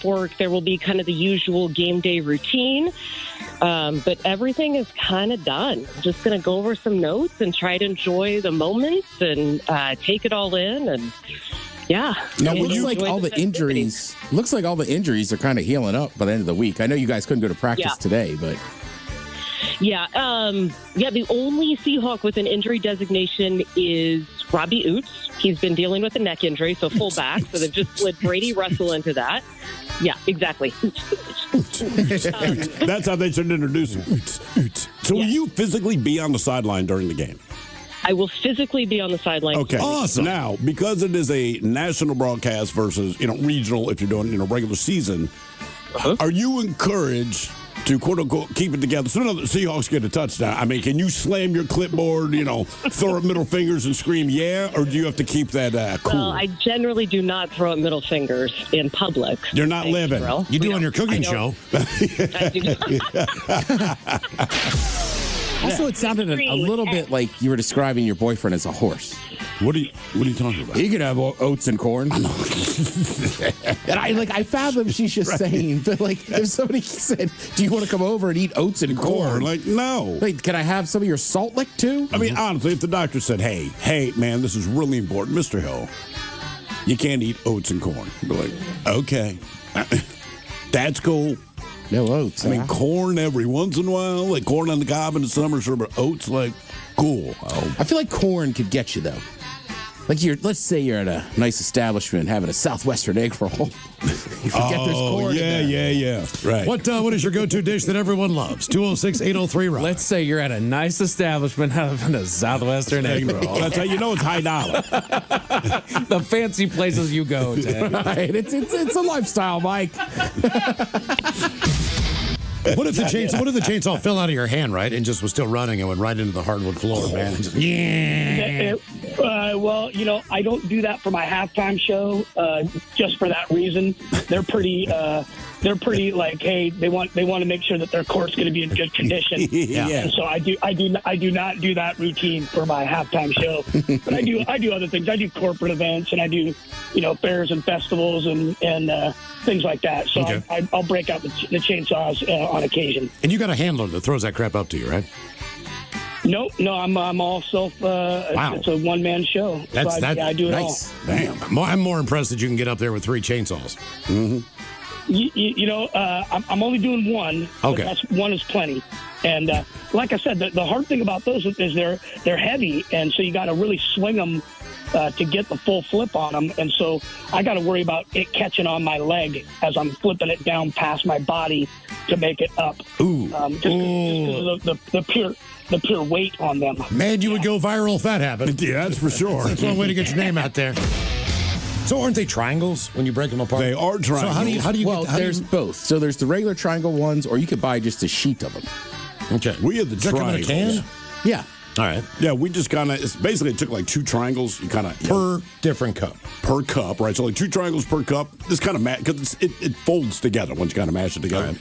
off work, there will be kind of the usual game day routine. But everything is kind of done. I'm just going to go over some notes and try to enjoy the moments and take it all in. And yeah. Now, looks like all the injuries are kind of healing up by the end of the week. I know you guys couldn't go to practice today, but. Yeah. The only Seahawk with an injury designation is Robbie Oots. He's been dealing with a neck injury, so full back. So they've just slid Brady Russell into that. Yeah, exactly. That's how they should introduce him. So will you physically be on the sideline during the game? I will physically be on the sideline. Okay. Awesome. Now, because it is a national broadcast versus, regional, if you're doing, regular season, are you encouraged to, quote unquote, keep it together? So the Seahawks get a touchdown. I mean, can you slam your clipboard, throw up middle fingers and scream, yeah? Or do you have to keep that cool? Well, I generally do not throw up middle fingers in public. You're not living. You do on your cooking show. I do not. Also, it sounded a little bit like you were describing your boyfriend as a horse. What are you talking about? He could have oats and corn. And I fathom she's just saying, but if somebody said, "Do you want to come over and eat oats and corn?" No. Wait, can I have some of your salt lick too? I mean, honestly, if the doctor said, "Hey, man, this is really important, Mr. Hill, you can't eat oats and corn," be like, "Okay, that's cool." No oats. I mean, corn every once in a while, like corn on the cob in the summer, sure, but oats, cool. I feel like corn could get you though. Let's say you're at a nice establishment having a Southwestern egg roll. You forget there's corn in there. Yeah. Right. What is your go-to dish that everyone loves? 206-803-ROCK. Let's say you're at a nice establishment having a Southwestern egg roll. That's how you know it's high dollar. The fancy places you go to. Right. It's a lifestyle, Mike. What if the chainsaw fell out of your hand, right, and just was still running and went right into the hardwood floor, man? And just, I don't do that for my halftime show, just for that reason. They're pretty hey, they want to make sure that their court's going to be in good condition. Yeah. And so I do not do that routine for my halftime show. But I do other things. I do corporate events and I do, fairs and festivals and things like that. So okay. I'll break out the chainsaws on occasion. And you got a handler that throws that crap up to you, right? No, I'm all self. Wow. It's a one-man show. I do it nice. all. Damn. I'm more impressed that you can get up there with 3 chainsaws. Mm-hmm. I'm only doing one. Okay. That's one is plenty. And like I said, the hard thing about those is they're heavy, and so you got to really swing them to get the full flip on them. And so I got to worry about it catching on my leg as I'm flipping it down past my body to make it up. Ooh. Just because of the pure weight on them. Man, you would go viral if that happened. Yeah, that's for sure. That's one way to get your name out there. So aren't they triangles when you break them apart? They are triangles. So how do you there's both. So there's the regular triangle ones, or you could buy just a sheet of them. Okay. We had the Does that come in a triangles. can? Yeah. All right. Yeah, we just it took like 2 triangles. You kind of Per different cup. Per cup, right? So 2 triangles per cup. This kind of because it folds together once you kind of mash it together.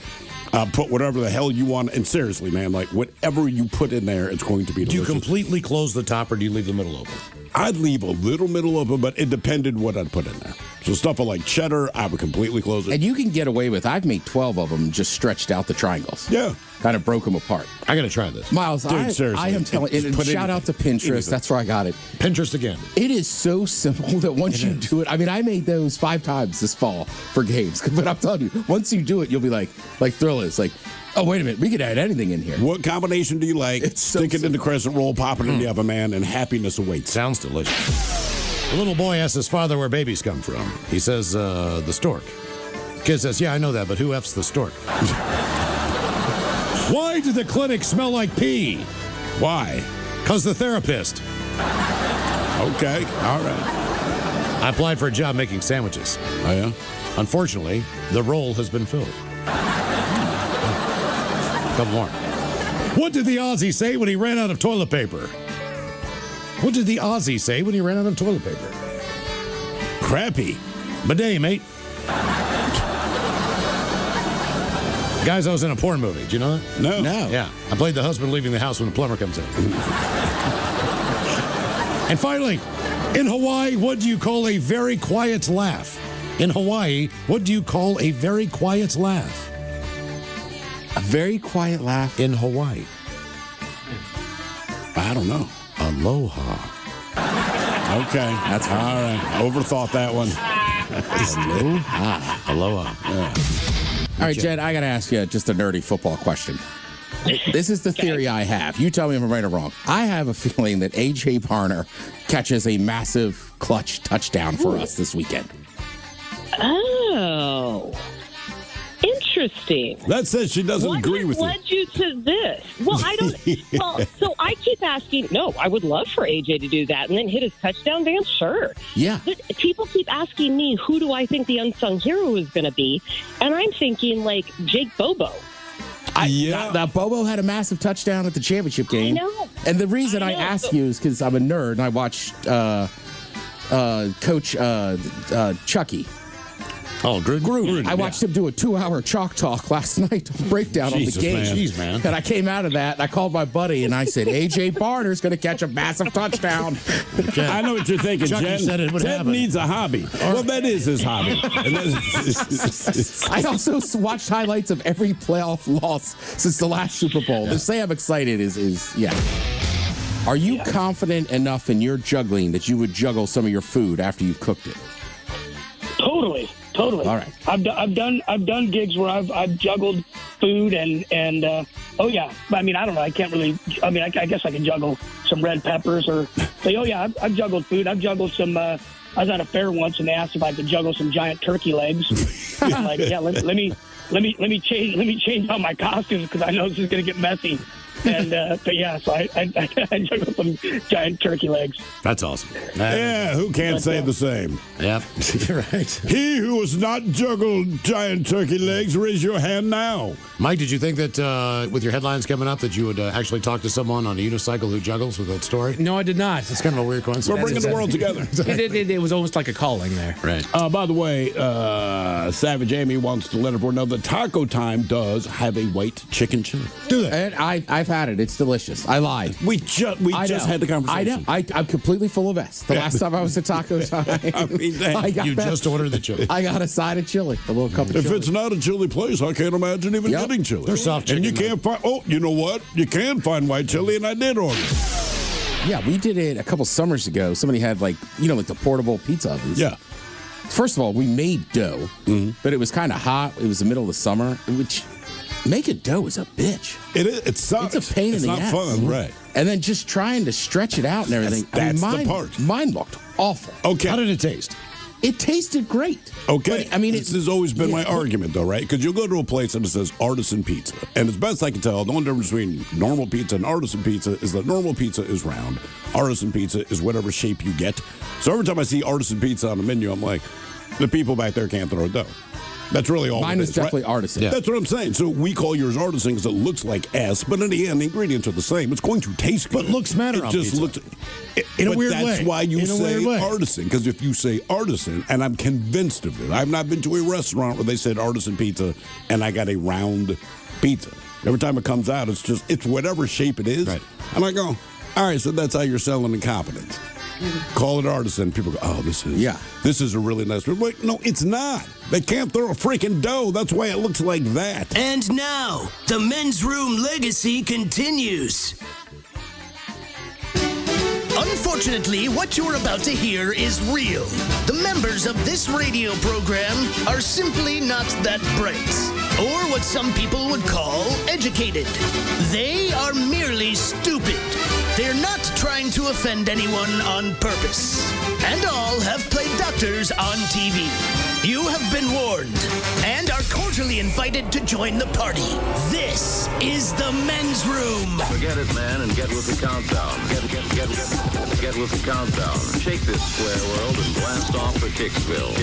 Put whatever the hell you want. And seriously, man, whatever you put in there, it's going to be delicious. Do you completely close the top or do you leave the middle open? I'd leave a little middle open, but it depended what I'd put in there. So stuff like cheddar, I would completely close it. And you can get away with, I've made 12 of them, just stretched out the triangles. Yeah. Kind of broke them apart. I got to try this. Miles, Dude, seriously. I am telling you, shout out to Pinterest. That's where I got it. Pinterest again. It is so simple that once you do it, I mean, I made those 5 times this fall for games. But I'm telling you, once you do it, you'll be like Thrill is, oh, wait a minute, we could add anything in here. What combination do you like? Stick it in the crescent roll, pop it in the oven, man, and happiness awaits. Sounds delicious. A little boy asks his father where babies come from. He says, the stork. Kid says, yeah, I know that, but who F's the stork? Why did the clinic smell like pee? Why? Because the therapist. Okay, all right. I applied for a job making sandwiches. Oh, yeah? Unfortunately, the role has been filled. Couple more. What did the Aussie say when he ran out of toilet paper? What did the Aussie say when he ran out of toilet paper? Crappy. Bidet, mate. Guys, I was in a porn movie. Do you know that? No. Yeah. I played the husband leaving the house when the plumber comes in. And finally, in Hawaii, what do you call a very quiet laugh? In Hawaii, what do you call a very quiet laugh? A very quiet laugh. In Hawaii. I don't know. Aloha. Okay. That's fine. All right. Overthought that one. Aloha. Yeah. All right, Jed, I got to ask you just a nerdy football question. This is the theory I have. You tell me if I'm right or wrong. I have a feeling that A.J. Parner catches a massive clutch touchdown for us this weekend. Oh. Interesting. That says she doesn't agree with you. What led you to this? Well, I don't. Well, so I keep asking. No, I would love for AJ to do that and then hit his touchdown dance. Sure. Yeah. But people keep asking me, who do I think the unsung hero is going to be? And I'm thinking like Jake Bobo. That Bobo had a massive touchdown at the championship game. I know. And the reason I ask you is because I'm a nerd and I watched Coach Chucky. Oh, Gruden. I watched him do a 2-hour chalk talk last night, breakdown Jesus, on the game. man. Jeez, man. And I came out of that, and I called my buddy, and I said, A.J. Barner's going to catch a massive touchdown. I know what you're thinking, Chucky Jen. said it would Ted happen. needs a hobby. Well, that is his hobby. And I also watched highlights of every playoff loss since the last Super Bowl. To say I'm excited is yeah. Are you confident enough in your juggling that you would juggle some of your food after you've cooked it? Totally. All right. I've done gigs where I've juggled food and oh yeah. I mean, I don't know. I can't really. I mean, I guess I can juggle some red peppers or say, oh yeah, I've juggled food. I've juggled some. I was at a fair once and they asked if I could juggle some giant turkey legs. I'm like, yeah, let me change all my costumes because I know this is gonna get messy. And but yeah, so I juggled some giant turkey legs. That's awesome. yeah, who can't say the same? Yep. You're right. He who has not juggled giant turkey legs, raise your hand now. Mike, did you think that with your headlines coming up that you would actually talk to someone on a unicycle who juggles with that story? No, I did not. It's kind of a weird coincidence. We're bringing the world together. It was almost like a calling there. Right. By the way, Savage Amy wants to let everyone know that Taco Time does have a white chicken chili. Do that. And I've had it. It's delicious. I lied. We just had the conversation. I know. I'm completely full of S. The last time I was at Taco Time, I mean, You just ordered the chili. I got a side of chili, a little cup of If chili. it's not a chili place, I can't imagine even Yep. getting chili. They're soft And you chicken, can't find. Oh, you know what? You can find white chili, and I did order. Yeah, we did it a couple summers ago. Somebody had like the portable pizza ovens. Yeah. First of all, we made dough, but it was kind of hot. It was the middle of the summer, which making dough is a bitch. It is. It sucks. It's a pain in the ass. ass. It's not fun, right? And then just trying to stretch it out and everything. That's the mine, part. Mine looked awful. Okay. How did it taste? It tasted great. Okay. But, I mean, this has always been my argument, though, right? Because you'll go to a place and it says artisan pizza. And as best I can tell, the only difference between normal pizza and artisan pizza is that normal pizza is round. Artisan pizza is whatever shape you get. So every time I see artisan pizza on the menu, I'm like, the people back there can't throw dough. That's really all Mine it is is, definitely right? artisan. That's what I'm saying. So we call yours artisan because it looks like S, but in the end, the ingredients are the same. It's going to taste good. But looks matter It on just pizza. looks In a but weird that's way. why you In a say weird way. artisan. Because if you say artisan, and I'm convinced of it, I've not been to a restaurant where they said artisan pizza, and I got a round pizza. Every time it comes out, it's whatever shape it is. Right. And I go, all right, so that's how you're selling incompetence. Call it artisan. People go, oh, this is a really nice one. Wait, no, it's not. They can't throw a freaking dough. That's why it looks like that. And now, the men's room legacy continues. Unfortunately, what you're about to hear is real. The members of this radio program are simply not that bright, or what some people would call educated. They are merely stupid. They're not trying to offend anyone on purpose. And all have played doctors on TV. You have been warned and are cordially invited to join the party. This is the men's room. Forget it, man, and get with the countdown. Get with the countdown. Shake this square world and blast off for Kicksville.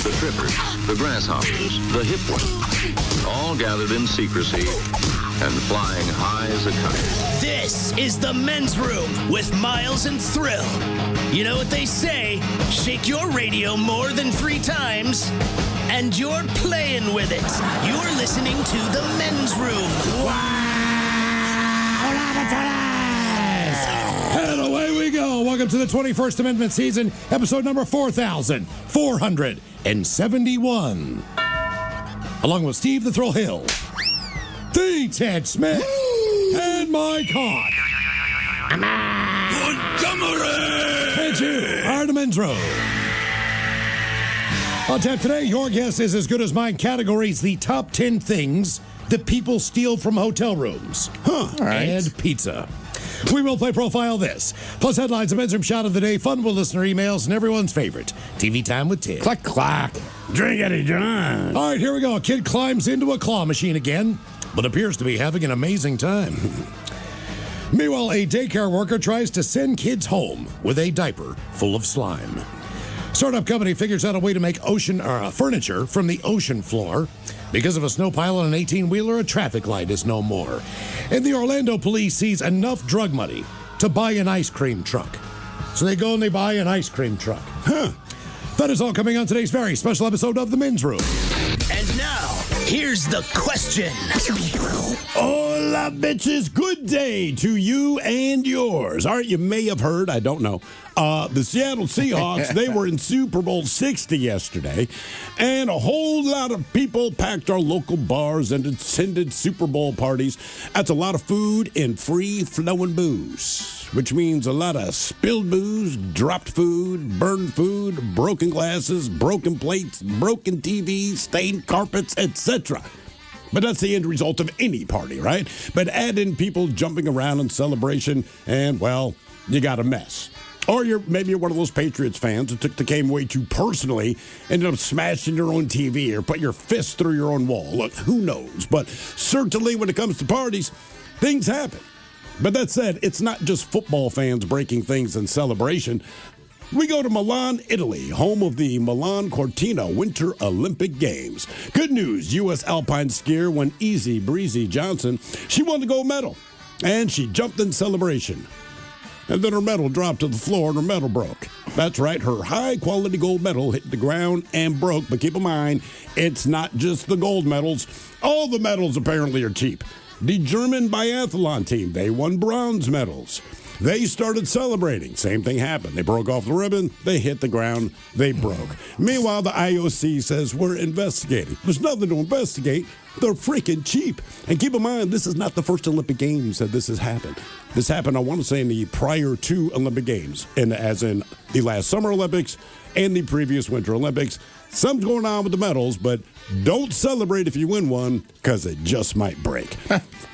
The trippers, the grasshoppers, the hip ones, all gathered in secrecy and flying high as a kite. This is the men's room with Miles and Thrill. You know what they say, shake your radio more than 3 times, and you're playing with it. You're listening to the men's room. And away we go. Welcome to the 21st Amendment season, episode number 4,471. Along with Steve the Thrill Hill, the Ted Smith, and Mike Hawk. And you are the men's row. On tap today, your guess is as good as mine. Categories: the top 10 things that people steal from hotel rooms. All right. And pizza. We will play Profile This, plus headlines, a men's room shot of the day, fun with listener emails, and everyone's favorite, TV Time with Ted. Clack, clack. Drink Eddie John. All right, here we go. A kid climbs into a claw machine again, but appears to be having an amazing time. Meanwhile, a daycare worker tries to send kids home with a diaper full of slime. Startup company figures out a way to make ocean furniture from the ocean floor. Because of a snow pile on an 18-wheeler, a traffic light is no more. And the Orlando police seize enough drug money to buy an ice cream truck. So they go and they buy an ice cream truck. That is all coming on today's very special episode of The Men's Room. And now, here's the question. Hola, bitches. Good day to you and yours. All right, you may have heard, I don't know, the Seattle Seahawks, they were in Super Bowl 60 yesterday, and a whole lot of people packed our local bars and attended Super Bowl parties. That's a lot of food and free-flowing booze, which means a lot of spilled booze, dropped food, burned food, broken glasses, broken plates, broken TVs, stained carpets, etc. But that's the end result of any party, right? But add in people jumping around in celebration, and, well, you got a mess. Or maybe you're one of those Patriots fans who took the game way too personally, ended up smashing your own TV or put your fist through your own wall. Look, who knows? But certainly when it comes to parties, things happen. But that said, it's not just football fans breaking things in celebration. We go to Milan, Italy, home of the Milan Cortina Winter Olympic Games. Good news, U.S. alpine skier won Easy Breezy Johnson. She won the gold medal, and she jumped in celebration. And then her medal dropped to the floor and her medal broke. That's right, her high-quality gold medal hit the ground and broke. But keep in mind, it's not just the gold medals. All the medals apparently are cheap. The German biathlon team, they won bronze medals. They started celebrating. Same thing happened. They broke off the ribbon. They hit the ground. They broke. Meanwhile, the IOC says we're investigating. There's nothing to investigate. They're freaking cheap. And keep in mind, this is not the first Olympic Games that this has happened. This happened, I want to say, in the prior two Olympic Games, and as in the last Summer Olympics and the previous Winter Olympics. Something's going on with the medals, but don't celebrate if you win one, because it just might break.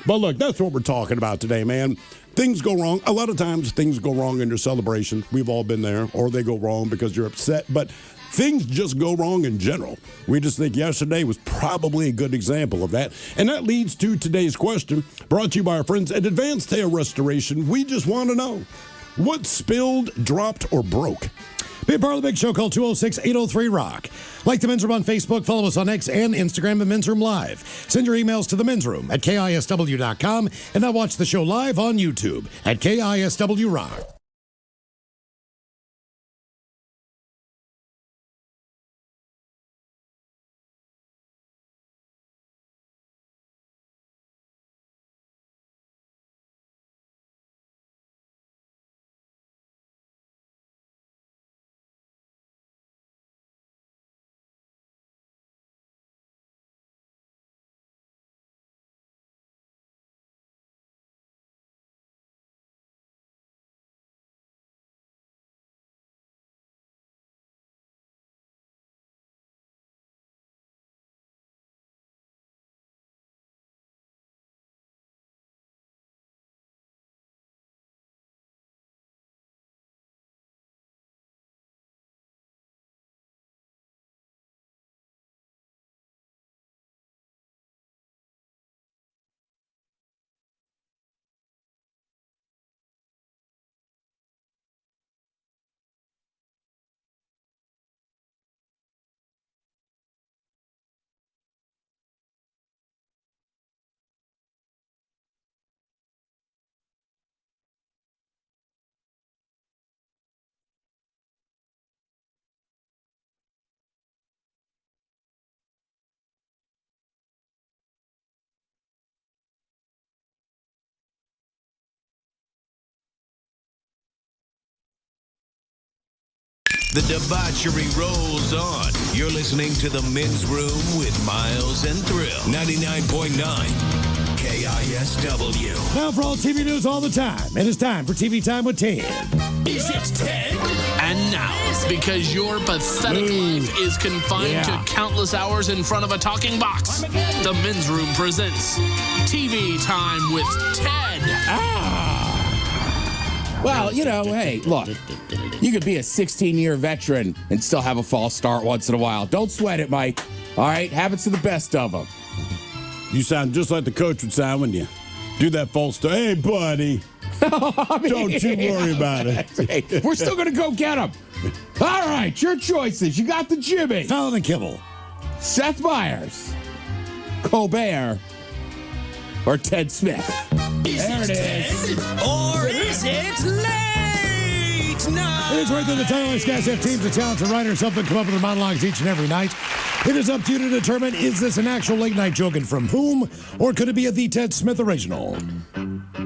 But look, that's what we're talking about today, man. Things go wrong. A lot of times things go wrong in your celebration. We've all been there. Or they go wrong because you're upset. But things just go wrong in general. We just think yesterday was probably a good example of that. And that leads to today's question, brought to you by our friends at Advanced Hair Restoration. We just want to know, what spilled, dropped, or broke? Be a part of the big show. Call 206-803-ROCK. Like the Men's Room on Facebook. Follow us on X and Instagram at Men's Room Live. Send your emails to the Men's Room at KISW.com. And now watch the show live on YouTube at KISW Rock. The debauchery rolls on. You're listening to The Men's Room with Miles and Thrill. 99.9 KISW. Now for all TV news all the time, it is time for TV Time with Ted. Is it Ted? And now, because your pathetic life is confined to countless hours in front of a talking box, The Men's Room presents TV Time with Ted. Well, you know, hey, look, you could be a 16-year veteran and still have a false start once in a while. Don't sweat it, Mike. All right, happens to the best of them. You sound just like the coach would sound when you do that false start. Hey, buddy. Don't you worry about it. Hey, we're still going to go get him. All right, your choices. You got the Jimmy. Fallon and Kimmel. Seth Meyers. Colbert. Or Ted Smith. There it is. Or is it late night? It is worth it. The Tireless Guys have teams of talented writers help them come up with their monologues each and every night. It is up to you to determine, is this an actual late night joke and from whom, or could it be a The Ted Smith original?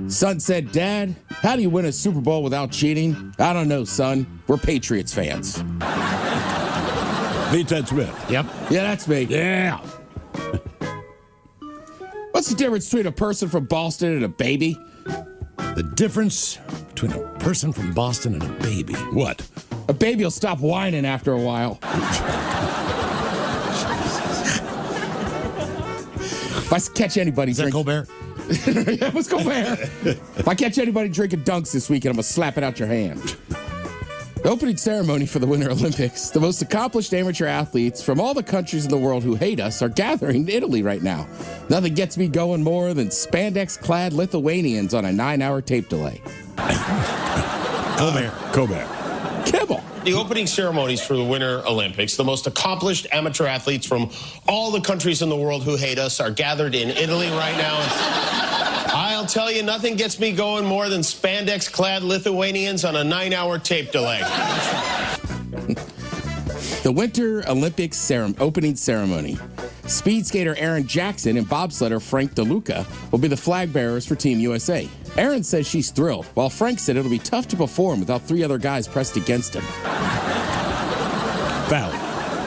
Son said, Dad, how do you win a Super Bowl without cheating? I don't know, son. We're Patriots fans. The Ted Smith. Yep. Yeah, that's me. Yeah. What's the difference between a person from Boston and a baby? The difference between a person from Boston and a baby. What? A baby will stop whining after a while. If I catch anybody Is that Colbert? Yeah, let's go there. If I catch anybody drinking dunks this weekend, I'm going to slap it out your hand. The opening ceremony for the Winter Olympics. The most accomplished amateur athletes from all the countries in the world who hate us are gathering in Italy right now. Nothing gets me going more than spandex-clad Lithuanians on a 9-hour tape delay. Colbert. Kibble. The opening ceremonies for the Winter Olympics, the most accomplished amateur athletes from all the countries in the world who hate us are gathered in Italy right now. I'll tell you, nothing gets me going more than spandex-clad Lithuanians on a 9-hour tape delay. The Winter Olympics opening ceremony. Speed skater Aaron Jackson and bobsledder Frank DeLuca will be the flag bearers for Team USA. Aaron says she's thrilled, while Frank said it'll be tough to perform without 3 other guys pressed against him. Fallon.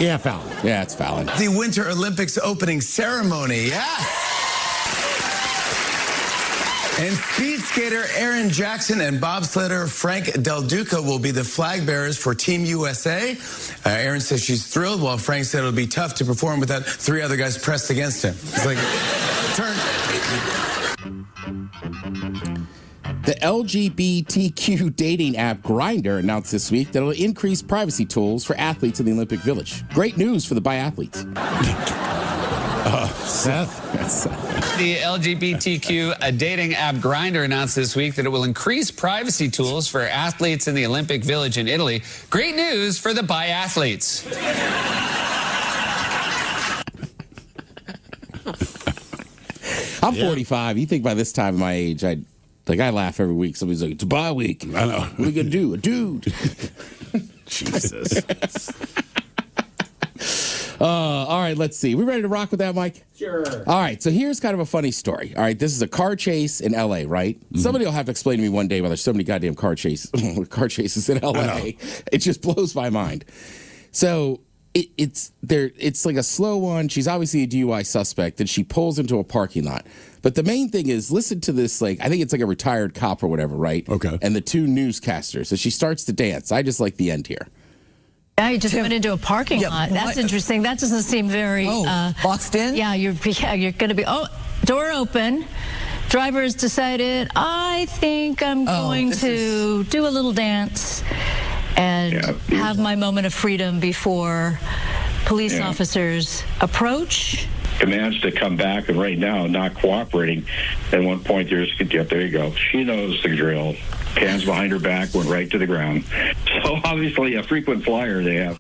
Yeah, Fallon. Yeah, it's Fallon. The Winter Olympics opening ceremony, yes. And speed skater Aaron Jackson and bobsledder Frank Del Duca will be the flag bearers for Team USA. Aaron says she's thrilled, while Frank said it'll be tough to perform without 3 other guys pressed against him. It's like, turn. The LGBTQ dating app Grindr announced this week that it'll increase privacy tools for athletes in the Olympic Village. Great news for the biathletes. Seth? The LGBTQ dating app Grindr announced this week that it will increase privacy tools for athletes in the Olympic Village in Italy. Great news for the biathletes. I'm 45. You think by this time of my age, I laugh every week. Somebody's like, it's a bye week. I know. What are we going to do? A dude. Jesus. All right, let's see. We ready to rock with that, Mike? Sure. All right, so here's kind of a funny story. All right, this is a car chase in L.A., right? Mm-hmm. Somebody will have to explain to me one day why there's so many goddamn car chases in L.A. It just blows my mind. So it's like a slow one. She's obviously a DUI suspect, and she pulls into a parking lot. But the main thing is, listen to this, I think it's like a retired cop or whatever, right? Okay. And the 2 newscasters. So she starts to dance. I just like the end here. Yeah, you just went into a parking lot. That's interesting. That doesn't seem very boxed in. Yeah, you're going to be door open. Driver has decided, I think I'm going to do a little dance and have my moment of freedom before police officers approach. Commands to come back, and right now not cooperating. At one point, there you go. She knows the drill. Hands behind her back, went right to the ground. So obviously a frequent flyer they have.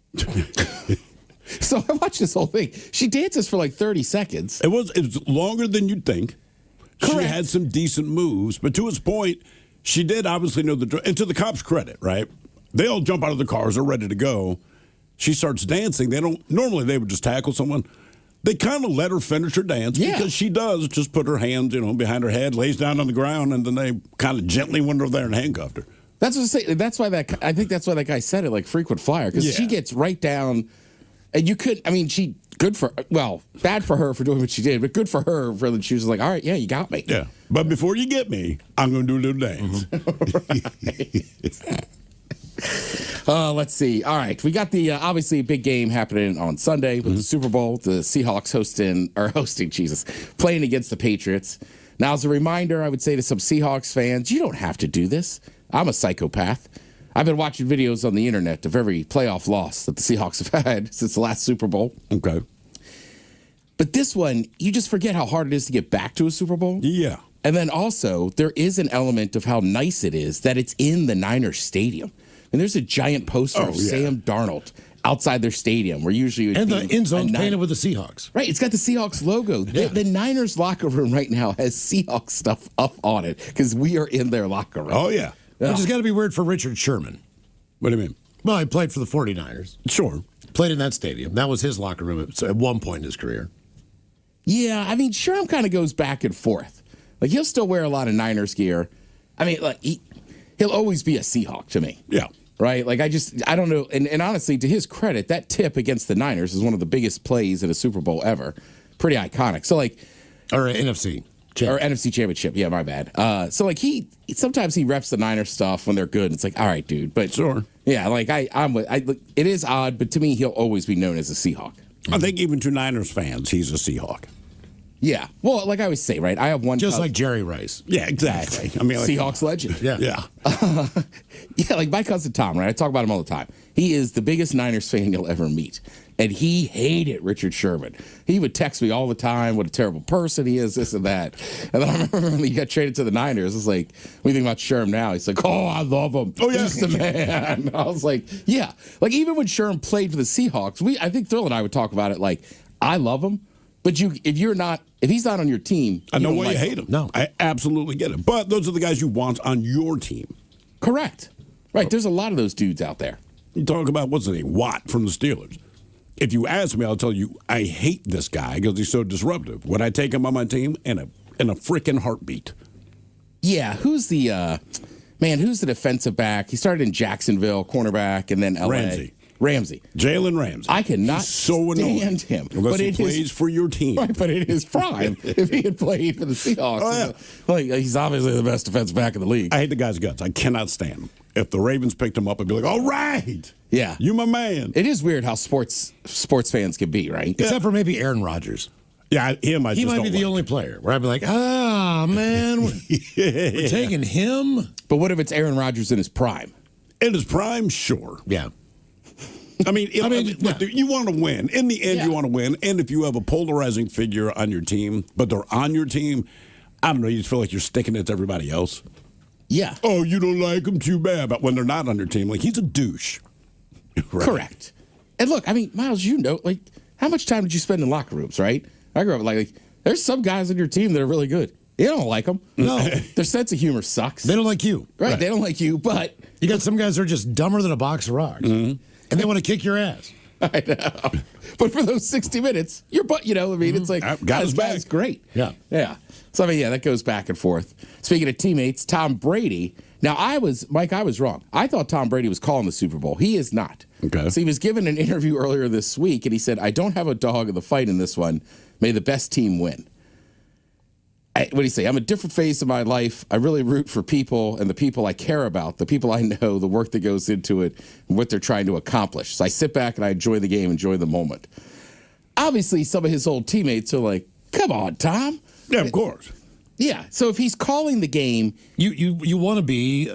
So I watched this whole thing. She dances for like 30 seconds. It was longer than you'd think. Correct. She had some decent moves, but to his point, she did obviously know the drill. And to the cops' credit, right? They all jump out of the cars, they're ready to go. She starts dancing. Normally they would just tackle someone. They kind of let her finish her dance because she does just put her hands, behind her head, lays down on the ground, and then they kind of gently went over there and handcuffed her. That's what I say. I think that's why that guy said it, like frequent flyer, because she gets right down, and you could. I mean, bad for her for doing what she did, but good for her for that she was like, all right, yeah, you got me. Yeah, but before you get me, I'm going to do a little dance. Let's see. All right, we got the obviously big game happening on Sunday with the Super Bowl. The Seahawks playing against the Patriots. Now, as a reminder, I would say to some Seahawks fans, you don't have to do this. I'm a psychopath. I've been watching videos on the internet of every playoff loss that the Seahawks have had since the last Super Bowl. Okay. But this one, you just forget how hard it is to get back to a Super Bowl. Yeah. And then also, there is an element of how nice it is that it's in the Niners stadium. And there's a giant poster of Sam Darnold outside their stadium, where usually and the end zone's painted with the Seahawks. Right, it's got the Seahawks logo. Yeah. The Niners locker room right now has Seahawks stuff up on it because we are in their locker room. Oh, yeah. Which has got to be weird for Richard Sherman. What do you mean? Well, he played for the 49ers. Sure. Played in that stadium. That was his locker room at one point in his career. Yeah, I mean, Sherman kind of goes back and forth. Like, he'll still wear a lot of Niners gear. I mean, like, he'll always be a Seahawk to me. Yeah. Right? Like, I don't know. And honestly, to his credit, that tip against the Niners is one of the biggest plays in a Super Bowl ever. Pretty iconic. So, like... Or NFC. Or NFC Championship. Yeah, my bad. So, like, sometimes he reps the Niners stuff when they're good. It's like, all right, dude. But sure. Yeah, like, it is odd, but to me, he'll always be known as a Seahawk. I think even to Niners fans, he's a Seahawk. Yeah. Well, like I always say, right? I have one. Just like Jerry Rice. Yeah, exactly. I mean, like, Seahawks legend. Yeah. Yeah. Yeah, like my cousin Tom, right? I talk about him all the time. He is the biggest Niners fan you'll ever meet. And he hated Richard Sherman. He would text me all the time what a terrible person he is, this and that. And then I remember when he got traded to the Niners, it's like, what do you think about Sherman now? He's like, oh, I love him. Oh, yeah. He's the man. I was like, yeah. Like, even when Sherman played for the Seahawks, I think Thrill and I would talk about it like, I love him. But if he's not on your team, I know why you hate him. No. I absolutely get it. But those are the guys you want on your team. Correct. Right. There's a lot of those dudes out there. You talk about, what's his name? Watt from the Steelers. If you ask me, I'll tell you, I hate this guy because he's so disruptive. Would I take him on my team? In a freaking heartbeat. Yeah. Who's the defensive back? He started in Jacksonville, cornerback, and then LA. Ramsey. Jalen Ramsey. I cannot stand him. Unless he plays for your team. Right, but in his prime, if he had played for the Seahawks, like, he's obviously the best defensive back in the league. I hate the guy's guts. I cannot stand him. If the Ravens picked him up, I'd be like, all right. Yeah. You my man. It is weird how sports fans can be, right? Except for maybe Aaron Rodgers. Yeah, he might be the only player where I'd be like, man, we're taking him. But what if it's Aaron Rodgers in his prime? In his prime, sure. Yeah. I mean, look, you want to win. In the end, you want to win. And if you have a polarizing figure on your team, but they're on your team, I don't know, you just feel like you're sticking it to everybody else. Yeah. Oh, you don't like them, too bad. But when they're not on your team, like, he's a douche. Right. Correct. And look, I mean, Miles, like, how much time did you spend in locker rooms, right? I grew up like there's some guys on your team that are really good. You don't like them. No. Their sense of humor sucks. They don't like you. Right. They don't like you, but... You got some guys that are just dumber than a box of rocks. Mm-hmm. And they want to kick your ass. I know. But for those 60 minutes, it's like, got his back. It's great. Yeah. Yeah. So, I mean, that goes back and forth. Speaking of teammates, Tom Brady. Now, I was wrong. I thought Tom Brady was calling the Super Bowl. He is not. Okay. So he was given an interview earlier this week, and he said, I don't have a dog in the fight in this one. May the best team win. What do you say? I'm a different phase of my life. I really root for people and the people I care about, the people I know, the work that goes into it, and what they're trying to accomplish. So I sit back and I enjoy the game, enjoy the moment. Obviously, some of his old teammates are like, come on, Tom. Yeah, of course. Yeah. So if he's calling the game... You want to be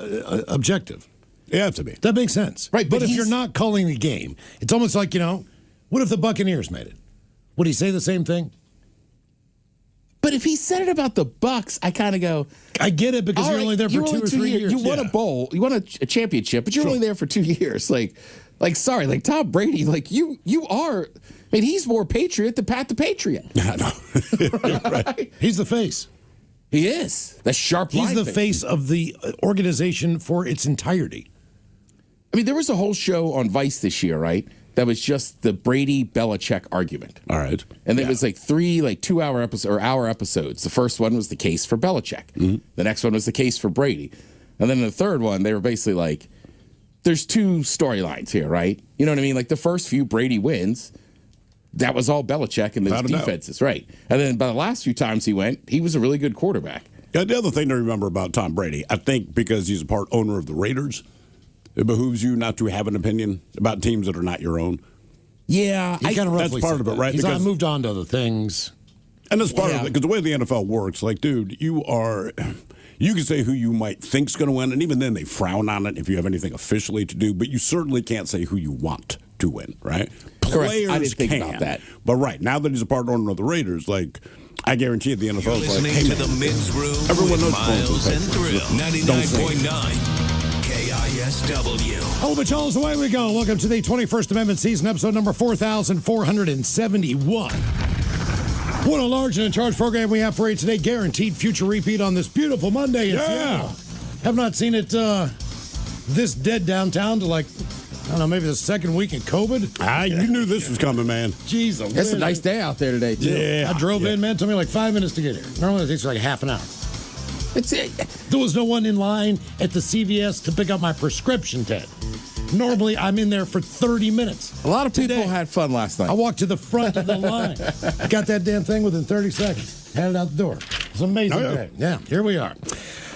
objective. You have to be. That makes sense. Right. But if you're not calling the game, it's almost like, what if the Buccaneers made it? Would he say the same thing? But if he said it about the Bucks, I kind of go... I get it because you're only there for 2 or 3 years. You won a bowl. You won a championship, but you're only there for 2 years. Like sorry, like Tom Brady, like you are... I mean, he's more Patriot than Pat the Patriot. I know. Right? He's the face. He is. That sharp line. He's the face of the organization for its entirety. I mean, there was a whole show on Vice this year, right? That was just the Brady-Belichick argument. All right. And there was like 3 2-hour episodes or hour episodes. The first one was the case for Belichick. Mm-hmm. The next one was the case for Brady. And then in the third one, they were basically like, there's two storylines here, right? You know what I mean? Like the first few Brady wins, that was all Belichick and his defenses, right? And then by the last few times he went, he was a really good quarterback. Yeah, the other thing to remember about Tom Brady, I think because he's a part owner of the Raiders, it behooves you not to have an opinion about teams that are not your own. Yeah, that's part of it, right? He's moved on to other things. And that's part of it, because the way the NFL works, like, dude, you can say who you might think's going to win, and even then they frown on it if you have anything officially to do, but you certainly can't say who you want to win, right? Correct. Players I didn't think can, about that. But right, now that he's a part owner of the Raiders, like, I guarantee you the NFL You're is like, listening hey, to man, the Men's Room everyone with knows Miles and Thrill. Don't say 99.9 KISW. Oh, but y'all, away we go. Welcome to the 21st Amendment season, episode number 4,471. What a large and in charge program we have for you today. Guaranteed future repeat on this beautiful Monday in Seattle. Have not seen it this dead downtown to like, I don't know, maybe the second week in COVID. You knew this was coming, man. Jeez, It's a nice day out there today, too. Yeah. I drove in, man. It took me like 5 minutes to get here. Normally it takes like half an hour. There was no one in line at the CVS to pick up my prescription, Ted. Normally, I'm in there for 30 minutes. A lot of people had fun last night. I walked to the front of the line. Got that damn thing within 30 seconds. Had it out the door. It's an amazing day. Yeah, here we are.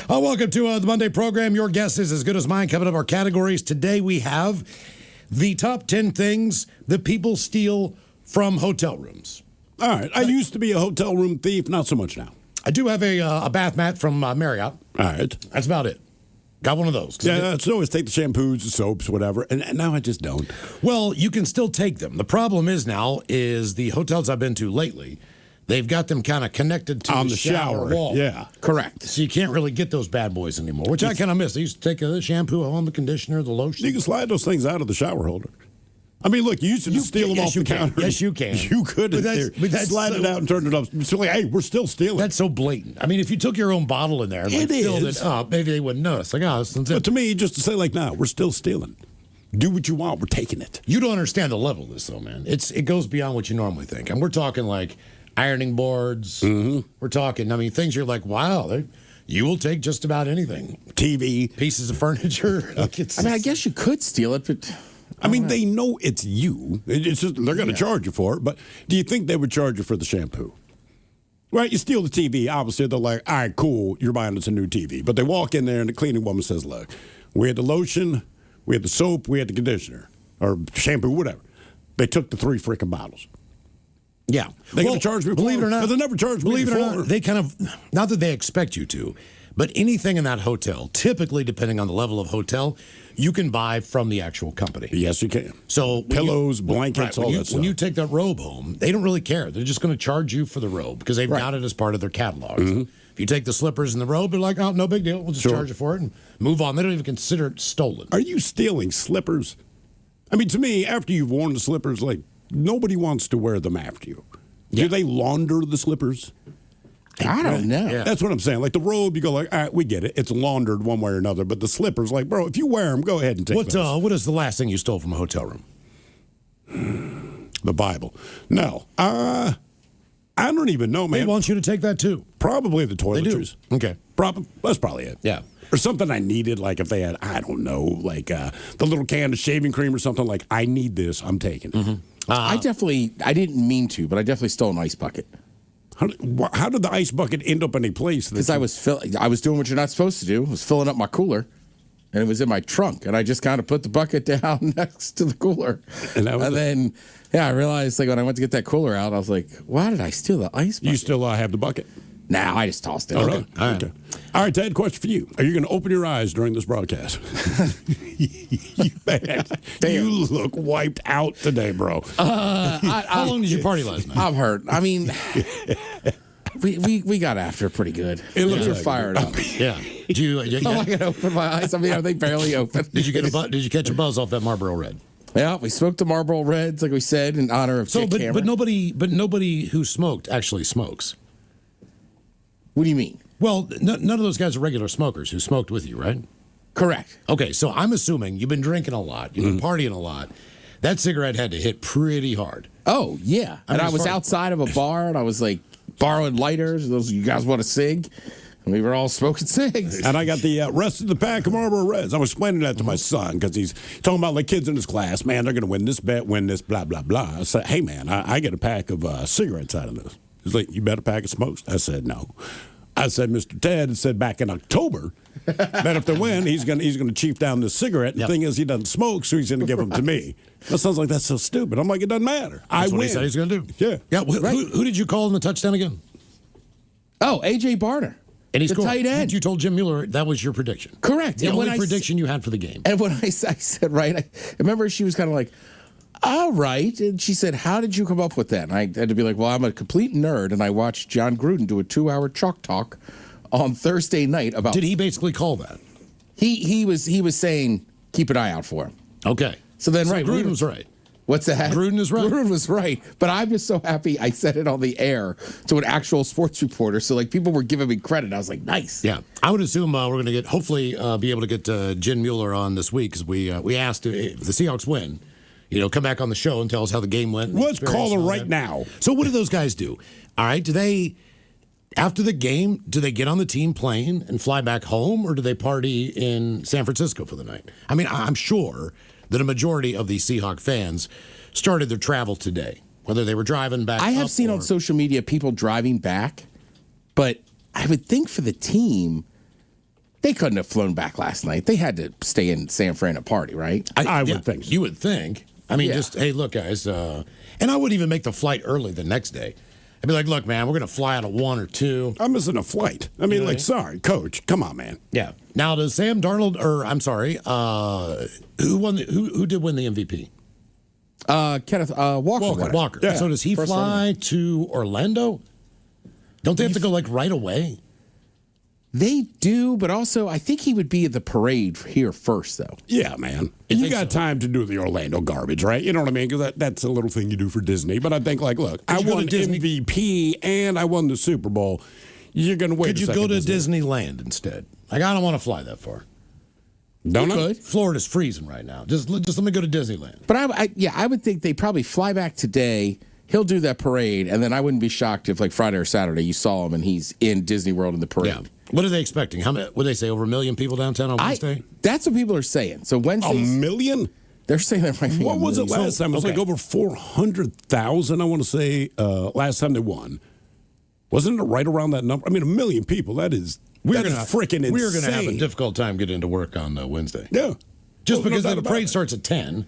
Welcome to the Monday program. Your guess is as good as mine. Coming up, our categories. Today, we have the top 10 things that people steal from hotel rooms. All right. I used to be a hotel room thief. Not so much now. I do have a bath mat from Marriott. All right. That's about it. Got one of those. Yeah, so always take the shampoos, the soaps, whatever, and now I just don't. Well, you can still take them. The problem is now is the hotels I've been to lately, they've got them kind of connected to on the shower wall. Yeah, correct. So you can't really get those bad boys anymore, which I kind of miss. I used to take the shampoo home, the conditioner, the lotion. You can slide those things out of the shower holder. I mean, look, you used to just steal them off the counter. Yes, you can. You could. But that's slide it out and turn it up. So like, hey, we're still stealing. That's so blatant. I mean, if you took your own bottle in there and like, filled it up, maybe they wouldn't notice. Like, oh, this one's but to me, just to say like, nah, we're still stealing. Do what you want. We're taking it. You don't understand the level of this, though, man. It goes beyond what you normally think. And we're talking like ironing boards. Mm-hmm. We're talking, I mean, things you're like, wow, you will take just about anything. TV. Pieces of furniture. I mean, I guess you could steal it, but... I mean, they know it's you. It's just they're going to charge you for it. But do you think they would charge you for the shampoo? Right? You steal the TV. Obviously, they're like, all right, cool. You're buying us a new TV. But they walk in there and the cleaning woman says, look, we had the lotion, we had the soap, we had the conditioner or shampoo, whatever. They took the 3 freaking bottles. Yeah. They're going to charge me for believe it or not. They never charged me Believe it or before. not, they kind of, not that they expect you to, but anything in that hotel, typically depending on the level of hotel, you can buy from the actual company. Yes, you can. So pillows, blankets, all that stuff. When you take that robe home, they don't really care. They're just going to charge you for the robe because they've got it as part of their catalog. Mm-hmm. If you take the slippers and the robe, they're like, oh, no big deal. We'll just charge you for it and move on. They don't even consider it stolen. Are you stealing slippers? I mean, to me, after you've worn the slippers, like, nobody wants to wear them after you. Yeah. Do they launder the slippers? I don't know. Yeah. That's what I'm saying. Like the robe, you go like, all right, we get it. It's laundered one way or another. But the slippers, like, bro, if you wear them, go ahead and take them. What is the last thing you stole from a hotel room? The Bible. No. I don't even know, man. They want you to take that too. Probably the toiletries. Okay. That's probably it. Yeah. Or something I needed, like if they had, I don't know, like the little can of shaving cream or something, like, I need this, I'm taking it. Mm-hmm. I didn't mean to, but I definitely stole an ice bucket. How did the ice bucket end up in a place? Because I was doing what you're not supposed to do. I was filling up my cooler, and it was in my trunk, and I just kind of put the bucket down next to the cooler. And then I realized, like, when I went to get that cooler out, I was like, why did I steal the ice bucket? You still have the bucket? Nah, I just tossed it. Okay. All right, Ted, question for you. Are you going to open your eyes during this broadcast? You look wiped out today, bro. How long did you party last night? I'm hurt. I mean, we got after it pretty good. It looks like like fired up. Yeah. Did you? I can open my eyes. I mean, are they barely open? Did you catch a buzz off that Marlboro Red? Yeah, we smoked the Marlboro Reds, like we said, in honor of Dick Cameron. But nobody who smoked actually smokes. What do you mean? Well, none of those guys are regular smokers who smoked with you, right? Correct. Okay, so I'm assuming you've been drinking a lot, you've been partying a lot. That cigarette had to hit pretty hard. Oh, yeah. And I was outside of a bar, and I was like borrowing lighters. Those you guys want a cig? We were all smoking cigs. And I got the rest of the pack of Marlboro Reds. I was explaining that to my son because he's talking about like kids in his class. Man, they're going to win this bet, win this, blah, blah, blah. I said, hey, man, I get a pack of cigarettes out of this. He's like, you bet a pack of smokes? I said, no. I said, Mr. Ted said back in October that if they win, he's gonna chief down this cigarette. And the thing is, he doesn't smoke, so he's going to give them to me. That sounds like that's so stupid. I'm like, it doesn't matter. That's I what win. he said he's going to do. Yeah. Yeah. Who did you call in the touchdown again? Oh, A.J. Barner. And he's the tight end. You told Jim Mueller that was your prediction. Correct. The only prediction you had for the game. And when I said, right, I remember she was kind of like, all right. And she said, how did you come up with that? And I had to be like, well, I'm a complete nerd, and I watched John Gruden do a 2-hour chalk talk on Thursday night about. Did he basically call that? He was saying, keep an eye out for him. Okay. So then, so right. Gruden was right. What's that? Gruden is right. Gruden was right. But I'm just so happy I said it on the air to an actual sports reporter. So, like, people were giving me credit. I was like, nice. Yeah. I would assume we're going to hopefully be able to get Jen Mueller on this week because we asked if the Seahawks win, come back on the show and tell us how the game went. Let's call her right now. So what do those guys do? All right. Do they, after the game, do they get on the team plane and fly back home, or do they party in San Francisco for the night? I mean, I'm sure that a majority of the Seahawk fans started their travel today, whether they were driving back. I have seen on social media people driving back, but I would think for the team, they couldn't have flown back last night. They had to stay in San Fran to party, right? I would think so. You would think. I mean, just, hey, look, guys. And I wouldn't even make the flight early the next day. I'd be like, look, man, we're going to fly out at 1 or 2. I'm missing a flight. I mean, sorry, coach. Come on, man. Yeah. Now, does Sam Darnold, or I'm sorry, who did win the MVP? Kenneth Walker. Walker. Yeah. So does he fly to Orlando? Don't they have to go like right away? They do, but also I think he would be at the parade here first, though. Yeah, man. You got time to do the Orlando garbage, right? You know what I mean? Because that's a little thing you do for Disney. But I think, like, look, I won MVP and I won the Super Bowl. You're going to wait. Could you go to Disneyland instead? Like, I don't want to fly that far. Don't I? Florida's freezing right now. Just let me go to Disneyland. But I would think they probably fly back today. He'll do that parade, and then I wouldn't be shocked if, like, Friday or Saturday you saw him and he's in Disney World in the parade. Yeah. What are they expecting? How many? What do they say? Over 1 million people downtown on Wednesday? That's what people are saying. So Wednesday, 1 million? They're saying that right. What was it last time? It was like over 400,000. I want to say last time they won. Wasn't it right around that number? I mean, 1 million people. That's freaking insane. We're going to have a difficult time getting into work on Wednesday. Yeah. Just because the parade starts at 10.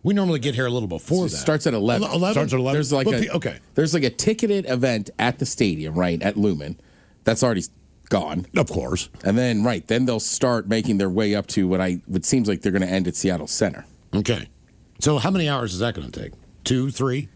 We normally get here a little before that. Starts at 11. 11? Starts at 11. There's like a ticketed event at the stadium, right, at Lumen. That's already gone. Of course. And then, then they'll start making their way up to what seems like they're going to end at Seattle Center. Okay. So how many hours is that going to take? 2, 3?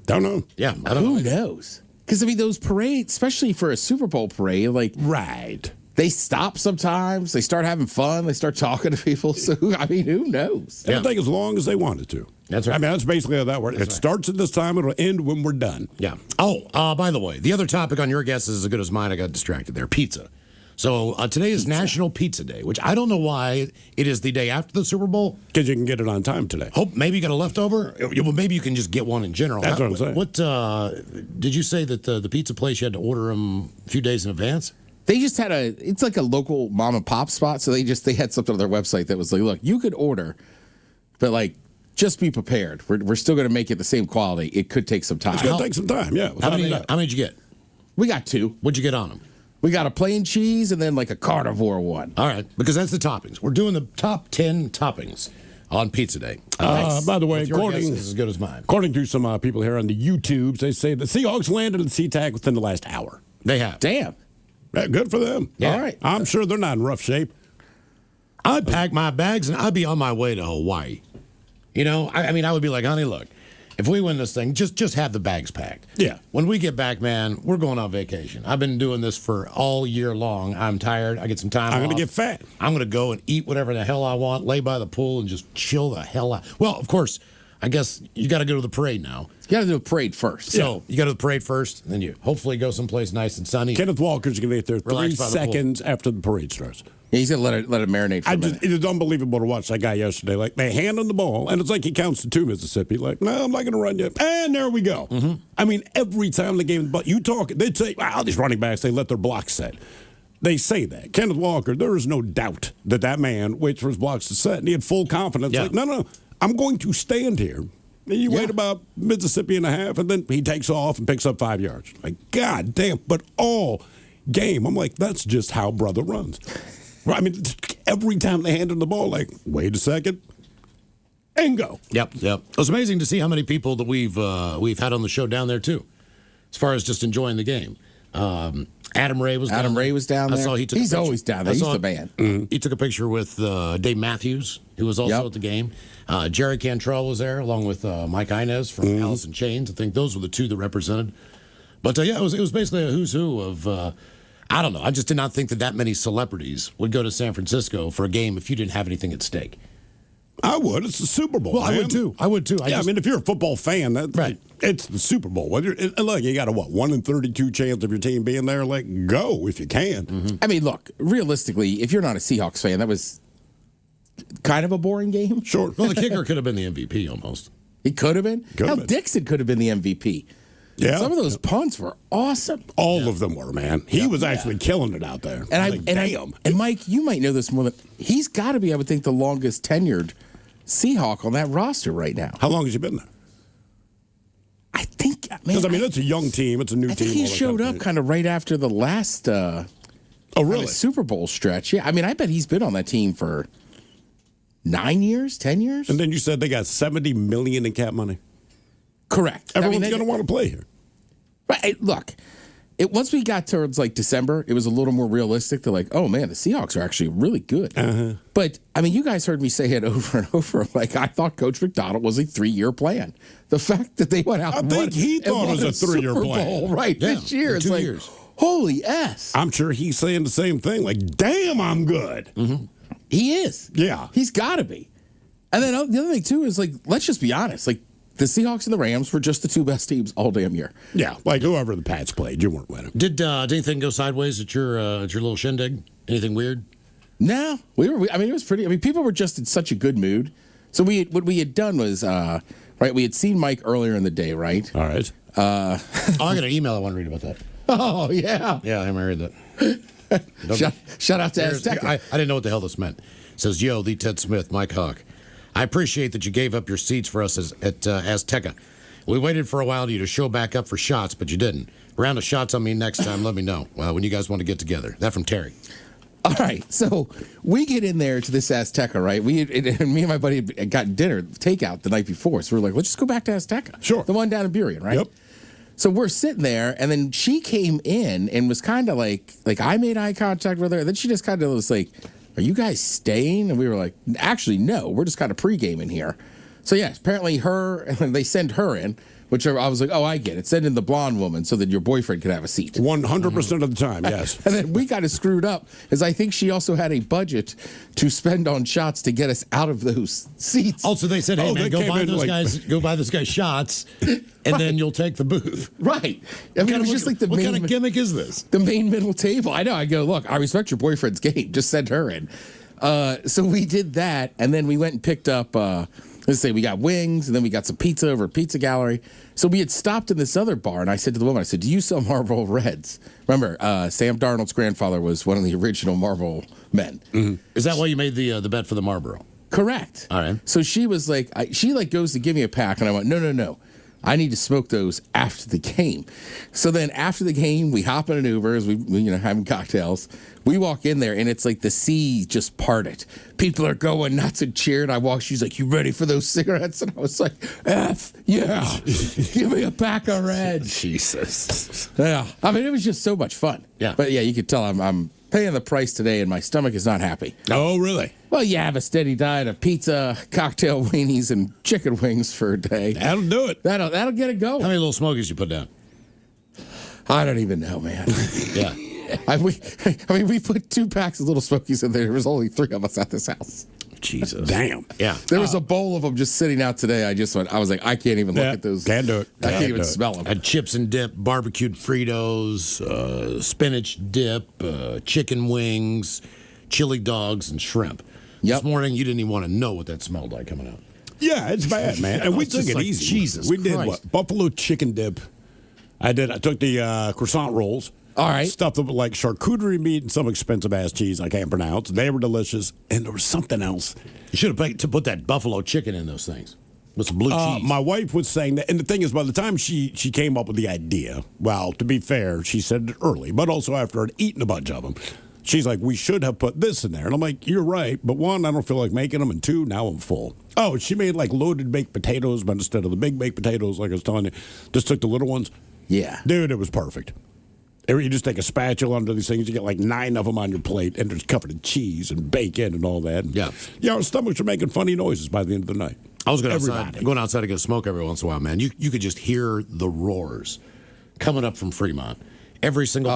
Don't know. Yeah. I don't Who knows? Because, I mean, those parades, especially for a Super Bowl parade, like... Right. They stop sometimes. They start having fun. They start talking to people. So, I mean, who knows? It'll take as long as they want it to. That's right. I mean, that's basically how that works. It starts at this time. It'll end when we're done. Yeah. Oh, by the way, the other topic on your guess is as good as mine. I got distracted there. Pizza. So today is National Pizza Day, which I don't know why it is the day after the Super Bowl. Because you can get it on time today. Hope maybe you got a leftover. Well, maybe you can just get one in general. That's what I'm saying. What did you say that the pizza place you had to order them a few days in advance? They just had it's like a local mom and pop spot. So they had something on their website that was like, look, you could order, but like, just be prepared. We're still going to make it the same quality. It could take some time. It's going to take some time, yeah. How many did you get? We got 2. What'd you get on them? We got a plain cheese and then like a carnivore one. All right, because that's the toppings. We're doing the top 10 toppings on Pizza Day. By the way, according is as good as mine. According to some people here on the YouTubes, they say the Seahawks landed at SeaTac within the last hour. They have. Damn. Good for them. Yeah. All right. I'm sure they're not in rough shape. I'd pack my bags and I'd be on my way to Hawaii. You know, I mean, I would be like, honey, look, if we win this thing, just have the bags packed. Yeah. When we get back, man, we're going on vacation. I've been doing this for all year long. I'm tired. I get some time I'm off. going to get fat. I'm going to go and eat whatever the hell I want, lay by the pool, and just chill the hell out. Well, of course, I guess you got to go to the parade now. You got to do a parade first. So you go to the parade first, and then you hopefully go someplace nice and sunny. Kenneth Walker's going to get there 3 Relax by the seconds after the parade starts. Yeah, he's going to let it marinate for a minute. It is unbelievable to watch that guy yesterday. Like, they hand him the ball, and it's like he counts to 2, Mississippi. Like, no, I'm not going to run yet. And there we go. Mm-hmm. I mean, every time they gave him the ball, they'd say, wow, these running backs, they let their blocks set. they say that. Kenneth Walker, there is no doubt that man waits for his blocks to set, and he had full confidence. Yeah. Like, no, I'm going to stand here. And you wait about Mississippi and a half, and then he takes off and picks up 5 yards. Like, God damn. But all game, I'm like, that's just how brother runs. I mean, every time they hand him the ball, like, wait a second, and go. Yep. It was amazing to see how many people that we've had on the show down there, too, as far as just enjoying the game. Adam Ray was down there. I saw he took He's always down there. He's the man. He took a picture with Dave Matthews, who was also at the game. Jerry Cantrell was there, along with Mike Inez from Alice in Chains. I think those were the two that represented. But it was basically a who's who of, I don't know. I just did not think that many celebrities would go to San Francisco for a game if you didn't have anything at stake. I would. It's the Super Bowl. Well, I would too. I mean, if you're a football fan, it's the Super Bowl. Look, you got a 1 in 32 chance of your team being there. Like, go if you can. I mean, look, realistically, if you're not a Seahawks fan, that was kind of a boring game. Sure. Well, the kicker could have been the MVP almost. He could have been. Dixon could have been the MVP. Yeah. Some of those punts were awesome. All of them were, man. He was actually killing it out there. And Mike, you might know this more than he's got to be, I would think, the longest tenured Seahawk on that roster right now. How long has he been there? I think, because I mean, it's a young team. It's a new team. I think he showed up kind of right after the last really? Super Bowl stretch. Yeah, I mean, I bet he's been on that team for 9 years, 10 years. And then you said they got $70 million in cap money. Correct. Everyone's going to want to play here. Right. Look, once we got towards like December, it was a little more realistic. They're like, oh man, the Seahawks are actually really good. But I mean, you guys heard me say it over and over. Like, I thought Coach McDonald was a 3-year plan. The fact that they went out, I think he thought it was a 3-year plan. This year, it's 2 like, years. Holy S! I'm sure he's saying the same thing. Like, damn, I'm good. He is. Yeah, he's got to be. And then the other thing too is like, let's just be honest. Like, the Seahawks and the Rams were just the two best teams all damn year. Yeah, like whoever the Pats played, you weren't winning. Did anything go sideways at your little shindig? Anything weird? No, I mean, it was pretty. I mean, people were just in such a good mood. So what we had done was we had seen Mike earlier in the day, right? All right. I got an email I want to read about that. Oh yeah. Yeah, I read that. Shout out to Azteca. I didn't know what the hell this meant. It says, yo, the Ted Smith, Mike Hawk. I appreciate that you gave up your seats for us at Azteca. We waited for a while for you to show back up for shots, but you didn't. Round of shots on me next time. Let me know when you guys want to get together. That from Terry. All right, so we get in there to this Azteca, right? Me and my buddy had gotten dinner, takeout the night before. So we're like, let's just go back to Azteca. Sure. The one down in Burien, right? Yep. So we're sitting there, and then she came in and was kind of like I made eye contact with her. And then she just kind of was like, are you guys staying? And we were like, actually, no, we're just kind of pre-gaming here. So, yes, apparently they send her in, which I was like, oh, I get it. Send in the blonde woman so that your boyfriend could have a seat. 100% of the time, yes. And then we got it screwed up, because I think she also had a budget to spend on shots to get us out of those seats. Also, they said, hey, man, go buy those guys shots, and then you'll take the booth. Right. I mean, it was just like what kind of gimmick is this? The main middle table. I know. I go, look, I respect your boyfriend's game. Just send her in. So we did that, and then we went and picked up, let's say we got wings, and then we got some pizza over at Pizza Gallery. So we had stopped in this other bar, and I said to the woman, I said, do you sell Marlboro Reds? Remember, Sam Darnold's grandfather was one of the original Marlboro men. Is that why you made the bet for the Marlboro? Correct. All right. So she was like, she goes to give me a pack, and I went, no. I need to smoke those after the game. So then after the game, we hop in an Uber as we having cocktails. We walk in there, and it's like the sea just parted. People are going nuts and cheering. I walk. She's like, "You ready for those cigarettes?" And I was like, "F yeah, give me a pack of Reds." Jesus. Yeah. I mean, it was just so much fun. Yeah. But yeah, you could tell I'm paying the price today, and my stomach is not happy. Oh, really? Well, you have a steady diet of pizza, cocktail weenies, and chicken wings for a day. That'll do it. That'll get it going. How many little smokies you put down? I don't even know, man. Yeah. I mean, we put 2 packs of Little Smokies in there. There was only 3 of us at this house. Jesus. Damn. Yeah. There was a bowl of them just sitting out today. I was like, I can't even look at those. Can't do it. I can't even smell them. Had chips and dip, barbecued Fritos, spinach dip, chicken wings, chili dogs, and shrimp. This morning, you didn't even want to know what that smelled like coming out. Yeah, it's bad, man. And we took it easy. Jesus We did Christ. what? Buffalo chicken dip. I did. I took the croissant rolls. All right. Stuffed them with like charcuterie meat and some expensive ass cheese I can't pronounce. They were delicious. And there was something else. You should have put that buffalo chicken in those things with some blue cheese. My wife was saying that, and the thing is, by the time she came up with the idea, well, to be fair, she said it early, but also after I'd eaten a bunch of them, she's like, we should have put this in there. And I'm like, you're right, but one, I don't feel like making them, and two, now I'm full. Oh, she made like loaded baked potatoes, but instead of the big baked potatoes, like I was telling you, just took the little ones. Yeah. Dude, it was perfect. You just take a spatula under these things, you get like 9 of them on your plate, and it's covered in cheese and bacon and all that. And, our stomachs are making funny noises by the end of the night. I was going outside to get a smoke every once in a while, man. You could just hear the roars coming up from Fremont. Every single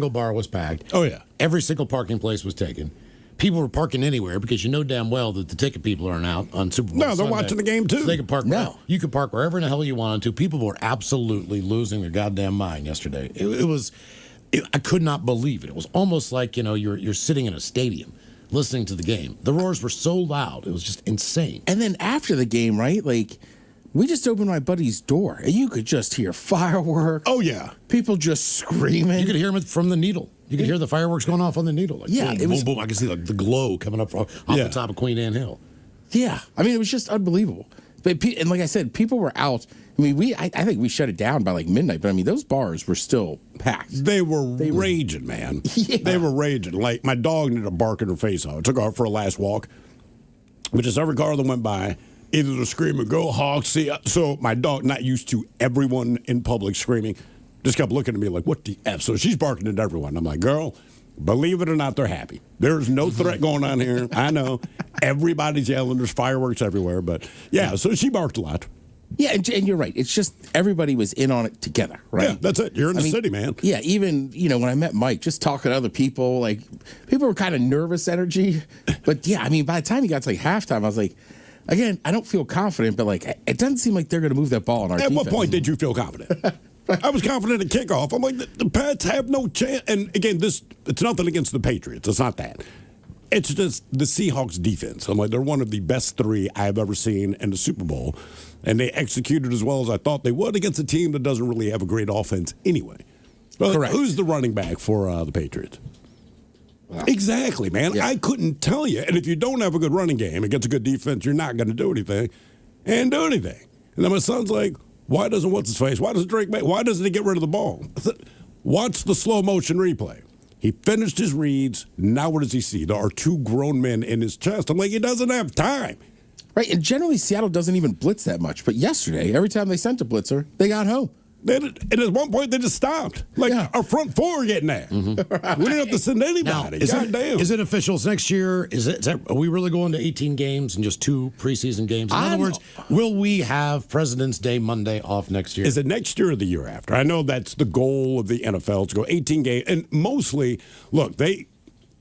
bar was packed. Oh, yeah. Every single parking place was taken. People were parking anywhere because you know damn well that the ticket people aren't out on Super Bowl No, they're Sunday. watching the game, too. So they could park. You could park wherever in the hell you wanted to. People were absolutely losing their goddamn mind yesterday. I could not believe it. It was almost like, you're sitting in a stadium listening to the game. The roars were so loud. It was just insane. And then after the game, right? Like, we just opened my buddy's door, and you could just hear fireworks. Oh, yeah. People just screaming. You could hear them from the needle. You could hear the fireworks going off on the needle. Like, boom, it was boom, boom. I could see the glow coming up off the top of Queen Anne Hill. Yeah. I mean, it was just unbelievable. But and like I said, people were out. I mean, I think we shut it down by like midnight, but I mean, those bars were still packed. They were raging, man. Yeah. They were raging. Like, my dog ended up barking her face off. I took her out for a last walk. But just every car that went by, either they're screaming, "Go Hawks!" See, so my dog, not used to everyone in public screaming, just kept looking at me like, "What the F?" So she's barking at everyone. I'm like, "Girl, believe it or not, they're happy. There's no threat going on here. I know. Everybody's yelling. There's fireworks everywhere." But, yeah, so she barked a lot. Yeah, and you're right. It's just everybody was in on it together, right? Yeah, that's it. You're in the city, man. Yeah, even, when I met Mike, just talking to other people, like, people were kind of nervous energy. But, yeah, I mean, by the time he got to, like, halftime, I was like, again, I don't feel confident, but, like, it doesn't seem like they're going to move that ball on our defense. At what point did you feel confident? I was confident at kickoff. I'm like, the Pats have no chance. And, again, it's nothing against the Patriots. It's not that. It's just the Seahawks defense. I'm like, they're one of the best 3 I've ever seen in the Super Bowl. And they executed as well as I thought they would against a team that doesn't really have a great offense anyway. Well, correct. Who's the running back for the Patriots? Wow. Exactly, man. Yeah. I couldn't tell you. And if you don't have a good running game against a good defense, you're not going to do anything. And then my son's like, why doesn't what's-his-face? Why doesn't Drake make? Why doesn't he get rid of the ball? Watch the slow-motion replay. He finished his reads. Now what does he see? There are 2 grown men in his chest. I'm like, he doesn't have time. Right, and generally Seattle doesn't even blitz that much. But yesterday, every time they sent a blitzer, they got home. And at one point, they just stopped. Like, our front 4 are getting there. Mm-hmm. We didn't have to send anybody. Now, is it officials next year? Are we really going to 18 games and just 2 preseason games? In other words, will we have President's Day Monday off next year? Is it next year or the year after? I know that's the goal of the NFL, to go 18 games. And mostly, look, they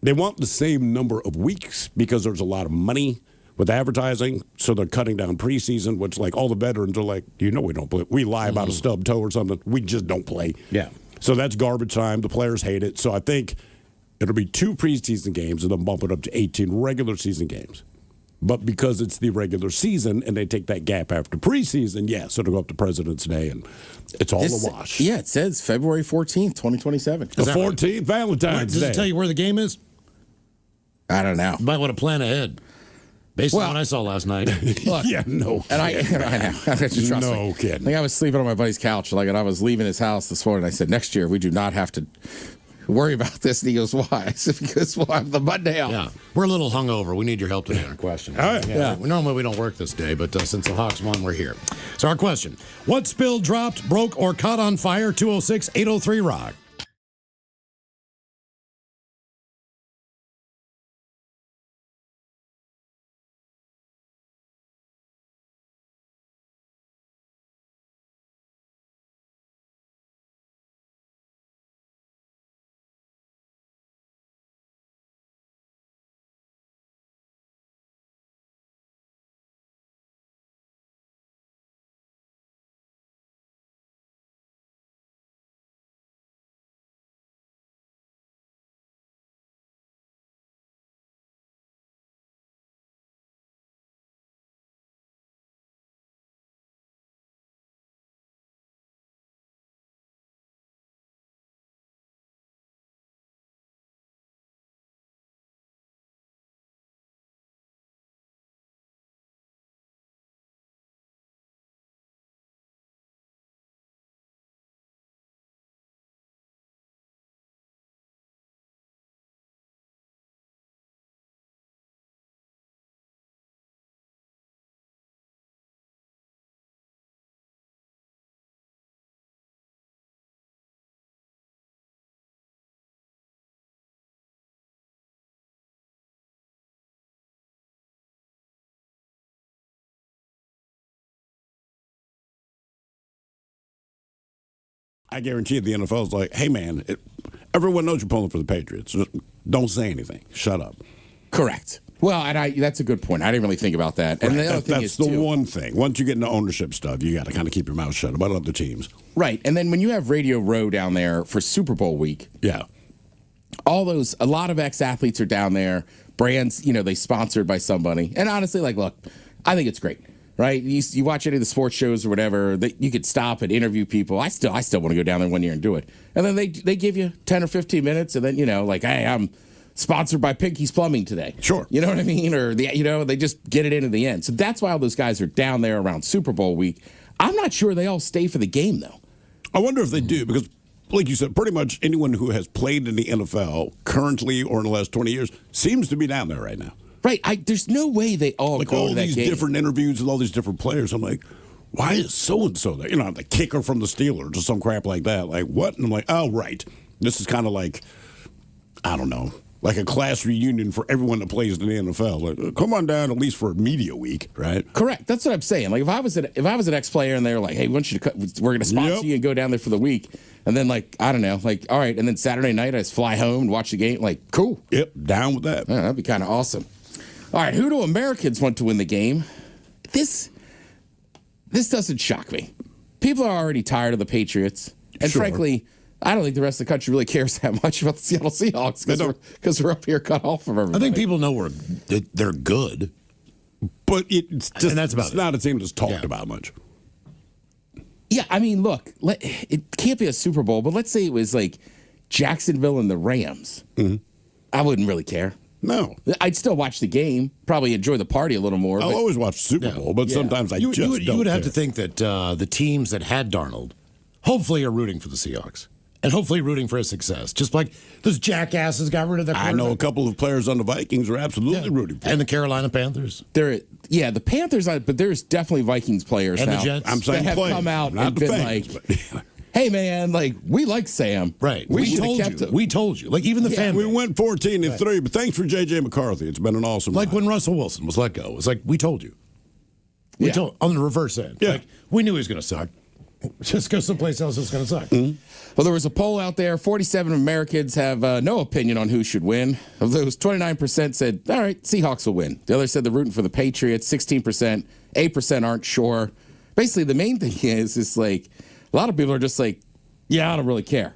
want the same number of weeks because there's a lot of money with advertising, so they're cutting down preseason, which, like, all the veterans are like, we don't play. We lie about a stub toe or something. We just don't play. Yeah. So that's garbage time. The players hate it. So I think it'll be 2 preseason games and then bump it up to 18 regular season games. But because it's the regular season and they take that gap after preseason, so it'll go up to President's Day and it's all a wash. Yeah, it says February 14th, 2027. The 14th, right? Valentine's Day. Does it tell you where the game is? I don't know. You might want to plan ahead. Based on what I saw last night. Look, no. And I know. No kidding. Like, I was sleeping on my buddy's couch, and I was leaving his house this morning. I said, next year we do not have to worry about this. And he goes, why? I said, because we'll have the Monday off. Yeah, we're a little hungover. We need your help today on our question. All right. Yeah. Normally we don't work this day, but since the Hawks won, we're here. So our question: what spilled, dropped, broke, or caught on fire? 206-803-ROCK. I guarantee the NFL is like, hey, man, everyone knows you're pulling for the Patriots. Just don't say anything. Shut up. Correct. Well, and that's a good point. I didn't really think about that. And right. the other thing that's is, the one thing. Once you get into ownership stuff, you got to kind of keep your mouth shut about other teams. Right. And then when you have Radio Row down there for Super Bowl week, yeah, a lot of ex-athletes are down there. Brands, they sponsored by somebody. And honestly, look, I think it's great. Right, you watch any of the sports shows or whatever, you could stop and interview people. I still want to go down there one year and do it. And then they give you 10 or 15 minutes, and then hey, I'm sponsored by Pinky's Plumbing today. Sure, you know what I mean? Or they just get it in at the end. So that's why all those guys are down there around Super Bowl week. I'm not sure they all stay for the game though. I wonder if they do because, like you said, pretty much anyone who has played in the NFL currently or in the last 20 years seems to be down there right now. Right, there's no way they all go all to that these game. different interviews with all these different players. I'm like, why is so and so there? The kicker from the Steelers or some crap like that. Like what? And I'm like, oh right, this is kind of like, I don't know, like a class reunion for everyone that plays in the NFL. Like, come on down at least for media week, right? Correct. That's what I'm saying. Like if I was an ex-player and they were like, hey, we want you to we're going to sponsor you and go down there for the week, and then I don't know, all right, and then Saturday night I just fly home and watch the game. Like cool. Yep, down with that. Yeah, that'd be kind of awesome. All right, who do Americans want to win the game? This doesn't shock me. People are already tired of the Patriots. And frankly, I don't think the rest of the country really cares that much about the Seattle Seahawks because we're up here cut off from everybody. I think people know they're good. But it's just and that's about it's not a team that's talked about much. Yeah, I mean, look, it can't be a Super Bowl, but let's say it was like Jacksonville and the Rams. Mm-hmm. I wouldn't really care. No. I'd still watch the game, probably enjoy the party a little more. I'll always watch Super Bowl, but sometimes I you would have care. to think that the teams that had Darnold hopefully are rooting for the Seahawks and hopefully rooting for his success. Just like those jackasses got rid of their quarterback. I know a couple of players on the Vikings are absolutely rooting for and the Carolina Panthers. The Panthers, but there's definitely Vikings players and now the Jets. I'm saying that have come out and been like, hey, man, we like Sam. Right. We told you. We told you. Like, even the fan. We went 14-3, but thanks for J.J. McCarthy. It's been an awesome Like ride. when Russell Wilson was let go. It's like, we told you. We told on the reverse end. Yeah. Like, we knew he was going to suck. Just go someplace else that's going to suck. Mm-hmm. Well, there was a poll out there. 47 Americans have no opinion on who should win. Of those, 29% said, all right, Seahawks will win. The others said they're rooting for the Patriots. 16%. 8% aren't sure. Basically, the main thing is like, a lot of people are just like, yeah, I don't really care.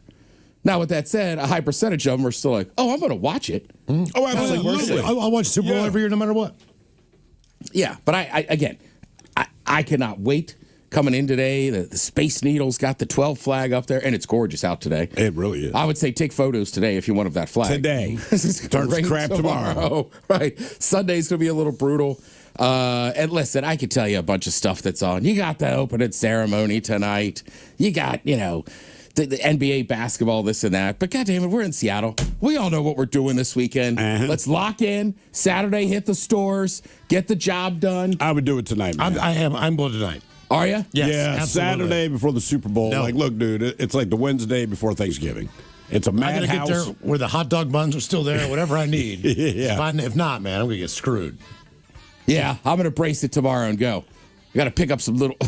Now, with that said, a high percentage of them are still like, oh, I'm going to watch it. Mm-hmm. Oh, absolutely. I'll watch Super Bowl every year no matter what. Yeah, but I cannot wait. Coming in today, the Space Needle's got the 12 flag up there, and it's gorgeous out today. It really is. I would say take photos today if you want of that flag. Today. Turns crap tomorrow. Right. Sunday's going to be a little brutal. And listen, I could tell you a bunch of stuff that's on. You got the opening ceremony tonight. You got, the NBA basketball, this and that. But goddamn it, we're in Seattle. We all know what we're doing this weekend. Uh-huh. Let's lock in. Saturday, hit the stores, get the job done. I would do it tonight, man. I'm going tonight. Are you? Yes, yeah, absolutely. Saturday before the Super Bowl. No. Like, look, dude, it's like the Wednesday before Thanksgiving. It's a madhouse. I gotta get there where the hot dog buns are still there, whatever I need. Yeah. If not, man, I'm gonna get screwed. Yeah, I'm gonna brace it tomorrow and go. I got to pick up some little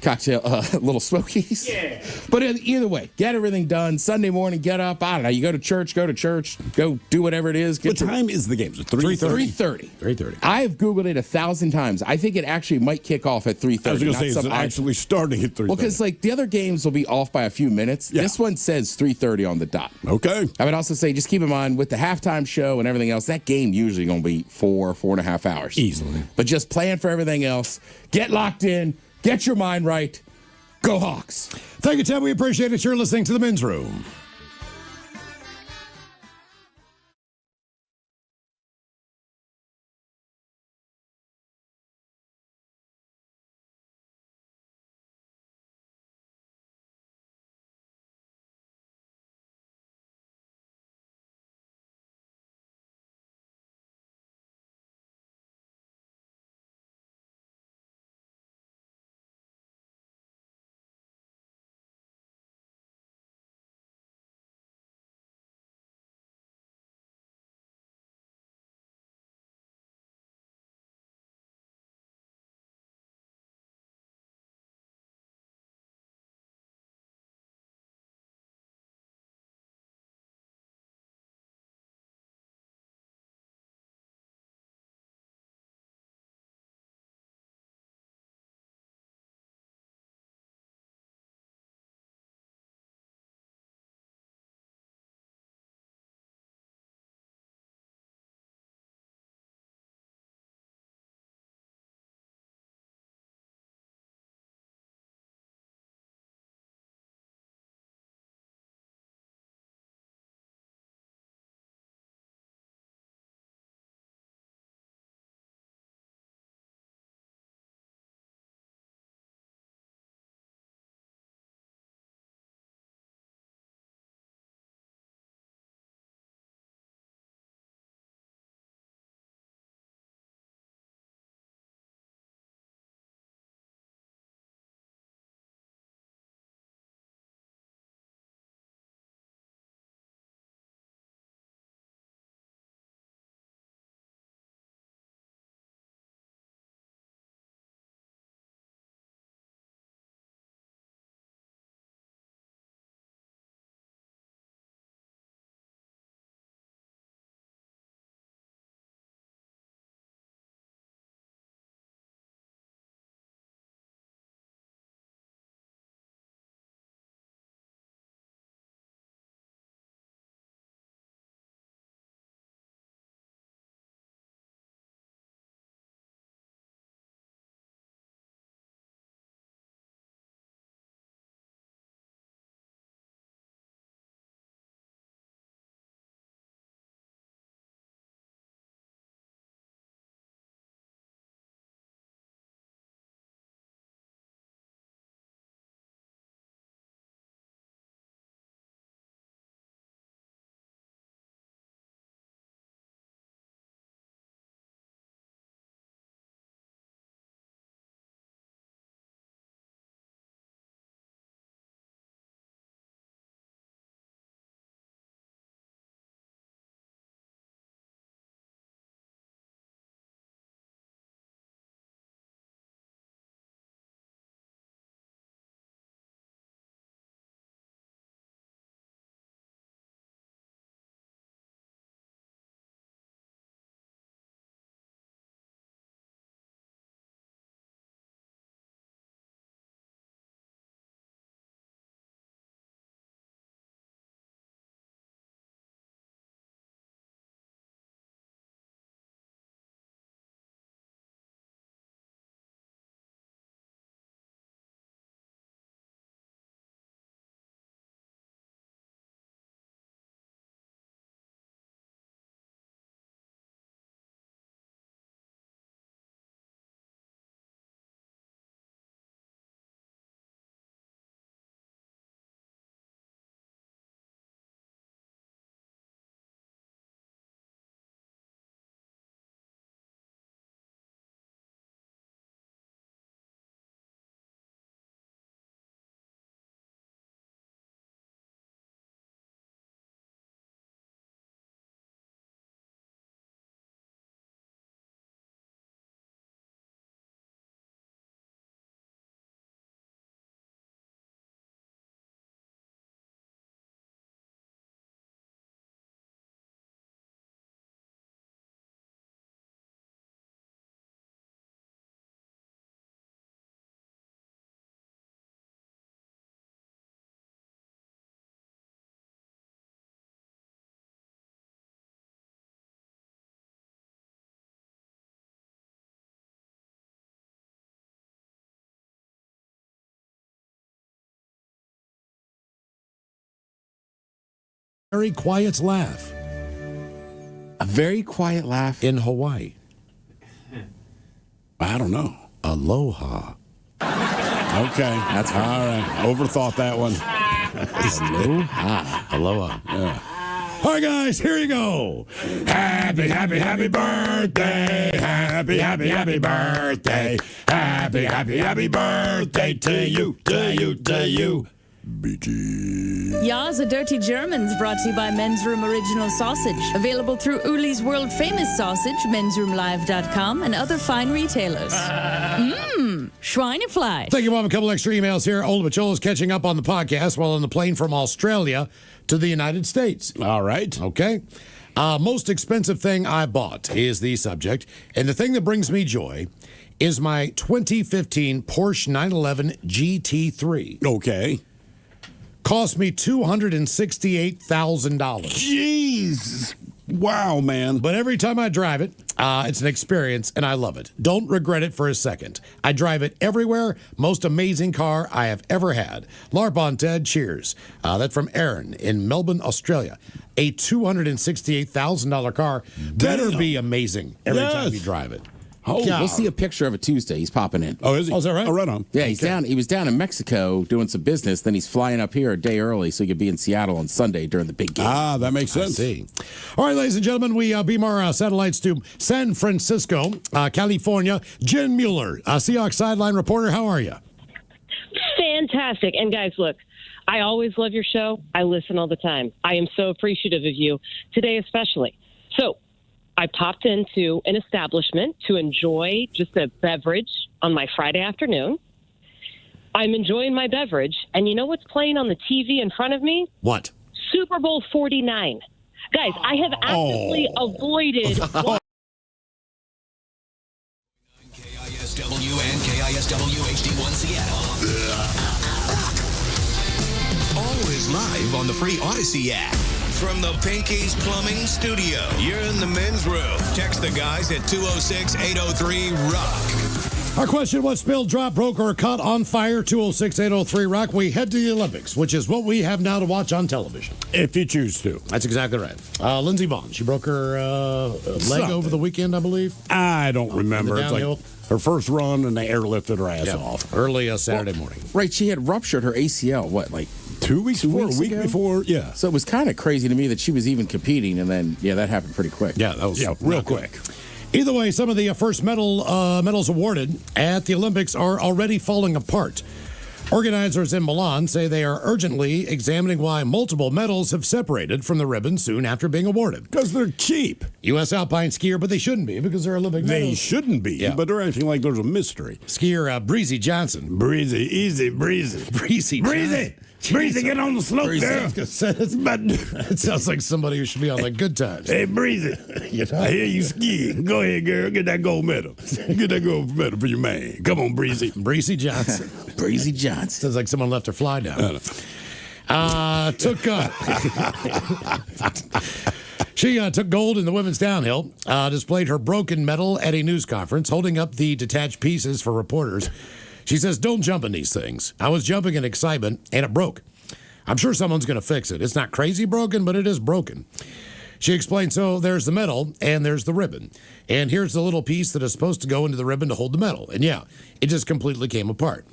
cocktail, little smokies. Yeah. But either way, get everything done. Sunday morning, get up. I don't know. You go to church, go do whatever it is. What time is the game? Is it 3:30? 3:30. 3:30. I have Googled it 1,000 times. I think it actually might kick off at 3:30. I was going to say, is it actually starting at 3:30? Well, because the other games will be off by a few minutes. Yeah. This one says 3:30 on the dot. Okay. I would also say, just keep in mind, with the halftime show and everything else, that game usually going to be 4.5 hours. Easily. But just plan for everything else. Get locked in. Get your mind right. Go Hawks. Thank you, Ted. We appreciate it. You're listening to The Men's Room. very quiet laugh? A very quiet laugh in Hawaii. I don't know. Aloha. Okay, that's all right. Overthought that one. Aloha. Aloha. Yeah. All right, guys, here you go. Happy, happy, happy birthday. Happy, happy, happy birthday. Happy, happy, happy birthday to you, to you, to you. Ya's a Dirty Germans brought to you by Men's Room Original Sausage. Available through Uli's World Famous Sausage, mensroomlive.com, and other fine retailers. Schweinefleisch. Thank you, Mom. A couple extra emails here. Old Bachol is catching up on the podcast while on the plane from Australia to the United States. All right. Okay. Most expensive thing I bought is the subject. And the thing that brings me joy is my 2015 Porsche 911 GT3. Okay. Cost me $268,000. Jeez. Wow, man. But every time I drive it, it's an experience, and I love it. Don't regret it for a second. I drive it everywhere. Most amazing car I have ever had. LARP on Ted, cheers. That's from Aaron in Melbourne, Australia. A $268,000 car better be amazing every time you drive it. Oh, we'll see a picture of it Tuesday. He's popping in. Oh, is he? Oh, is that right? Oh, right on. Yeah, he's down. He was down in Mexico doing some business. Then he's flying up here a day early so he could be in Seattle on Sunday during the big game. Ah, that makes sense. I see. All right, ladies and gentlemen, we beam our satellites to San Francisco, California. Jen Mueller, Seahawks sideline reporter. How are you? Fantastic. And guys, look, I always love your show. I listen all the time. I am so appreciative of you today, especially. So I popped into an establishment to enjoy just a beverage on my Friday afternoon. I'm enjoying my beverage, and you know what's playing on the TV in front of me? What? Super Bowl 49. Guys, I have actively avoided... KISW and KISW HD1 Seattle. Always live on the free Odyssey app. From the Pinky's Plumbing Studio, you're in the men's room. Text the guys at 206-803-ROCK. Our question, what spilled, dropped, broke, or caught on fire? 206-803-ROCK. We head to the Olympics, which is what we have now to watch on television. If you choose to. That's exactly right. Lindsey Vonn, she broke her leg over the weekend, I believe. I don't remember. It's downhill. like her first run, and they airlifted her ass off. Early Saturday morning. Right, she had ruptured her ACL, what, like 2 weeks before, a week ago? before, yeah. So it was kind of crazy to me that she was even competing, and then, that happened pretty quick. Yeah, that was real quick. Either way, some of the first medals awarded at the Olympics are already falling apart. Organizers in Milan say they are urgently examining why multiple medals have separated from the ribbon soon after being awarded. Because they're cheap. U.S. alpine skier, but they shouldn't be because they're Olympic medals. They shouldn't be, but they're acting like there's a mystery. Skier Breezy Johnson. Breezy, easy, breezy. Breezy Johnson. Breezy, get on the slope there. It sounds like somebody who should be on the Good Times. Hey, Breezy, I hear you skiing. Go ahead, girl. Get that gold medal. Get that gold medal for your man. Come on, Breezy. Breezy Johnson. Breezy Johnson. Sounds like someone left her fly down. She took gold in the women's downhill, displayed her broken medal at a news conference, holding up the detached pieces for reporters. She says, don't jump in these things. I was jumping in excitement, and it broke. I'm sure someone's going to fix it. It's not crazy broken, but it is broken. She explained, so there's the medal, and there's the ribbon. And here's the little piece that is supposed to go into the ribbon to hold the medal. And yeah, it just completely came apart.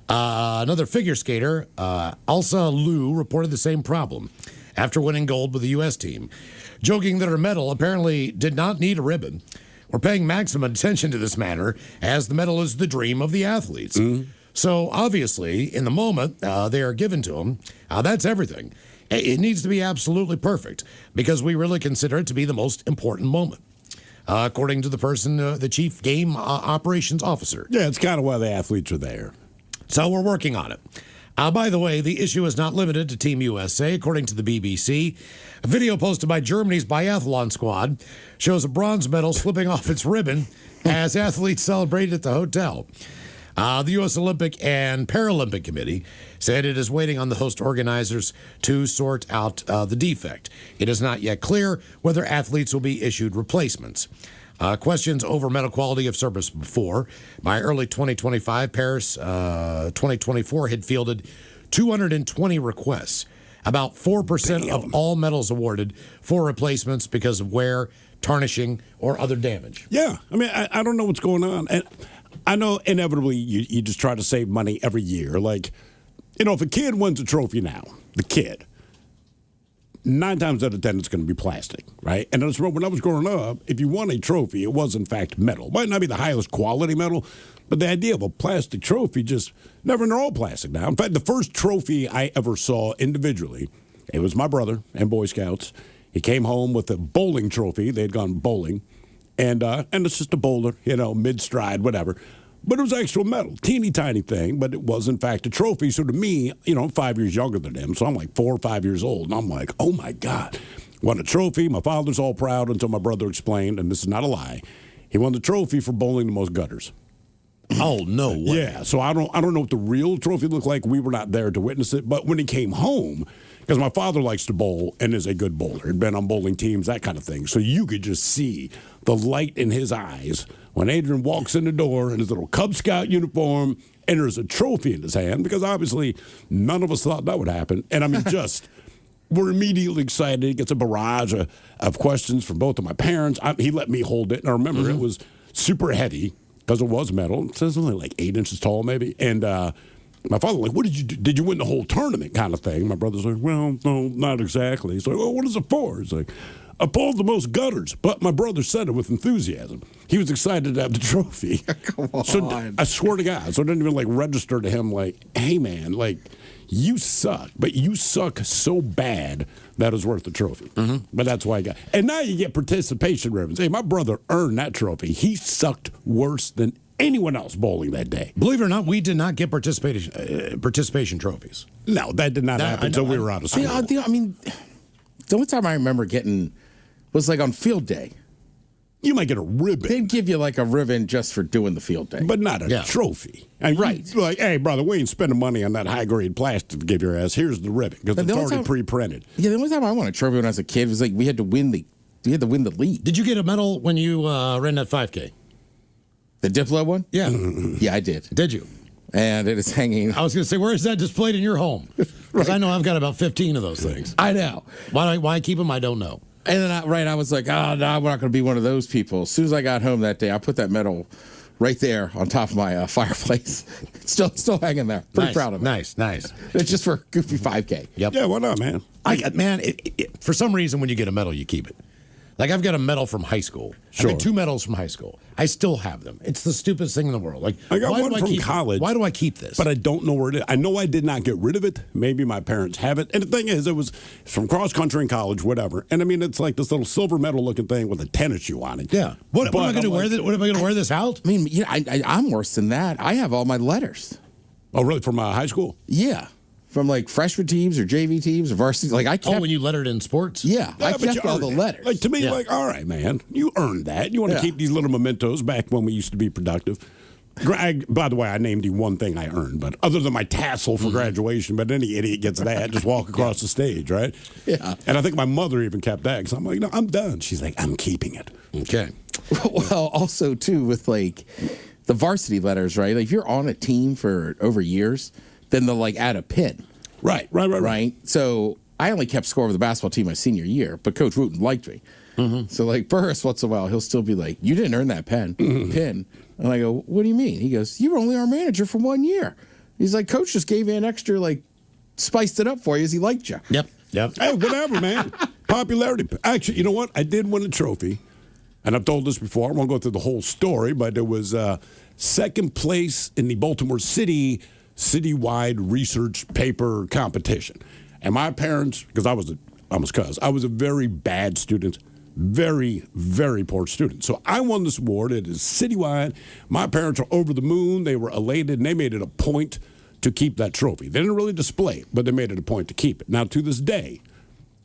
Another figure skater, Elsa Liu, reported the same problem after winning gold with the U.S. team, joking that her medal apparently did not need a ribbon. We're paying maximum attention to this matter, as the medal is the dream of the athletes. So obviously, in the moment they are given to them, that's everything. It needs to be absolutely perfect because we really consider it to be the most important moment, according to the person, the chief game operations officer. Yeah, it's kind of why the athletes are there. So we're working on it. By the way, the issue is not limited to Team USA. According to the BBC, a video posted by Germany's biathlon squad shows a bronze medal slipping off its ribbon as athletes celebrated at the hotel. The U.S. Olympic and Paralympic Committee said it is waiting on the host organizers to sort out the defect. It is not yet clear whether athletes will be issued replacements. Questions over medal quality have surfaced before. By early 2025, Paris 2024 had fielded 220 requests. About 4% of all medals awarded for replacements because of wear, tarnishing, or other damage. Yeah. I mean, I don't know what's going on. And I know inevitably you just try to save money every year. Like, if a kid wins a trophy now, the kid, 9 times out of 10, it's going to be plastic, right? And I just remember when I was growing up, if you won a trophy, it was in fact metal. Might not be the highest quality metal, but the idea of a plastic trophy just never, and they're all plastic now. In fact, the first trophy I ever saw individually, it was my brother and Boy Scouts. He came home with a bowling trophy. They had gone bowling, and it's just a boulder, mid-stride, whatever. But it was actual metal, teeny tiny thing, but it was in fact a trophy. So to me, I'm 5 years younger than him, so I'm like 4 or 5 years old, and I'm like, oh my God, won a trophy. My father's all proud until my brother explained, and this is not a lie, he won the trophy for bowling the most gutters. Oh no way! Yeah, so I don't know what the real trophy looked like. We were not there to witness it, but when he came home, because my father likes to bowl and is a good bowler, had been on bowling teams, that kind of thing. So you could just see the light in his eyes when Adrian walks in the door in his little Cub Scout uniform and there's a trophy in his hand, because obviously none of us thought that would happen. And I mean, we're immediately excited. He gets a barrage of questions from both of my parents. He let me hold it. And I remember it was super heavy because it was metal. It says only like 8 inches tall, maybe. And my father like, what did you do? Did you win the whole tournament kind of thing? My brother's like, well, no, not exactly. He's like, well, what is it for? He's like, I pulled the most gutters. But my brother said it with enthusiasm. He was excited to have the trophy. Come on. So I swear to God. So it didn't even register to him hey, man, you suck. But you suck so bad that is worth the trophy. Mm-hmm. But that's why I got. And now you get participation ribbons. Hey, my brother earned that trophy. He sucked worse than anyone else bowling that day. Believe it or not, we did not get participation trophies. No, that did not happen until we were out of school. I mean, the only time I remember getting was on field day. You might get a ribbon. They'd give you a ribbon just for doing the field day. But not a trophy. I mean, right. Hey, brother, we ain't spending money on that high-grade plastic to give your ass. Here's the ribbon, because it's already pre-printed. Yeah, the only time I won a trophy when I was a kid was we had to win the league. Did you get a medal when you ran that 5K? The Diplo one? Yeah. Yeah, I did. Did you? And it is hanging. I was going to say, where is that displayed in your home? Because I know I've got about 15 of those things. I know. Why I keep them, I don't know. And then I was like, oh, no, we're not going to be one of those people. As soon as I got home that day, I put that medal right there on top of my fireplace. Still hanging there. Pretty proud of it. Nice. It's just for a goofy 5K. Yep. Yeah, why not, man? For some reason, when you get a medal, you keep it. I've got a medal from high school. Sure. I got 2 medals from high school. I still have them. It's the stupidest thing in the world. I got one from college. Why do I keep this? But I don't know where it is. I know I did not get rid of it. Maybe my parents have it. And the thing is, it was from cross country in college, whatever. And I mean, it's like this little silver medal looking thing with a tennis shoe on it. Yeah. What am I going to wear? What am I going to wear this out? I mean, I'm worse than that. I have all my letters. Oh, really? From high school? Yeah. From freshman teams or JV teams or varsity. I kept. Oh, when you lettered in sports? Yeah, I kept all the letters. To me, all right, man, you earned that. You want to keep these little mementos back when we used to be productive. By the way, I named you one thing I earned, but other than my tassel for graduation, but any idiot gets that. Just walk across the stage, right? Yeah. And I think my mother even kept that, because I'm like, no, I'm done. She's like, I'm keeping it. Okay. Well, also, too, with the varsity letters, right? If you're on a team for over years, then they'll add a pin. Right. So I only kept score of the basketball team my senior year, but Coach Wooten liked me. Mm-hmm. So Burris, once in a while, he'll still be like, you didn't earn that pin. And I go, what do you mean? He goes, you were only our manager for 1 year. He's like, Coach just gave you an extra, spiced it up for you as he liked you. Yep. Hey, whatever, man. Popularity. Actually, you know what? I did win a trophy. And I've told this before. I won't go through the whole story, but it was second place in the Baltimore citywide research paper competition. And my parents, because I was a very bad student, very, very poor student. So I won this award. It is citywide. My parents are over the moon. They were elated, and they made it a point to keep that trophy. They didn't really display it, but they made it a point to keep it. Now, to this day,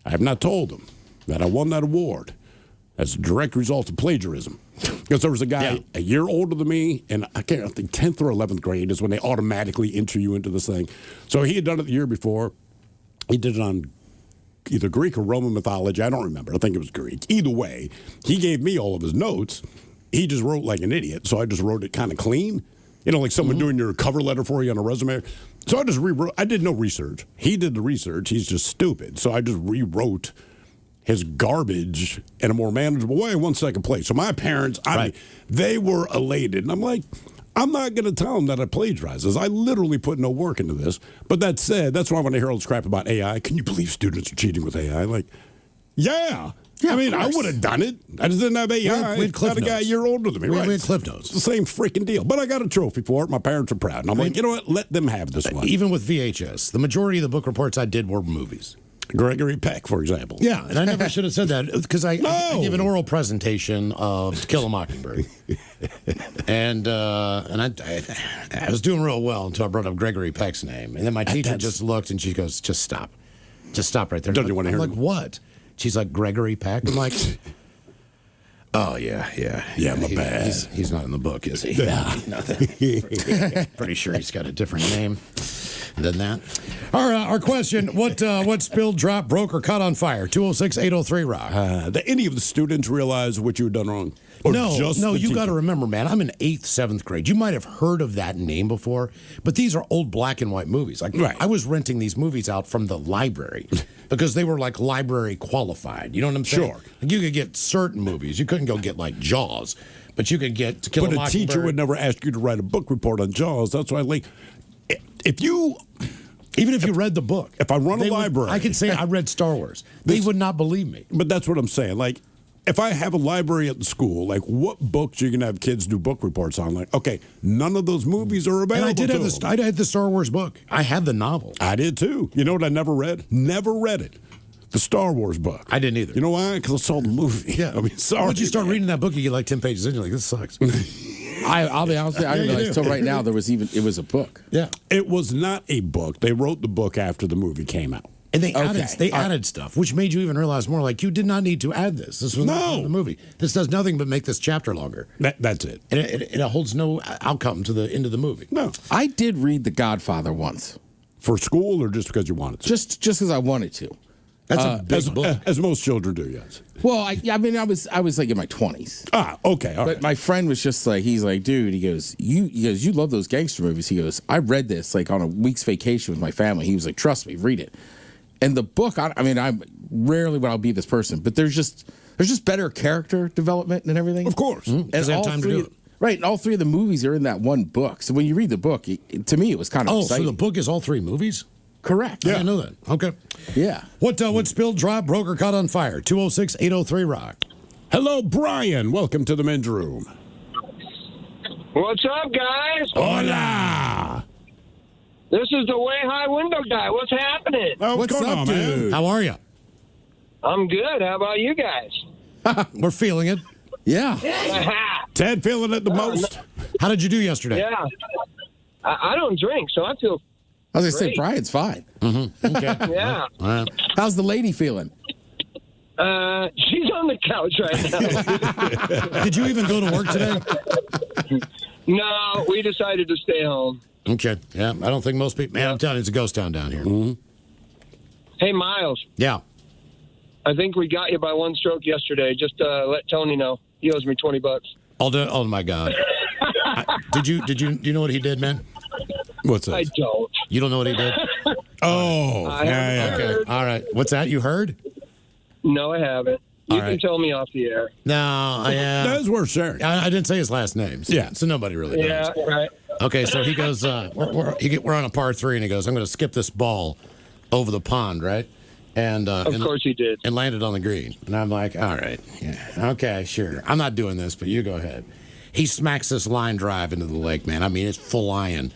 I have not told them that I won that award as a direct result of plagiarism. Because there was a guy a year older than me, and I think 10th or 11th grade is when they automatically enter you into this thing. So he had done it the year before. He did it on either Greek or Roman mythology. I don't remember. I think it was Greek. Either way, he gave me all of his notes. He just wrote like an idiot, so I just wrote it kind of clean. Like someone doing your cover letter for you on a resume. So I just rewrote. I did no research. He did the research. He's just stupid. So I just rewrote his garbage in a more manageable way, one second place. So my parents, they were elated. And I'm like, I'm not going to tell them that I plagiarized this. I literally put no work into this. But that said, that's why when I hear all this crap about AI, can you believe students are cheating with AI? Like, yeah. I mean, I would have done it. I just didn't have AI. We had Cliff Got a guy a year older than me, right? We had Cliff Notes. It's the same freaking deal. But I got a trophy for it. My parents are proud. And I'm like, you know what? Let them have this one. Even with VHS, the majority of the book reports I did were movies. Gregory Peck, for example. Yeah, and I never should have said that because I gave an oral presentation of To Kill a Mockingbird, and I was doing real well until I brought up Gregory Peck's name, and then my teacher just looked and she goes, "Just stop right there." Don't you want to hear? I'm like, what? She's like, Gregory Peck. I'm like, oh yeah, my bad. He's not in the book, is he? Yeah. Pretty sure he's got a different name than that. Our question: What spilled, dropped, broke, or caught on fire? 206-803-ROCK. Did any of the students realize what you had done wrong? Or No, you teacher? got to remember, man. I'm in 8th, 7th grade. You might have heard of that name before, but these are old black and white movies. Like I was renting these movies out from the library because they were like library qualified. You know what I'm saying? Sure. Like you could get certain movies. You couldn't go get like Jaws, but you could get To Kill a But a Mockingbird. teacher would never ask you to write a book report on Jaws. That's why, like, even if you read the book, if I run a library, I could say I read Star Wars. They would not believe me. But that's what I'm saying. Like, if I have a library at the school, like, what books are you going to have kids do book reports on? Like, okay, none of those movies are available. And I did to have them. I had the Star Wars book. I had the novel. I did too. You know what I never read? Never read it. The Star Wars book. I didn't either. You know why? Because I saw the movie. Yeah. I mean, sorry. Once you start reading that book, you get like 10 pages in. You're like, this sucks. I'll be honest with you, I didn't realize until right now it was a book. Yeah. It was not a book. They wrote the book after the movie came out. And they added stuff, which made you even realize more like you did not need to add this. This was not part of the movie. This does nothing but make this chapter longer. That's it. And it holds no outcome to the end of the movie. No. I did read The Godfather once. For school or just because you wanted to? Just because I wanted to. That's a big book. As most children do, yes. Well, I mean, I was like in my 20s. Ah, okay. All but right. my friend was just like, he's like, dude, he goes, you love those gangster movies. He goes, I read this like on a week's vacation with my family. He was like, trust me, read it. And the book, I mean, I'm rarely would I'll be this person, but there's just better character development and everything. Of course. And they have time to do it. Right, and all three of the movies are in that one book. So when you read the book, to me, it was kind of exciting. So the book is all 3 movies? Correct. Yeah. I didn't know that. Okay. Yeah. What spilled, dropped, broke, or caught on fire? 206-803-ROCK. Hello, Brian. Welcome to the men's room. What's up, guys? Hola. This is the way high window guy. What's happening? What's going on, man? How are you? I'm good. How about you guys? We're feeling it. Yeah. Ted feeling it the most. How did you do yesterday? Yeah. I don't drink, so I feel I was going to say, great. Brian's fine. Mm-hmm. Okay. Yeah. How's the lady feeling? She's on the couch right now. Did you even go to work today? No, we decided to stay home. Okay. Yeah, I don't think most people. Man, I'm telling you, it's a ghost town down here. Mm-hmm. Hey, Miles. Yeah. I think we got you by one stroke yesterday. Just let Tony know. He owes me $20. I'll do. Oh my God. Do you know what he did, man? What's that? I don't. You don't know what he did? Oh. I Okay. heard. All right. What's that? You heard? No, I haven't. You All can right. tell me off the air. No. Yeah. That's worth sharing. I didn't say his last name. So nobody really knows. Yeah, right. Okay, so he goes, we're on a par 3, and he goes, I'm going to skip this ball over the pond, right? And Of course he did. And landed on the green. And I'm like, all right, yeah, okay, sure. I'm not doing this, but you go ahead. He smacks this line drive into the lake, man. I mean, it's full iron.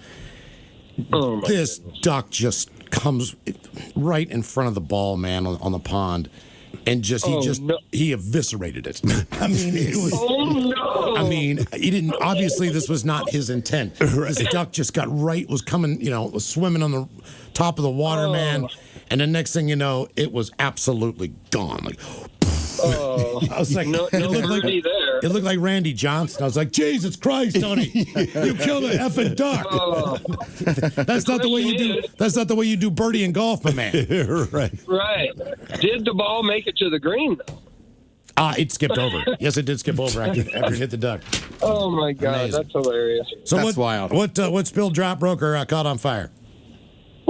Oh my This duck just comes right in front of the ball, man, on the pond. And he eviscerated it. I mean, it was. Oh no! I mean, he didn't. Obviously, this was not his intent. This duck just was coming, was swimming on the top of the water, man. And the next thing you know, it was absolutely gone. Like, I was like, no birdie there. It looked like Randy Johnson. I was like, Jesus Christ, Tony, you killed an effing duck. That's not the way you do. That's not the way you do birdie in golf, my man. Right. Right. Did the ball make it to the green, though? It skipped over. Yes, it did skip over after it hit the duck. Oh, my God. Amazing. That's hilarious. So That's wild. What spilled, drop, broke, or caught on fire?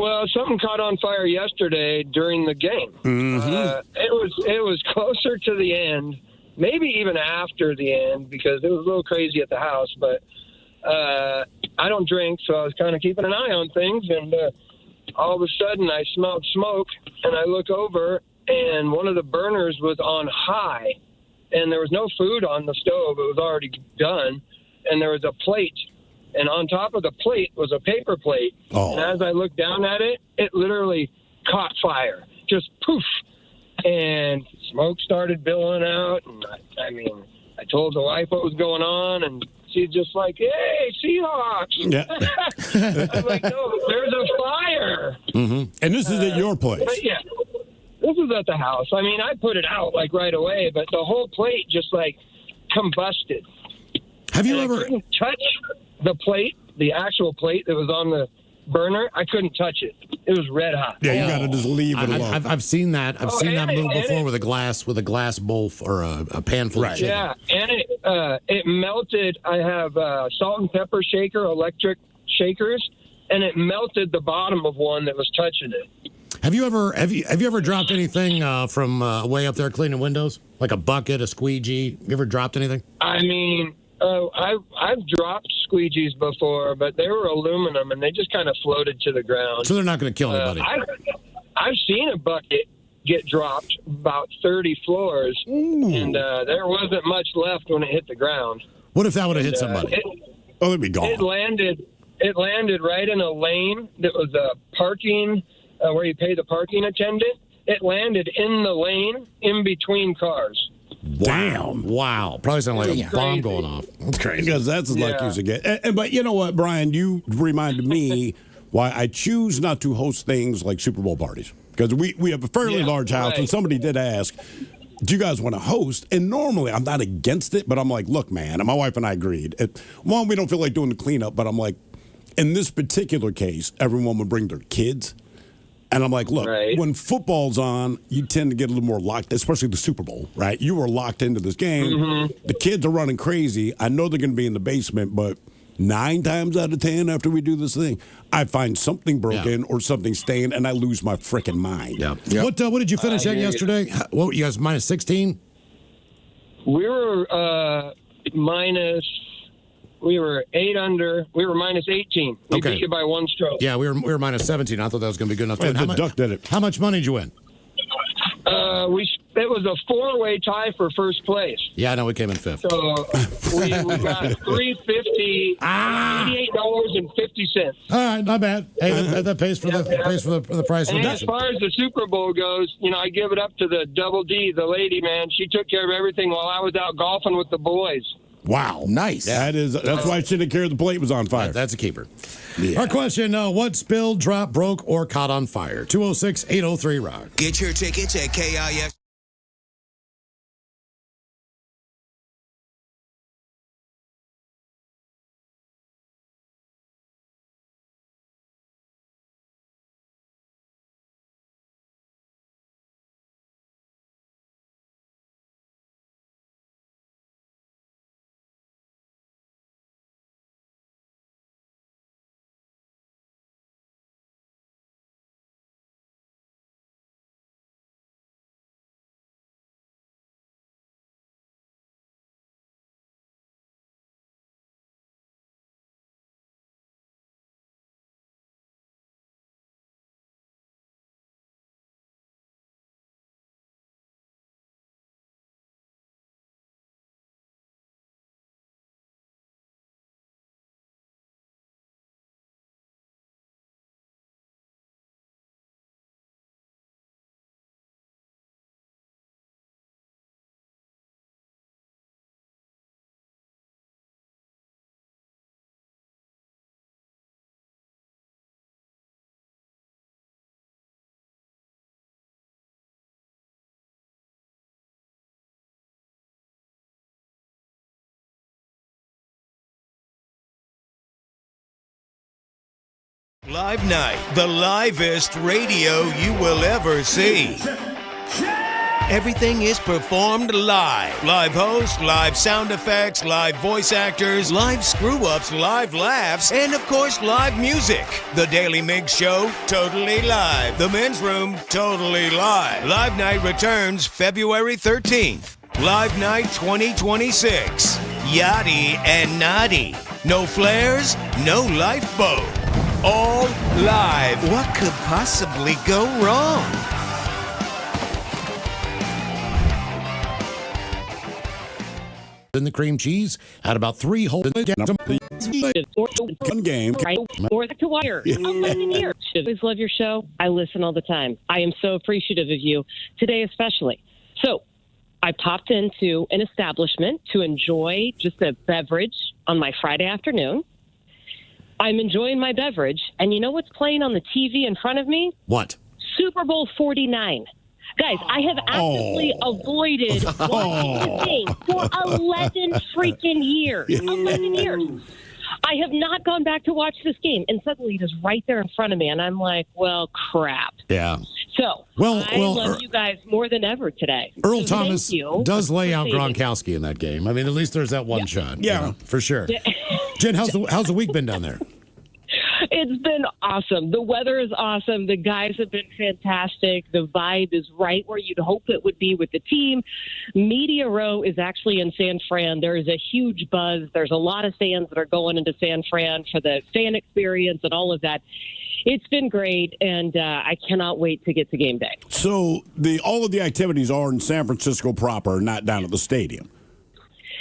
Well, something caught on fire yesterday during the game. It was closer to the end, maybe even after the end, because it was a little crazy at the house. But I don't drink, so I was kind of keeping an eye on things. And all of a sudden, I smelled smoke, and I look over, and one of the burners was on high, and there was no food on the stove. It was already done, and there was a plate. And on top of the plate was a paper plate. Oh. And as I looked down at it, it literally caught fire. Just poof. And smoke started billowing out. And I told the wife what was going on, and she's just like, "Hey, Seahawks." Yeah. I'm like, "No, there's a fire." And this is at your place. But yeah, this is at the house. I mean, I put it out like right away, but the whole plate just like combusted. Have you I ever couldn't touch the plate, the actual plate that was on the burner? I couldn't touch it. It was red hot. Yeah, you got to just leave it alone. I've seen that. I've seen that move before with a glass bowl or a pan full of chicken. Yeah, and it melted. I have salt and pepper shaker, electric shakers, and it melted the bottom of one that was touching it. Have you ever dropped anything from way up there cleaning windows, like a bucket, a squeegee? You ever dropped anything? I mean, I've dropped squeegees before, but they were aluminum and they just kind of floated to the ground. So they're not going to kill anybody. I've seen a bucket get dropped about 30 floors, and there wasn't much left when it hit the ground. What if that would have hit somebody? They'd be gone. It landed right in a lane that was a parking where you pay the parking attendant. It landed in the lane in between cars. Damn. Wow. Probably sounded like a bomb going off. That's crazy. Because that's like you should get. But you know what, Brian? You reminded me why I choose not to host things like Super Bowl parties. Because we have a fairly large house, and somebody did ask, do you guys want to host? And normally I'm not against it, but I'm like, look, man, and my wife and I agreed. One, we don't feel like doing the cleanup, but I'm like, in this particular case, everyone would bring their kids. And I'm like, look, when football's on, you tend to get a little more locked, especially the Super Bowl, right? You are locked into this game. The kids are running crazy. I know they're going to be in the basement, but 9 times out of 10 after we do this thing, I find something broken or something stained, and I lose my freaking mind. What did you finish at yesterday? What, you guys minus 16? We were We were 8 under. We were minus 18. We beat you by 1 stroke. Yeah, we were minus 17. I thought that was going to be good enough. The Duck did it. How much money did you win? It was a 4-way tie for first place. Yeah, I know we came in 5th. So we got $350, $88.50. All right, not bad. Hey, that pays for the price And reduction. as far as the Super Bowl goes, I give it up to the Double D, the lady, man. She took care of everything while I was out golfing with the boys. Wow. Nice. That's why she didn't care the plate was on fire. That's a keeper. Our question, what spilled, dropped, broke, or caught on fire? 206-803-ROCK. Get your tickets at KIS. Live Night, the livest radio you will ever see. everything is performed live. Live hosts, live sound effects, live voice actors, live screw-ups, live laughs, and of course, live music. The Daily Mix Show, totally live. The Men's Room, totally live. Live Night returns February 13th. Live Night 2026. Yachty and naughty. No flares, no lifeboat. All live. What could possibly go wrong? In the cream cheese, had about 3 holes in the One game. Or to wire. 11 years. I always love your show. I listen all the time. I am so appreciative of you, today especially. So I popped into an establishment to enjoy just a beverage on my Friday afternoon. I'm enjoying my beverage, and you know what's playing on the TV in front of me? What? Super Bowl 49. Guys, I have actively avoided watching the game for 11 freaking years. 11 years. I have not gone back to watch this game, and suddenly it is right there in front of me, and I'm like, well, crap. Yeah. So, I love you guys more than ever today. Earl So Thomas does lay out Gronkowski in that game. I mean, at least there's that one shot. Yeah. You know, for sure. Jen, how's the week been down there? It's been awesome. The weather is awesome. The guys have been fantastic. The vibe is right where you'd hope it would be with the team. Media Row is actually in San Fran. There is a huge buzz. There's a lot of fans that are going into San Fran for the fan experience and all of that. It's been great, and I cannot wait to get to game day. So all of the activities are in San Francisco proper, not down at the stadium.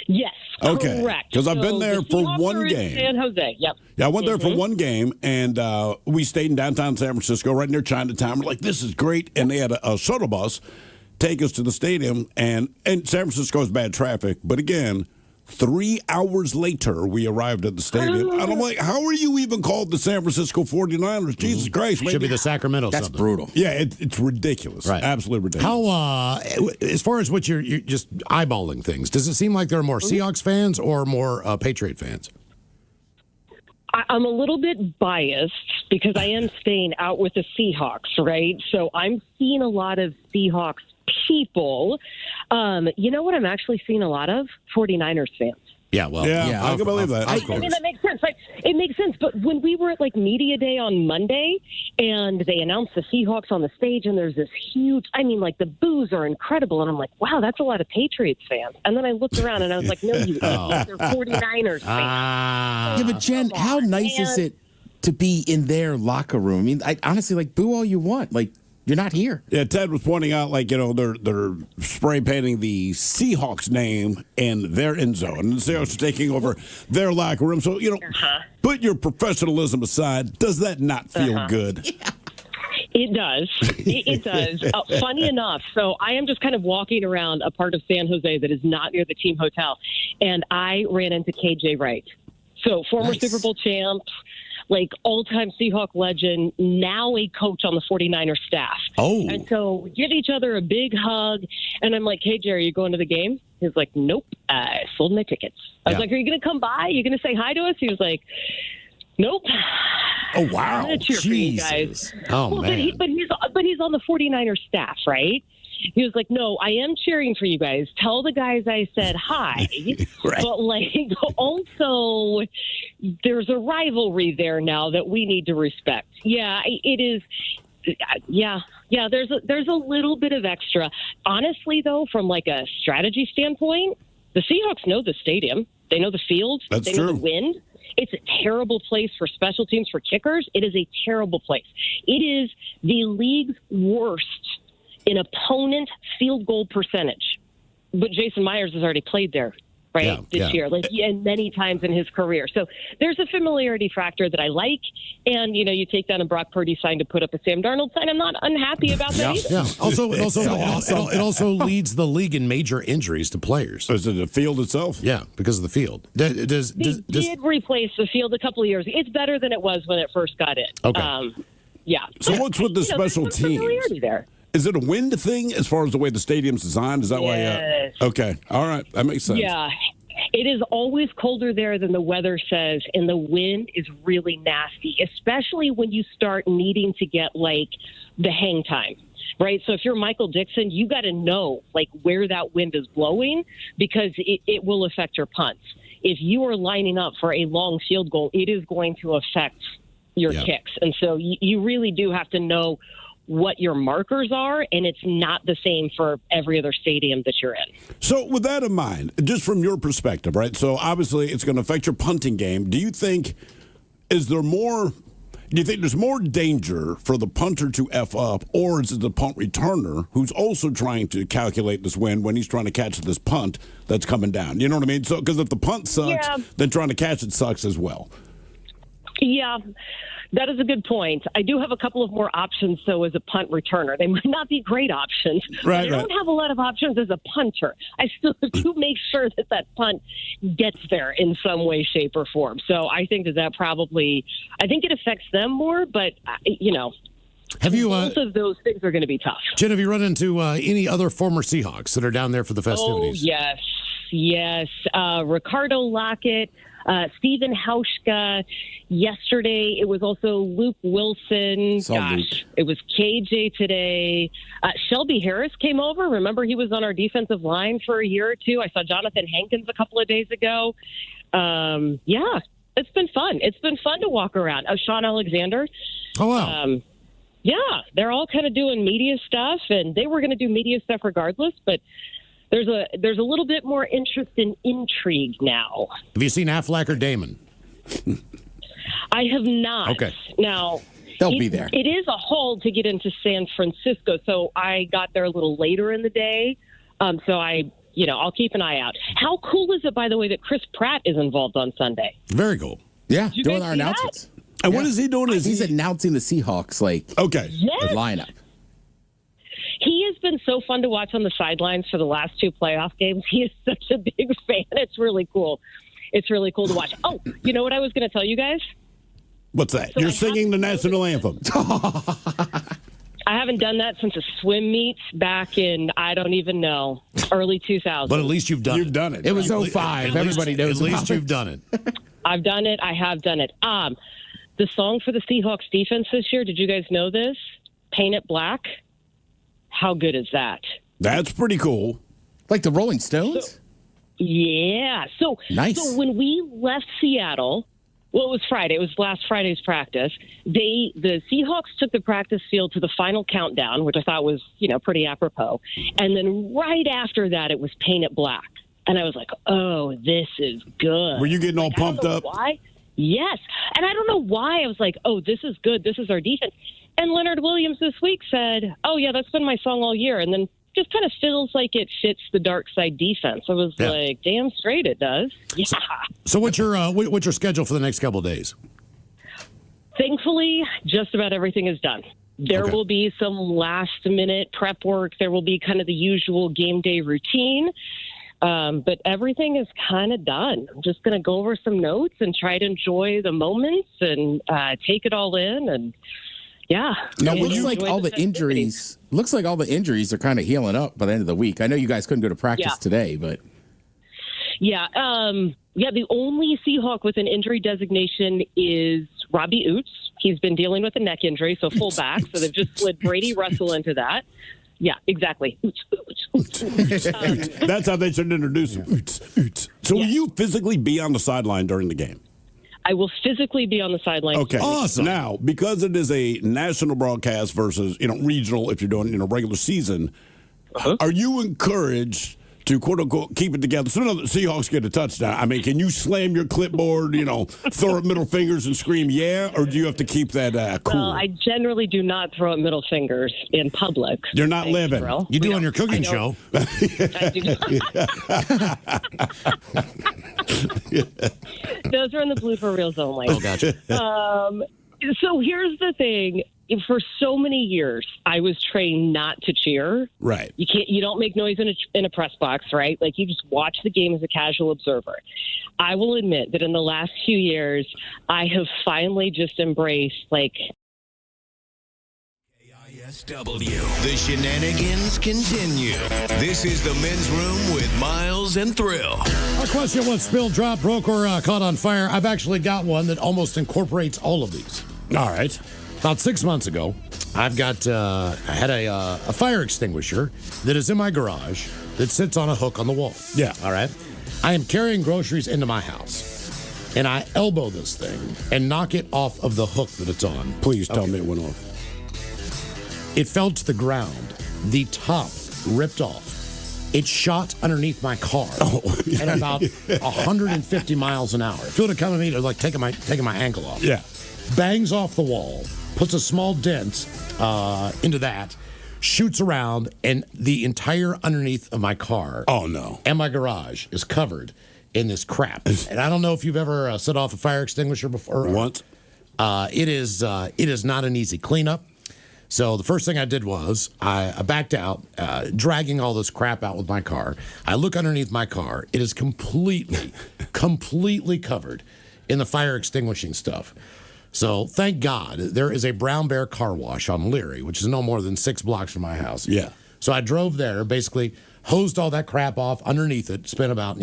Yes, okay. Correct. Because I've been So there the for Seahawks one are in game. San Jose, yep. Yeah, I went there for one game, and we stayed in downtown San Francisco, right near Chinatown. We're like, this is great. And they had a shuttle bus take us to the stadium. And San Francisco has bad traffic. But again, 3 hours later, we arrived at the stadium. And I'm like, how are you even called the San Francisco 49ers? Jesus Christ. Should be the Sacramento That's something. brutal. Yeah, it's ridiculous. Right. Absolutely ridiculous. How, as far as what you're just eyeballing things, does it seem like there are more Seahawks fans or more Patriot fans? I'm a little bit biased because I am staying out with the Seahawks, right? So I'm seeing a lot of Seahawks people. You know what I'm actually seeing a lot of? 49ers fans. Yeah, well, yeah, I can believe that. I mean, that makes sense. Like, it makes sense. But when we were at media day on Monday, and they announced the Seahawks on the stage, and there's this huge, the boos are incredible, and I'm like, wow, that's a lot of Patriots fans. And then I looked around, and I was like, no, you idiots, they're 49ers fans. Yeah, but Jen, how nice is it to be in their locker room? I mean, I honestly, boo all you want. You're not here. Yeah, Ted was pointing out, they're spray painting the Seahawks name in their end zone, and the Seahawks are taking over their locker room. So, put your professionalism aside. Does that not feel good? Yeah. It does. It does. Funny enough, so I am just kind of walking around a part of San Jose that is not near the team hotel, and I ran into KJ Wright. So, former Super Bowl champ, all-time Seahawk legend, now a coach on the 49ers staff. Oh. And so we give each other a big hug, and I'm like, KJ, are you going to the game? He's like, nope, I sold my tickets. I was like, are you going to come by? Are you going to say hi to us? He was like, nope. Oh, wow. I'm going to cheer for you guys. Oh, man. But he's on the 49ers staff, right? He was like, no, I am cheering for you guys. Tell the guys I said hi. Right. But, also, there's a rivalry there now that we need to respect. Yeah, it is. Yeah, there's a little bit of extra. Honestly, though, from a strategy standpoint, the Seahawks know the stadium. They know the field. That's they true. know the wind. It's a terrible place for special teams, for kickers. It is a terrible place. It is the league's worst in opponent field goal percentage. But Jason Myers has already played there, right, this year, and many times in his career. So there's a familiarity factor that I like. And, you take down a Brock Purdy sign to put up a Sam Darnold sign. I'm not unhappy about that either. Yeah. It also leads the league in major injuries to players. Is it the field itself? Yeah, because of the field. They did replace the field a couple of years. It's better than it was when it first got in. Okay. Yeah. So what's with the special there's some familiarity teams? there. Is it a wind thing as far as the way the stadium's designed? Is that why? Okay. All right. That makes sense. Yeah. It is always colder there than the weather says, and the wind is really nasty, especially when you start needing to get, like, the hang time, right? So if you're Michael Dixon, you got to know, like, where that wind is blowing because it will affect your punts. If you are lining up for a long field goal, it is going to affect your kicks. And so you really do have to know what your markers are, and it's not the same for every other stadium that you're in. So with that in mind, just from your perspective, right? So obviously it's going to affect your punting game. Do you think there's more danger for the punter to F up, or is it the punt returner who's also trying to calculate this wind when he's trying to catch this punt that's coming down? You know what I mean? So because if the punt sucks, then trying to catch it sucks as well. Yeah, that is a good point. I do have a couple of more options, though, as a punt returner. They might not be great options, but I don't have a lot of options as a punter. I still have to make sure that punt gets there in some way, shape, or form. So I think that probably – I think it affects them more, but, both of those things are going to be tough. Jen, have you run into any other former Seahawks that are down there for the festivities? Oh, yes. Ricardo Lockett, Stephen Hauschka. Yesterday, it was also Luke Wilson. It was KJ today. Shelby Harris came over. Remember, he was on our defensive line for a year or two. I saw Jonathan Hankins a couple of days ago. It's been fun. It's been fun to walk around. Sean Alexander. Oh, wow. They're all kind of doing media stuff, and they were going to do media stuff regardless, but there's a little bit more interest in intrigue now. Have you seen Affleck or Damon? I have not. Okay. Now, they'll be there. It is a haul to get into San Francisco, so I got there a little later in the day. So I'll keep an eye out. How cool is it, by the way, that Chris Pratt is involved on Sunday? Very cool. Yeah, doing our announcements. And what is he doing? He's announcing the Seahawks, lineup. He has been so fun to watch on the sidelines for the last two playoff games. He is such a big fan. It's really cool. It's really cool to watch. Oh, you know what I was going to tell you guys? What's that? You're singing the national anthem. I haven't done that since a swim meet back in, I don't even know, early 2000s. But at least you've done it. It was 05. Everybody knows At least you've done it. I've done it. I have done it. The song for the Seahawks defense this year, did you guys know this? Paint It Black. How good is that? That's pretty cool. Like the Rolling Stones? So nice. So when we left Seattle, well, it was Friday. It was last Friday's practice. The Seahawks took the practice field to the final countdown, which I thought was, pretty apropos. And then right after that, it was Paint It Black. And I was like, oh, this is good. Were you getting all pumped up? Why? Yes. And I don't know why. I was like, oh, this is good. This is our defense. And Leonard Williams this week said, oh, yeah, that's been my song all year. And then just kind of feels like it fits the dark side defense. I was like, damn straight it does. Yeah. So what's your schedule for the next couple of days? Thankfully, just about everything is done. There will be some last-minute prep work. There will be kind of the usual game day routine. But everything is kind of done. I'm just going to go over some notes and try to enjoy the moments and take it all in. And now, looks like all the injuries are kind of healing up by the end of the week. I know you guys couldn't go to practice today, but the only Seahawk with an injury designation is Robbie Oots. He's been dealing with a neck injury, so full back. So they've just slid Brady Russell into that. Yeah, exactly. That's how they should introduce him. So will you physically be on the sideline during the game? I will physically be on the sideline. Okay. Awesome. Now, because it is a national broadcast versus, regional, if you're doing, regular season, are you encouraged to, quote unquote, keep it together? So the Seahawks get a touchdown. I mean, can you slam your clipboard, throw up middle fingers and scream, yeah? Or do you have to keep that cool? Well, I generally do not throw up middle fingers in public. You're not living. You do on your cooking show. I do Those are in the blooper reels only. Oh, gotcha. So here's the thing. For so many years, I was trained not to cheer. Right. You don't make noise in a press box, right? Like, you just watch the game as a casual observer. I will admit that in the last few years, I have finally just embraced, The shenanigans continue. This is the Men's Room with Miles and Thrill. Our question: what spilled, dropped, broke, or caught on fire? I've actually got one that almost incorporates all of these. All right. About 6 months ago, I had a fire extinguisher that is in my garage that sits on a hook on the wall. Yeah. All right. I am carrying groceries into my house, and I elbow this thing and knock it off of the hook that it's on. Please tell me it went off. It fell to the ground. The top ripped off. It shot underneath my car at about 150 miles an hour. If it would have come at me, it was like taking my ankle off. Yeah. Bangs off the wall, puts a small dent into that, shoots around, and the entire underneath of my car. Oh, no. And my garage is covered in this crap. And I don't know if you've ever set off a fire extinguisher before. Once. It is not an easy cleanup. So the first thing I did was I backed out, dragging all this crap out with my car. I look underneath my car. It is completely covered in the fire extinguishing stuff. So thank God there is a Brown Bear car wash on Leary, which is no more than 6 blocks from my house. Yeah. So I drove there, basically hosed all that crap off underneath it, spent about,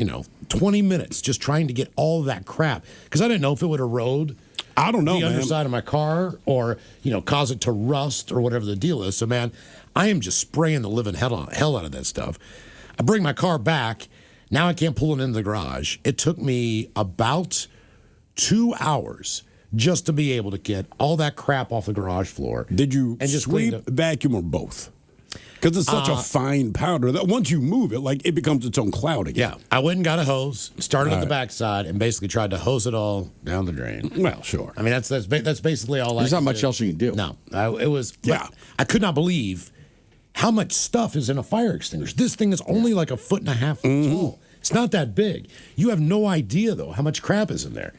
20 minutes just trying to get all of that crap because I didn't know if it would erode I don't know, the underside of my car or, cause it to rust or whatever the deal is. So, man, I am just spraying the living hell out of that stuff. I bring my car back. Now I can't pull it into the garage. It took me about 2 hours just to be able to get all that crap off the garage floor. Did you and just sweep, vacuum, or both? Because it's such a fine powder that once you move it, it becomes its own cloud again. Yeah. I went and got a hose, started at the backside, and basically tried to hose it all down the drain. Well, sure. I mean, that's basically all There's not much else you can do. No. I could not believe how much stuff is in a fire extinguisher. This thing is only like 1.5 feet tall. It's not that big. You have no idea, though, how much crap is in there.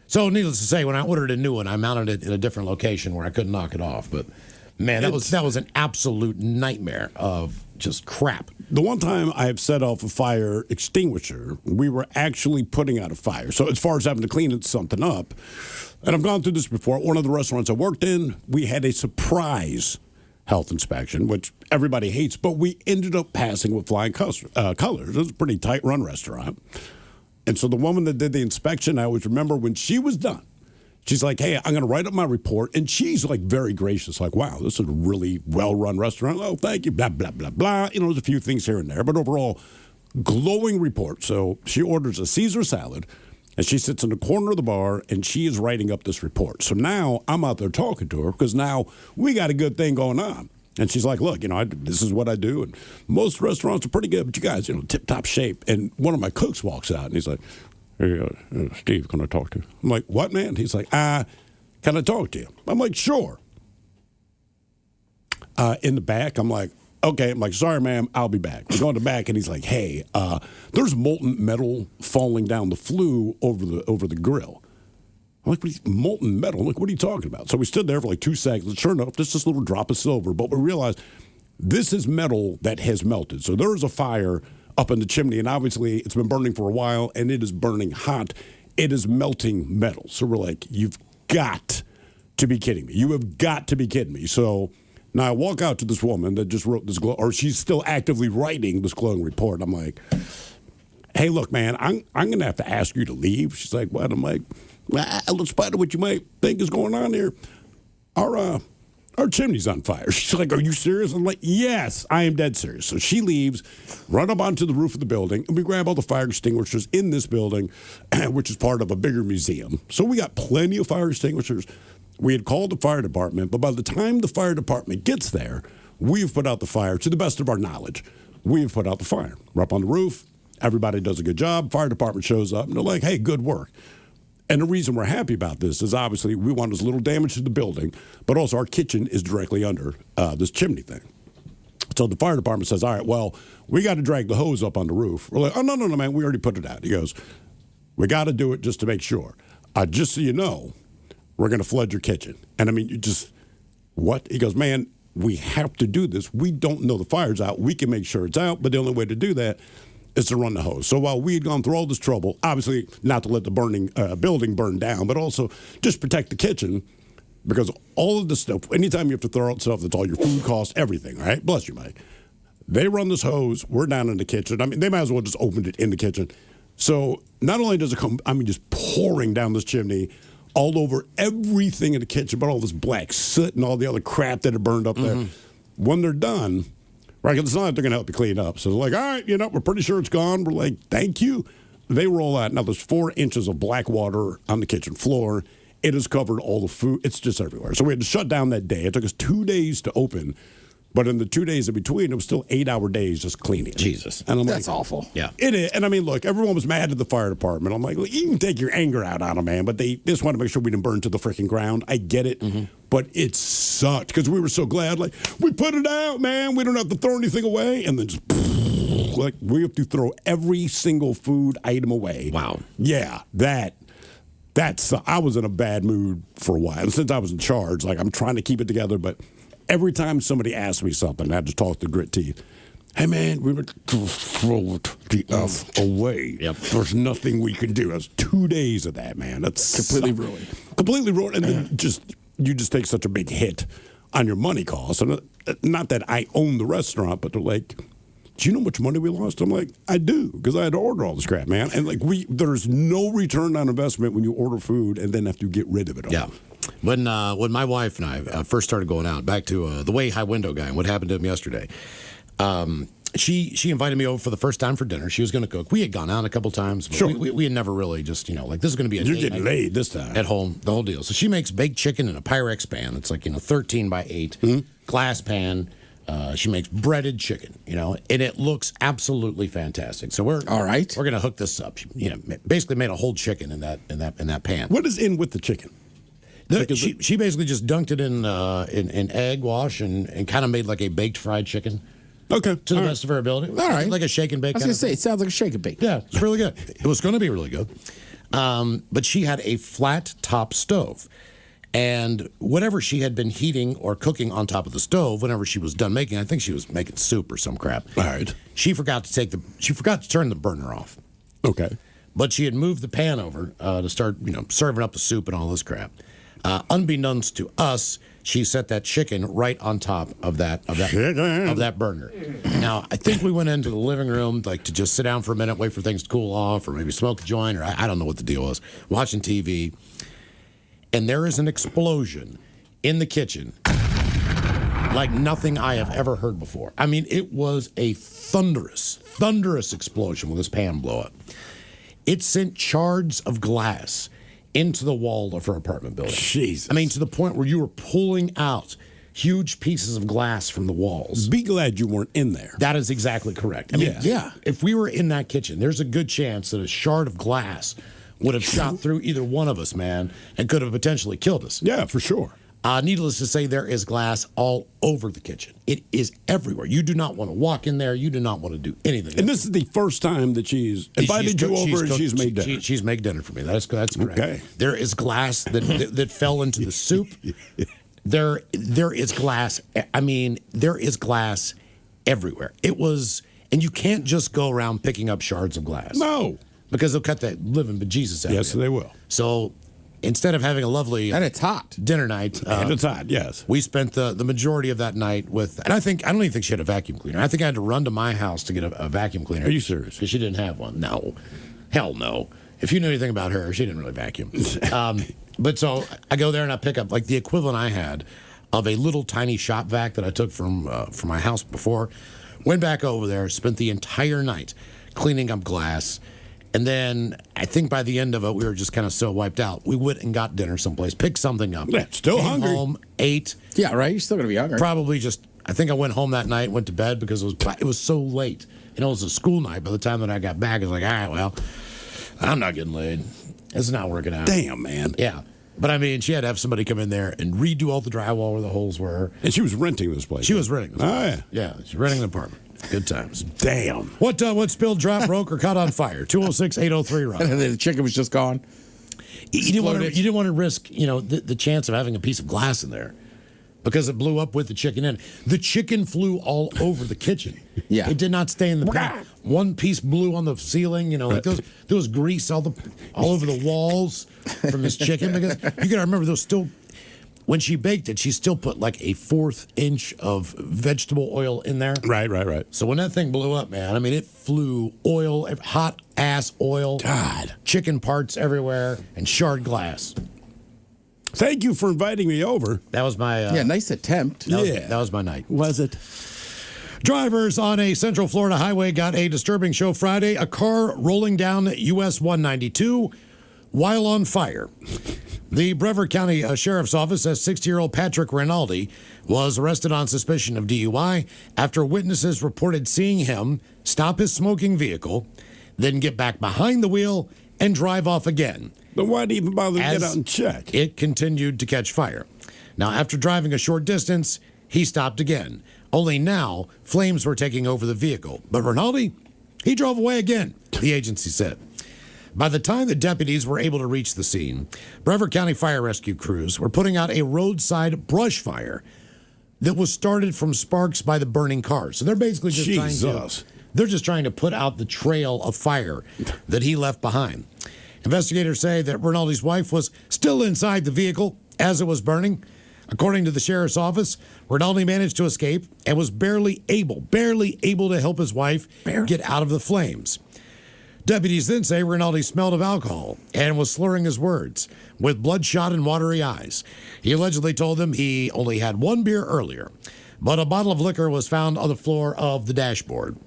So, needless to say, when I ordered a new one, I mounted it in a different location where I couldn't knock it off. But, man, that was an absolute nightmare of just crap. The one time I have set off a fire extinguisher, we were actually putting out a fire. So as far as having to clean something up, and I've gone through this before, one of the restaurants I worked in, we had a surprise health inspection, which everybody hates, but we ended up passing with flying colors. It was a pretty tight-run restaurant. And so the woman that did the inspection, I always remember when she was done, she's like, hey, I'm going to write up my report. And she's very gracious, like, wow, this is a really well-run restaurant. Oh, thank you, blah, blah, blah, blah. There's a few things here and there. But overall, glowing report. So she orders a Caesar salad, and she sits in the corner of the bar, and she is writing up this report. So now I'm out there talking to her because now we got a good thing going on. And she's like, look, this is what I do. And most restaurants are pretty good, but you guys, tip-top shape. And one of my cooks walks out, and he's like, hey, Steve, can I talk to you? I'm like, what, man? He's like, can I talk to you? I'm like, sure. In the back, I'm like, okay. I'm like, sorry, ma'am, I'll be back. We go in the back, and he's like, hey, there's molten metal falling down the flue over the grill. I'm like, molten metal? I'm like, what are you talking about? So we stood there for 2 seconds. Sure enough, just this little drop of silver. But we realized this is metal that has melted. So there is a fire up in the chimney, and obviously it's been burning for a while, and it is burning hot. It is melting metal. So we're like, you've got to be kidding me. You have got to be kidding me. So now I walk out to this woman that just wrote this, or she's still actively writing this glowing report. I'm like, hey, look, man, I'm going to have to ask you to leave. She's like, what? I'm like, well, in spite of what you might think is going on here, our chimney's on fire. She's like, are you serious? I'm like, yes, I am dead serious. So she leaves, run up onto the roof of the building, and we grab all the fire extinguishers in this building, which is part of a bigger museum. So we got plenty of fire extinguishers. We had called the fire department, but by the time the fire department gets there, we've put out the fire. To the best of our knowledge, we've put out the fire. We're up on the roof. Everybody does a good job. Fire department shows up, and they're like, hey, good work. And the reason we're happy about this is obviously we want as little damage to the building, but also our kitchen is directly under this chimney thing. So the fire department says, all right, well, we got to drag the hose up on the roof. We're like, oh, no, man, we already put it out. He goes, we got to do it just to make sure. Just so you know, we're going to flood your kitchen. And I mean, you just, what? He goes, man, we have to do this. We don't know the fire's out. We can make sure it's out, but the only way to do that is to run the hose. So while we had gone through all this trouble, obviously not to let the burning building burn down, but also just protect the kitchen, because all of the stuff, anytime you have to throw out stuff, that's all your food costs, everything, right? Bless you, Mike. They run this hose. We're down in the kitchen. I mean, they might as well just opened it in the kitchen. So not only does it come, I mean, just pouring down this chimney all over everything in the kitchen, but all this black soot and all the other crap that had burned up there. When they're done, right, it's not like they're going to help you clean up. So they're like, all right, we're pretty sure it's gone. We're like, thank you. They roll out. Now, there's 4 inches of black water on the kitchen floor. It has covered all the food. It's just everywhere. So we had to shut down that day. It took us 2 days to open. But in the 2 days in between, it was still 8-hour days just cleaning. Jesus. And I'm That's like, awful. Yeah. It is. And I mean, look, everyone was mad at the fire department. I'm like, look, you can take your anger out on them, man. But they just want to make sure we didn't burn to the freaking ground. I get it. But it sucked because we were so glad. Like, we put it out, man. We don't have to throw anything away. And then just, like, we have to throw every single food item away. Wow. Yeah, that's I was in a bad mood for a while. And since I was in charge, like, I'm trying to keep it together, but every time somebody asked me something, I had to talk to grit teeth. Hey, man, we would throw the F away. Yep. There's nothing we can do. That's 2 days of that, man. That's Completely ruined. Completely ruined. And then you just take such a big hit on your money costs. And not that I own the restaurant, but they're like, do you know how much money we lost? I'm like, I do, because I had to order all this crap, man. And like, there's no return on investment when you order food and then have to get rid of it all. Yeah. When my wife and I first started going out, back to the way high window guy and what happened to him yesterday, she invited me over for the first time for dinner. She was going to cook. We had gone out a couple times, but Sure. we had never really just, like, this is going to be a You're date getting night laid this time. at home, the whole deal. So she makes baked chicken in a Pyrex pan. It's like, 13 by 8, glass pan. She makes breaded chicken, and it looks absolutely fantastic. So we're going to hook this up. She, basically made a whole chicken in that pan. What is in with the chicken? She basically just dunked it in egg wash and kind of made like a baked fried chicken. Okay. To the best of her ability. All right. Like a shake and bake. I was going to say, it sounds like a shake and bake. Yeah, it's really good. It was going to be really good. But she had a flat top stove. And whatever she had been heating or cooking on top of the stove, whenever she was done making, I think she was making soup or some crap. All right. She forgot to turn the burner off. Okay. But she had moved the pan over to start, serving up the soup and all this crap. Unbeknownst to us, she set that chicken right on top of that burner. Now, I think we went into the living room like to just sit down for a minute, wait for things to cool off, or maybe smoke a joint, or I don't know what the deal was. Watching TV, and there is an explosion in the kitchen like nothing I have ever heard before. I mean, it was a thunderous explosion with this pan blow up. It sent shards of glass into the wall of her apartment building. Jesus. I mean, to the point where you were pulling out huge pieces of glass from the walls. Be glad you weren't in there. That is exactly correct. I mean, Yeah. if we were in that kitchen, there's a good chance that a shard of glass would have shot through either one of us, man, and could have potentially killed us. Yeah, for sure. Needless to say, there is glass all over the kitchen. It is everywhere. You do not want to walk in there. You do not want to do anything. And this is the first time that she's invited you over and she's made dinner. She's made dinner for me. That's correct. Okay. There is glass that fell into the soup. There is glass. I mean, there is glass everywhere. It was, and you can't just go around picking up shards of glass. No. Because they'll cut that living bejesus out of you. Yes, they will. So instead of having a lovely and it's hot dinner night, and it's hot, yes, we spent the majority of that night with. And I don't even think she had a vacuum cleaner. I think I had to run to my house to get a vacuum cleaner. Are you serious? Because she didn't have one. No, hell no. If you knew anything about her, she didn't really vacuum. But so I go there and I pick up like the equivalent I had of a little tiny shop vac that I took from my house before. Went back over there, spent the entire night cleaning up glass. And then I think by the end of it, we were just kind of so wiped out. We went and got dinner someplace, picked something up. Yeah, still came hungry. Home, ate. Yeah, right. You're still gonna be hungry. Probably just. I think I went home that night, went to bed because it was so late. It was a school night. By the time that I got back, I was like, all right, well, I'm not getting laid. It's not working out. Damn, man. Yeah. But I mean, she had to have somebody come in there and redo all the drywall where the holes were. And she was renting this place. She was renting this place. Oh, yeah. Yeah, she's renting an apartment. Good times. Damn. What spilled, dropped, broke, or caught on fire? 206-803-ROCK. And then the chicken was just gone. You didn't want to risk, the chance of having a piece of glass in there because it blew up with the chicken in it. The chicken flew all over the kitchen. Yeah. It did not stay in the pan. One piece blew on the ceiling, like there was grease all over the walls from this chicken because you got to remember there was still when she baked it, she still put like a 1/4 inch of vegetable oil in there. Right. So when that thing blew up, man, I mean, it flew oil, hot ass oil. God. Chicken parts everywhere and shard glass. Thank you for inviting me over. That was my... nice attempt. That was my night. Was it? Drivers on a Central Florida highway got a disturbing show Friday. A car rolling down US 192 while on fire. The Brevard County Sheriff's Office says 60-year-old Patrick Rinaldi was arrested on suspicion of DUI after witnesses reported seeing him stop his smoking vehicle, then get back behind the wheel and drive off again. Then why'd he even bother to get out and check? It continued to catch fire. Now, after driving a short distance, he stopped again. Only now, flames were taking over the vehicle. But Rinaldi, he drove away again, the agency said. By the time the deputies were able to reach the scene, Brevard County Fire Rescue crews were putting out a roadside brush fire that was started from sparks by the burning car. So they're basically just trying to put out the trail of fire that he left behind. Investigators say that Rinaldi's wife was still inside the vehicle as it was burning. According to the sheriff's office, Rinaldi managed to escape and was barely able to help his wife get out of the flames. Deputies then say Rinaldi smelled of alcohol and was slurring his words with bloodshot and watery eyes. He allegedly told them he only had one beer earlier, but a bottle of liquor was found on the floor of the dashboard,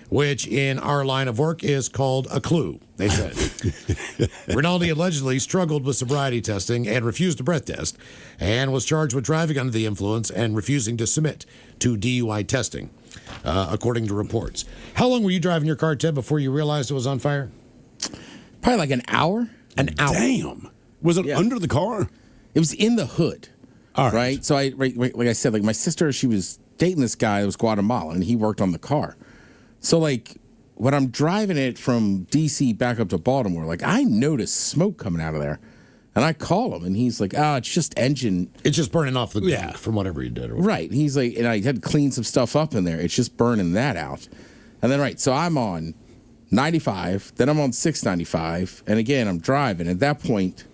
which in our line of work is called a clue, they said. Rinaldi allegedly struggled with sobriety testing and refused a breath test and was charged with driving under the influence and refusing to submit to DUI testing, according to reports. How long were you driving your car, Ted, before you realized it was on fire? Probably like an hour. An hour. Damn. Was it under the car? It was in the hood. All right. So like I said, like my sister, she was dating this guy that was Guatemalan, and he worked on the car. So like when I'm driving it from DC back up to Baltimore, like I noticed smoke coming out of there. And I call him, and he's like, it's just engine. It's just burning off the gunk from whatever he did. Right. He's like, and I had to clean some stuff up in there. It's just burning that out. And then, so I'm on 95, then I'm on 695, and again, I'm driving. At that point,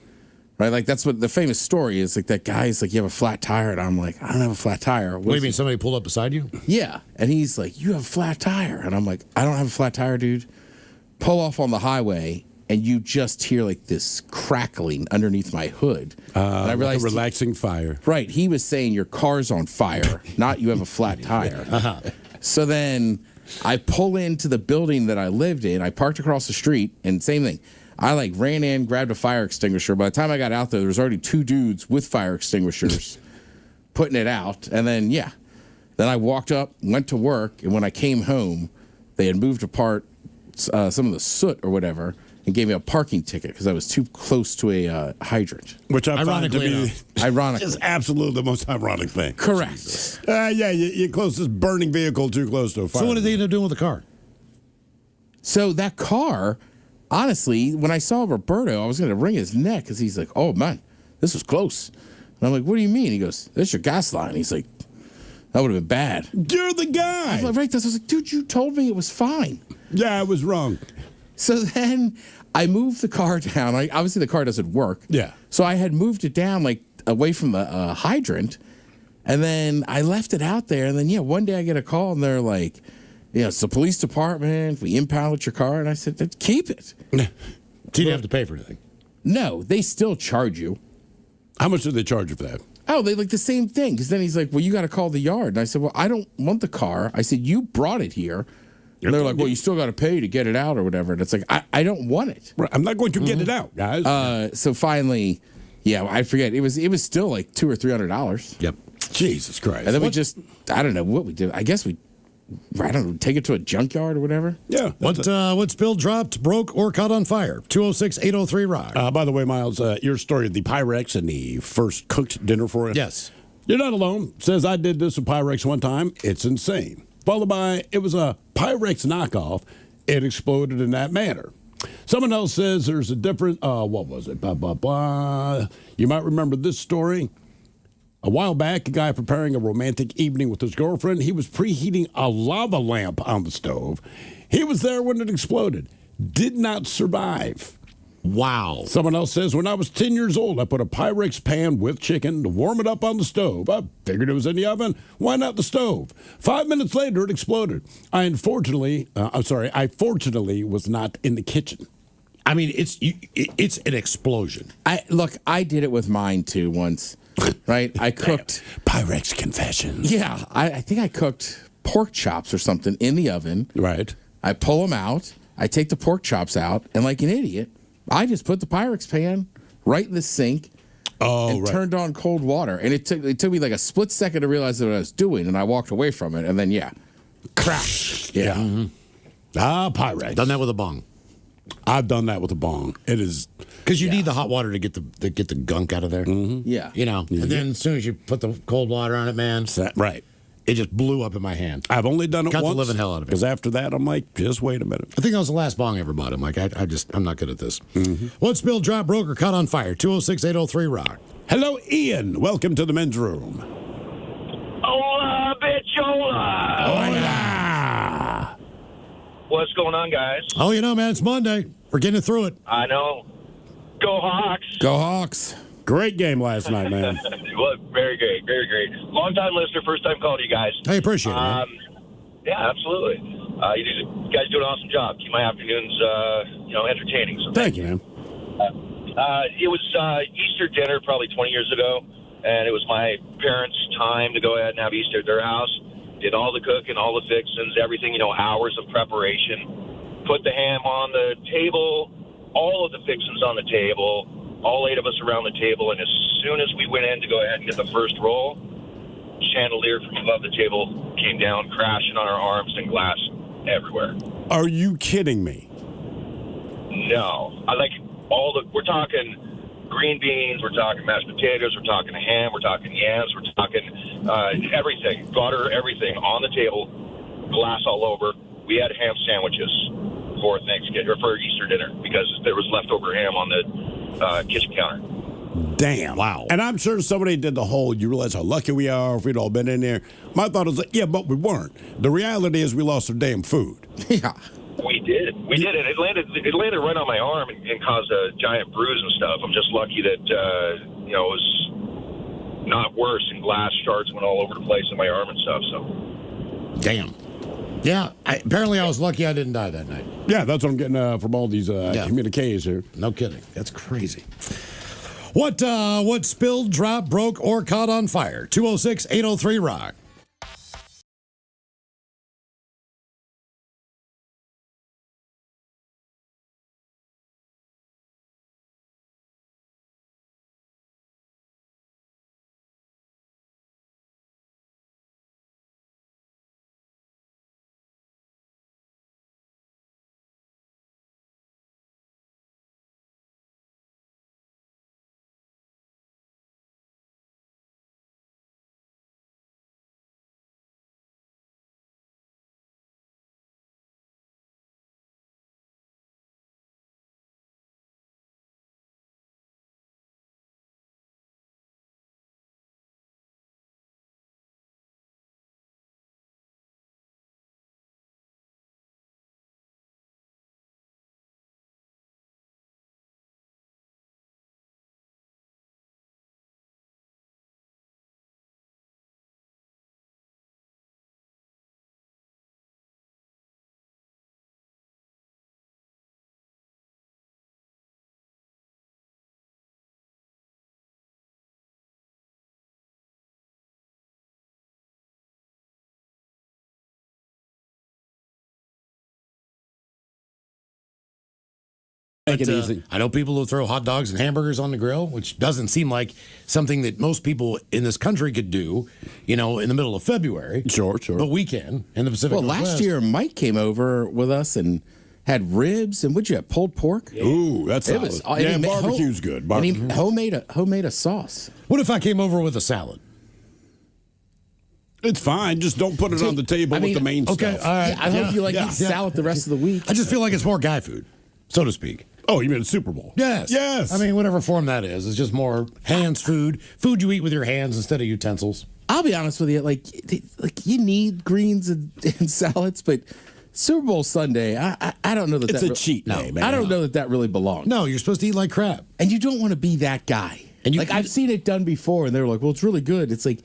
right, like that's what the famous story is. Like that guy's like, you have a flat tire, and I'm like, I don't have a flat tire. What do you mean, somebody pulled up beside you? Yeah. And he's like, you have a flat tire. And I'm like, I don't have a flat tire, dude. Pull off on the highway. And you just hear like this crackling underneath my hood. And I realized like a relaxing fire. Right. He was saying your car's on fire, not you have a flat tire. So then I pull into the building that I lived in. I parked across the street, and same thing. I like ran in, grabbed a fire extinguisher. By the time I got out there was already 2 dudes with fire extinguishers putting it out. And then, then I walked up, went to work, and when I came home, they had moved apart some of the soot or whatever, and gave me a parking ticket because I was too close to a hydrant. Which I find to be ironically, is absolutely the most ironic thing. Correct. You close this burning vehicle too close to a fire. So what did they end up doing with the car? So that car, honestly, when I saw Roberto, I was going to wring his neck because he's like, oh, man, this was close. And I'm like, what do you mean? He goes, that's your gas line. He's like, that would have been bad. You're the guy. I was like, right. I was like, dude, you told me it was fine. Yeah, I was wrong. So then I moved the car down. Obviously, the car doesn't work. Yeah. So I had moved it down, like, away from the hydrant. And then I left it out there. And then, one day I get a call, and they're like, it's the police department. We impounded your car. And I said, keep it. So you didn't have to pay for anything? No, they still charge you. How much do they charge you for that? Oh, they like the same thing. Because then he's like, well, you got to call the yard. And I said, well, I don't want the car. I said, you brought it here. And they're like, well, you still got to pay to get it out or whatever. And it's like, I don't want it. Right. I'm not going to get it out, guys. So finally, I forget. It was still like $200 or $300. Yep. Jesus Christ. And then we just, I don't know what we did. I guess take it to a junkyard or whatever. Yeah. What spilled, dropped, broke, or caught on fire? 206-803-ROCK. By the way, Miles, your story of the Pyrex and the first cooked dinner for it. Yes. You're not alone. Says I did this with Pyrex one time. It's insane. Followed by, it was a Pyrex knockoff. It exploded in that manner. Someone else says there's a different, what was it? You might remember this story. A while back, a guy preparing a romantic evening with his girlfriend, he was preheating a lava lamp on the stove. He was there when it exploded. Did not survive. Wow. Someone else says, when I was 10 years old, I put a Pyrex pan with chicken to warm it up on the stove. I figured it was in the oven. Why not the stove? 5 minutes later, it exploded. I fortunately was not in the kitchen. I mean, it's an explosion. I did it with mine too once. Right? I cooked Pyrex confessions. Yeah, I think I cooked pork chops or something in the oven. Right. I pull them out. I take the pork chops out, and like an idiot, I just put the Pyrex pan right in the sink and turned on cold water. And it took me like a split second to realize what I was doing, and I walked away from it. And then, crash. Yeah. Mm-hmm. Pyrex. Done that with a bong. I've done that with a bong. It is because you need the hot water to get the gunk out of there. Mm-hmm. Yeah, And then as soon as you put the cold water on it, man, right. It just blew up in my hand. I've only done it Got once. the living hell out of it. Because after that, I'm like, just wait a minute. I think that was the last bong I ever bought. I'm like, I'm not good at this. Mm-hmm. What spilled, drop, broke, or caught on fire? 206-803-ROCK. Hello, Ian. Welcome to the men's room. Hola, bichola. Hola. What's going on, guys? Oh, man, it's Monday. We're getting through it. I know. Go Hawks. Go Hawks. Great game last night, man. Well, very great, very great. Long-time listener, first-time call to you guys. I appreciate it, man. Yeah, absolutely. You guys do an awesome job. Keep my afternoons, entertaining. So Thank you, man. It was Easter dinner probably 20 years ago, and it was my parents' time to go ahead and have Easter at their house. Did all the cooking, all the fixings, everything, hours of preparation. Put the ham on the table, all of the fixings on the table, all 8 of us around the table, and as soon as we went in to go ahead and get the first roll, chandelier from above the table came down, crashing on our arms and glass everywhere. Are you kidding me? No. We're talking green beans, we're talking mashed potatoes, we're talking ham, we're talking yams, we're talking everything, butter, everything on the table, glass all over. We had ham sandwiches for Thanksgiving or for Easter dinner because there was leftover ham on the kitchen counter. Damn. Wow. And I'm sure somebody did the whole, you realize how lucky we are if we'd all been in there. My thought was, yeah, but we weren't. The reality is we lost our damn food. Yeah. We did. And it landed right on my arm and caused a giant bruise and stuff. I'm just lucky that, it was not worse, and glass shards went all over the place in my arm and stuff. So. Damn. Yeah, apparently I was lucky I didn't die that night. Yeah, that's what I'm getting from all these communiques here. No kidding. That's crazy. What spilled, dropped, broke, or caught on fire? 206-803-ROCK. Make it easy. I know people who throw hot dogs and hamburgers on the grill, which doesn't seem like something that most people in this country could do, in the middle of February. Sure. But we can in the Pacific Northwest. Last year, Mike came over with us and had ribs and what'd you have, pulled pork? Ooh, that's solid. Barbecue's good. And he homemade a sauce. What if I came over with a salad? It's fine. Just don't put it on the table with the main stuff. Okay, all right. Yeah, I hope you eat salad the rest of the week. I just feel like it's more guy food, so to speak. Oh, you mean a Super Bowl? Yes. Yes. I mean, whatever form that is. It's just more hands food you eat with your hands instead of utensils. I'll be honest with you, like you need greens and salads, but Super Bowl Sunday, I don't know that It's a cheat day, man. I don't know that really belongs. No, you're supposed to eat like crap. And you don't want to be that guy. And like, I've seen it done before, and they were like, well, it's really good. It's like,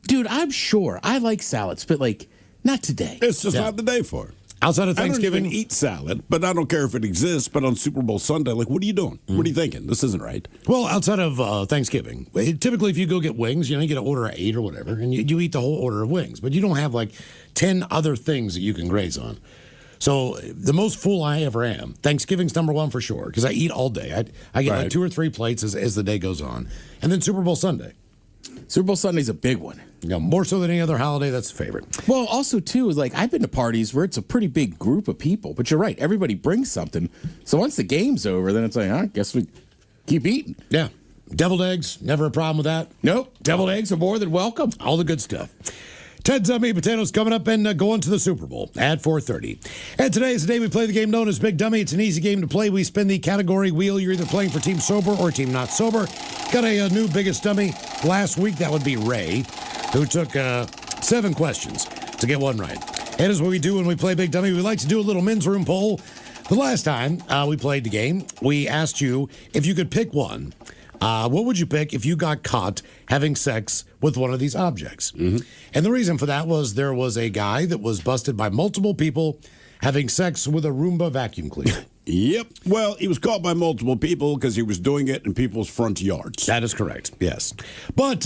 dude, I'm sure I like salads, but like, not today. It's just not the day for it. Outside of Thanksgiving, I don't even eat salad, but I don't care if it exists. But on Super Bowl Sunday, like, what are you doing? What are you thinking? This isn't right. Well, outside of Thanksgiving, typically if you go get wings, you get an order of 8 or whatever, and you eat the whole order of wings. But you don't have like 10 other things that you can graze on. So the most full I ever am, Thanksgiving's number one for sure, because I eat all day. I get like 2 or 3 plates as the day goes on. And then Super Bowl Sunday. Super Bowl Sunday's a big one. More so than any other holiday, that's a favorite. Well, also, too, is like I've been to parties where it's a pretty big group of people, but you're right, everybody brings something. So once the game's over, then it's like, I guess we keep eating. Yeah. Deviled eggs, never a problem with that. Nope. Deviled eggs are more than welcome. All the good stuff. Ted's Meat Potatoes coming up and going to the Super Bowl at 4:30. And today is the day we play the game known as Big Dummy. It's an easy game to play. We spin the category wheel. You're either playing for Team Sober or Team Not Sober. Got a new biggest dummy last week. That would be Ray, who took 7 questions to get 1 right. And as what we do when we play Big Dummy, we like to do a little men's room poll. The last time we played the game, we asked you if you could pick one. What would you pick if you got caught having sex with one of these objects? And the reason for that was there was a guy that was busted by multiple people having sex with a Roomba vacuum cleaner. Yep. Well, he was caught by multiple people because he was doing it in people's front yards. That is correct, yes. But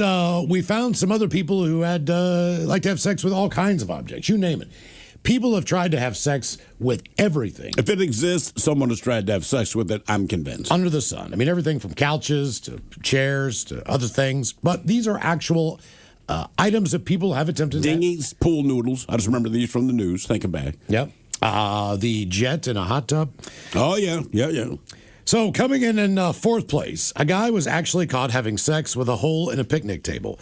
we found some other people who had like to have sex with all kinds of objects. You name it. People have tried to have sex with everything. If it exists, someone has tried to have sex with it, I'm convinced. Under the sun. I mean, everything from couches to chairs to other things. But these are actual items that people have attempted to Dinghies, pool noodles. I just remember these from the news, thinking back. Yep. The jet in a hot tub. Oh, yeah. Yeah. So coming in 4th place, a guy was actually caught having sex with a hole in a picnic table.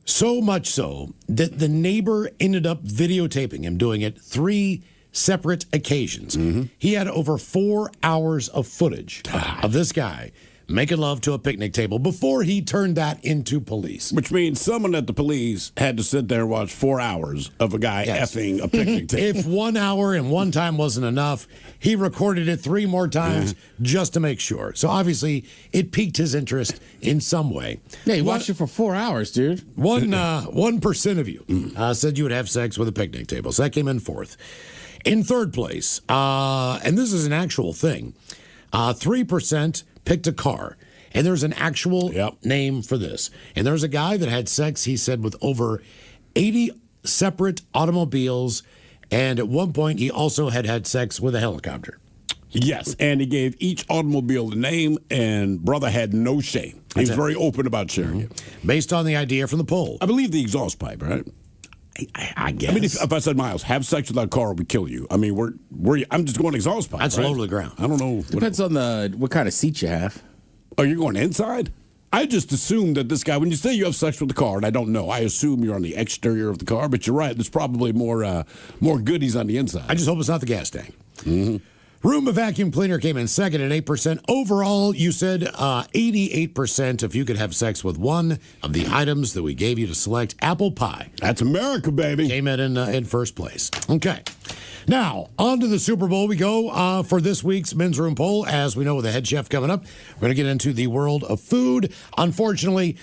So much so that the neighbor ended up videotaping him doing it 3 separate occasions. He had over 4 hours of footage of this guy making love to a picnic table before he turned that into police. Which means someone at the police had to sit there and watch 4 hours of a guy effing a picnic table. If 1 hour and one time wasn't enough, he recorded it 3 more times just to make sure. So obviously, it piqued his interest in some way. Yeah, he watched it for 4 hours, dude. 1% of you said you would have sex with a picnic table. So that came in 4th. In 3rd place, and this is an actual thing, 3% picked a car. And there's an actual name for this. And there's a guy that had sex, he said, with over 80 separate automobiles. And at one point, he also had sex with a helicopter. Yes, and he gave each automobile a name, and brother had no shame. He was very open about sharing it. Based on the idea from the poll. I believe the exhaust pipe, right? I guess. I mean, if I said, Miles, have sex with that car, we kill you. I mean, I'm just going exhaust pipe. That's low to the ground. I don't know. Depends on what kind of seat you have. Oh, you're going inside? I just assumed that this guy, when you say you have sex with the car, and I don't know, I assume you're on the exterior of the car, but you're right. There's probably more goodies on the inside. I just hope it's not the gas tank. Roomba vacuum cleaner came in 2nd at 8%. Overall, you said 88% if you could have sex with one of the items that we gave you to select. Apple pie. That's America, baby. Came in 1st place. Okay. Now, on to the Super Bowl we go for this week's men's room poll. As we know, with the head chef coming up, we're going to get into the world of food. Unfortunately,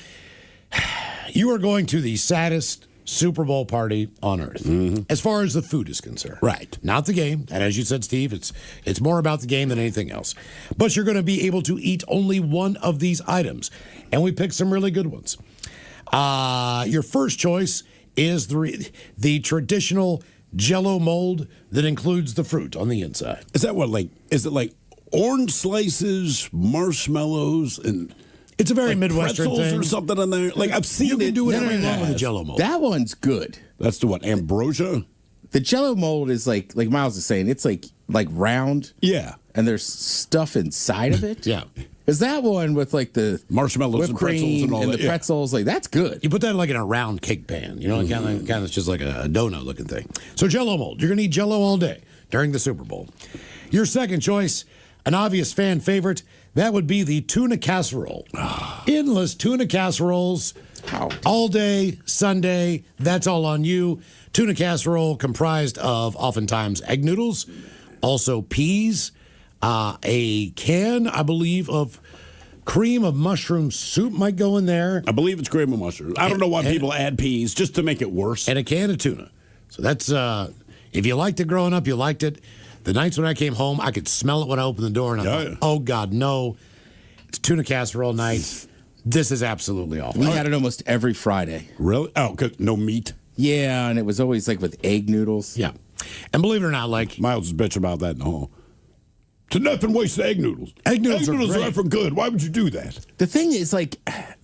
you are going to the saddest Super Bowl party on earth, as far as the food is concerned. Right. Not the game. And as you said, Steve, it's more about the game than anything else. But you're going to be able to eat only one of these items. And we picked some really good ones. Your first choice is the traditional Jell-O mold that includes the fruit on the inside. Is that is it like orange slices, marshmallows, and... It's a very Midwestern pretzels thing. or something in there. Like, I've seen you can do whatever you want with the Jell-O mold. That one's good. That's the what? Ambrosia? The Jell-O mold is like Miles is saying, it's like round. Yeah. And there's stuff inside of it. Yeah. Is that one with like the marshmallows whipped and pretzels cream and all and that? the pretzels? Like, that's good. You put that like in a round cake pan, kind of just like a donut looking thing. So Jell-O mold. You're going to eat Jell-O all day during the Super Bowl. Your second choice, an obvious fan favorite, that would be the tuna casserole. Endless tuna casseroles all day, Sunday. That's all on you. Tuna casserole comprised of oftentimes egg noodles, also peas, a can, I believe, of cream of mushroom soup might go in there. I believe it's cream of mushrooms. I don't know why people add peas, just to make it worse. And a can of tuna. So that's, if you liked it growing up, you liked it. The nights when I came home, I could smell it when I opened the door, and I thought, oh, God, no. It's tuna casserole night. This is absolutely awful. We had it almost every Friday. Really? Oh, 'cause no meat? Yeah, and it was always like with egg noodles. Yeah. And believe it or not, like... Miles is bitching about that in the hall. To nothing waste the egg noodles. Egg noodles are for good. Why would you do that? The thing is, like,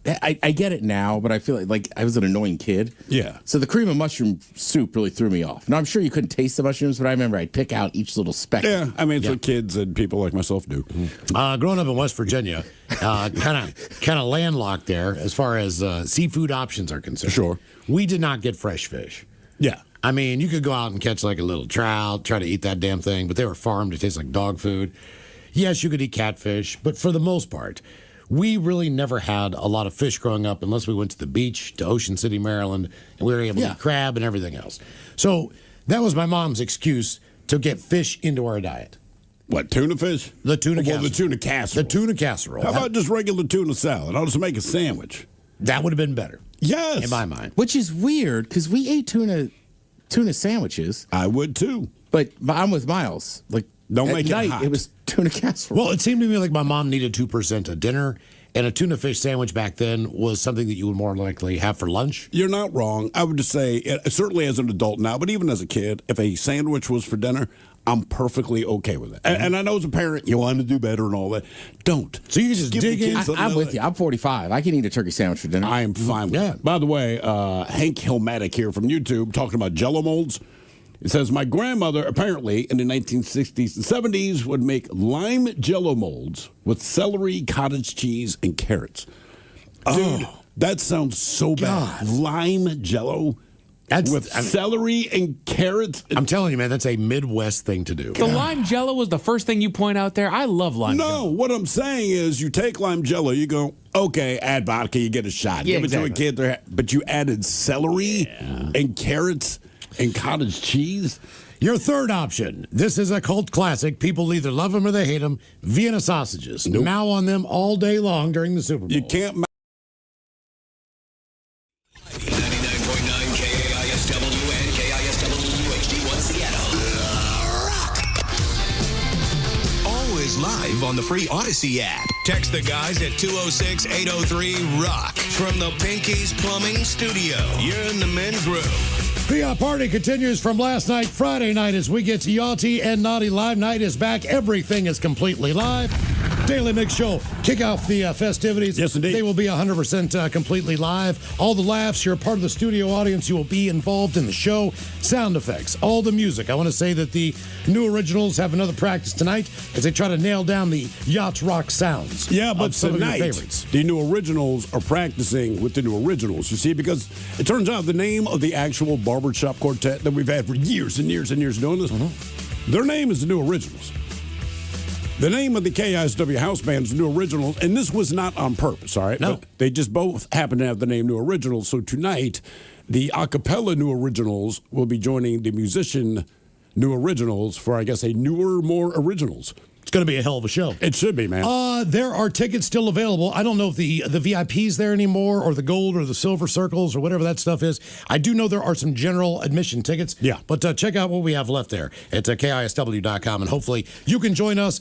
I get it now, but I feel like I was an annoying kid. Yeah. So the cream of mushroom soup really threw me off. Now, I'm sure you couldn't taste the mushrooms, but I remember I'd pick out each little speck. Yeah, I mean, it's what kids and people like myself do. Growing up in West Virginia, kind of landlocked there as far as seafood options are concerned. Sure. We did not get fresh fish. Yeah. I mean, you could go out and catch like a little trout, try to eat that damn thing, but they were farmed to taste like dog food. Yes, you could eat catfish, but for the most part, we really never had a lot of fish growing up unless we went to the beach, to Ocean City, Maryland, and we were able to eat crab and everything else. So that was my mom's excuse to get fish into our diet. What, tuna fish? The tuna casserole. casserole. The tuna casserole. The tuna casserole. How about just regular tuna salad? I'll just make a sandwich. That would have been better. Yes. In my mind. Which is weird, because we ate tuna sandwiches. I would too. But I'm with Miles. Like, don't at make night, it hot. It was tuna casserole. Well, it seemed to me like my mom needed 2% a dinner, and a tuna fish sandwich back then was something that you would more likely have for lunch. You're not wrong. I would just say, certainly as an adult now, but even as a kid, if a sandwich was for dinner, I'm perfectly okay with it. And I know as a parent, you want to do better and all that. Don't. So you can just dig in. I'm with you. I'm 45. I can eat a turkey sandwich for dinner. I am fine with that. By the way, Hank Hillmatic here from YouTube talking about Jell-O molds. It says, my grandmother apparently in the 1960s and 70s would make lime Jell-O molds with celery, cottage cheese, and carrots. Dude, that sounds so bad. Lime Jell-O with celery and carrots. I'm telling you, man, that's a Midwest thing to do. The lime Jell-O was the first thing you point out there. I love lime Jell-O. No, what I'm saying is you take lime Jell-O, you go, okay, add vodka, you get a shot. Yeah, Give it to a kid, but you added celery and carrots and cottage cheese. Your third option. This is a cult classic. People either love them or they hate them. Vienna sausages. Nope. Now on them all day long during the Super Bowl. You can't. 99.9 KISW and KISW HD1 Seattle. Always live on the free Odyssey app. Text the guys at 206-803-ROCK from the Pinky's Plumbing Studio. You're in the men's room. The party continues from last night, Friday night, as we get to Yachty and Naughty Live. Night is back. Everything is completely live. Daily Mix Show. Kick off the festivities. Yes, indeed. They will be 100% completely live. All the laughs. You're part of the studio audience. You will be involved in the show. Sound effects. All the music. I want to say that the new originals have another practice tonight as they try to nail down the yacht rock sounds. Yeah, but of some tonight, of your favorites. the new originals are practicing with the new originals. You see, because it turns out the name of the actual barbershop quartet that we've had for years and years and years doing this, their name is the new originals. The name of the KISW house band is the new originals, and this was not on purpose, all right? No. But they just both happen to have the name new originals. So tonight, the a cappella new originals will be joining the musician new originals for, I guess, a newer, more originals. It's going to be a hell of a show. It should be, man. There are tickets still available. I don't know if the VIP's there anymore, or the gold or the silver circles or whatever that stuff is. I do know there are some general admission tickets. Yeah. But check out what we have left there at KISW.com, and hopefully you can join us.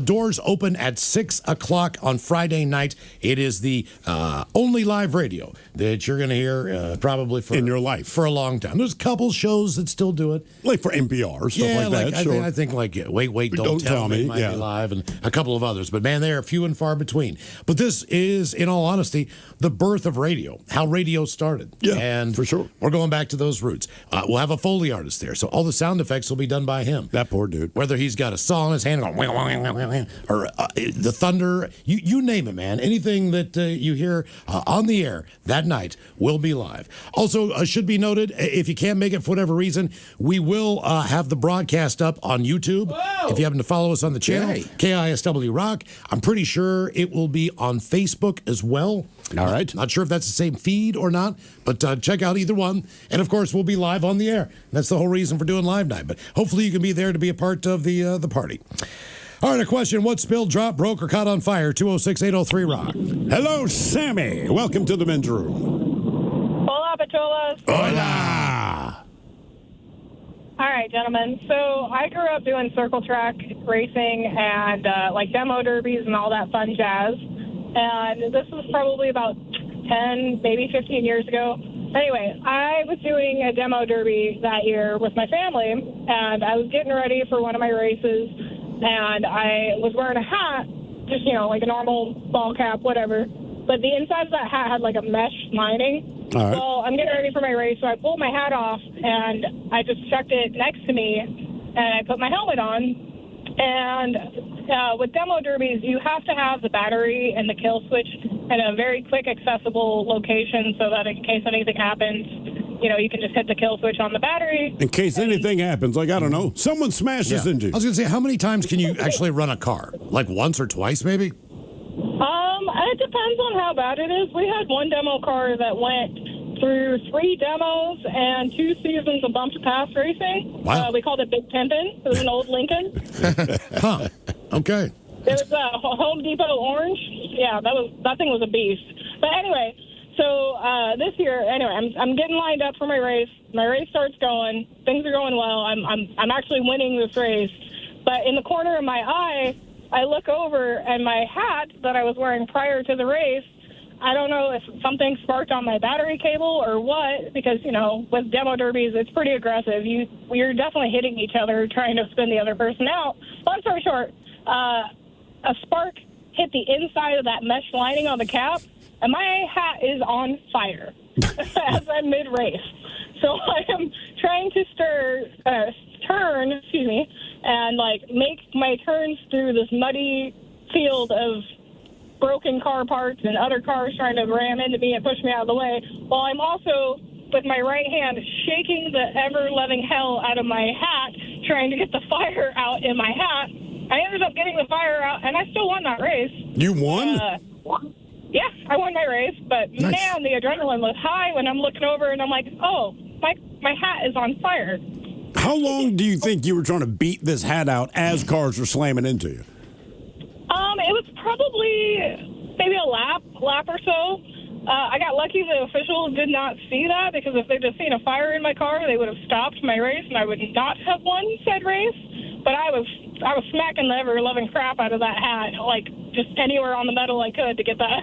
Doors open at 6 o'clock on Friday night. It is the only live radio that you're going to hear probably in your life for a long time. There's a couple shows that still do it. Like for NPR, stuff like that. I think like Wait, Don't Tell Me. Might be live, and a couple of others. But man, they are few and far between. But this is, in all honesty, the birth of radio, how radio started. Yeah, and for sure. We're going back to those roots. We'll have a Foley artist there, so all the sound effects will be done by him. That poor dude. Whether he's got a saw in his hand, going, or the thunder, you name it, man. Anything that you hear on the air that night will be live. Also, should be noted, if you can't make it for whatever reason, we will have the broadcast up on YouTube. If you happen to follow us on the channel, Okay. KISW Rock, I'm pretty sure it will be on Facebook as well. All right. Not sure if that's the same feed or not, but check out either one. And of course, we'll be live on the air. That's the whole reason for doing Live Night. But hopefully, you can be there to be a part of the party. All right, a question. What spilled, dropped, broke, or caught on fire? 206-803-ROCK. Hello, Sammy. Welcome to the men's room. Hola, Pacholas. Hola. All right, gentlemen. So I grew up doing circle track racing and like demo derbies and all that fun jazz. And this was probably about 10, maybe 15 years ago. Anyway, I was doing a demo derby that year with my family, and I was getting ready for one of my races, and I was wearing a hat, just, like a normal ball cap, whatever. But the inside of that hat had like a mesh lining. All right. Well, I'm getting ready for my race, so I pulled my hat off, and I just chucked it next to me, and I put my helmet on. And with demo derbies, you have to have the battery and the kill switch in a very quick, accessible location so that in case anything happens, you can just hit the kill switch on the battery. In case anything happens, like, I don't know, someone smashes into you. I was going to say, how many times can you actually run a car? Like once or twice, maybe? It depends on how bad it is. We had one demo car that went through 3 demos and 2 seasons of bump to pass racing. Wow. We called it Big Pimpin'. It was an old Lincoln. Huh. Okay. It was a Home Depot orange. Yeah, that thing was a beast. But anyway, so this year, I'm getting lined up for my race. My race starts going. Things are going well. I'm actually winning this race. But in the corner of my eye, I look over, and my hat that I was wearing prior to the race, I don't know if something sparked on my battery cable or what, because, with demo derbies, it's pretty aggressive. You're definitely hitting each other, trying to spin the other person out. Long story short, a spark hit the inside of that mesh lining on the cap, and my hat is on fire as I'm mid-race. So I am trying to turn, and make my turns through this muddy field of broken car parts and other cars trying to ram into me and push me out of the way, while I'm also, with my right hand, shaking the ever-loving hell out of my hat, trying to get the fire out in my hat. I ended up getting the fire out, and I still won that race. You won? Yeah, I won my race, but Nice. man, the adrenaline was high when I'm looking over and I'm like, oh, my hat is on fire. How long do you think you were trying to beat this hat out as cars were slamming into you? It was probably maybe a lap or so. I got lucky the officials did not see that, because if they'd just seen a fire in my car, they would have stopped my race and I would not have won said race. But I was smacking the ever-loving crap out of that hat, just anywhere on the metal I could to get that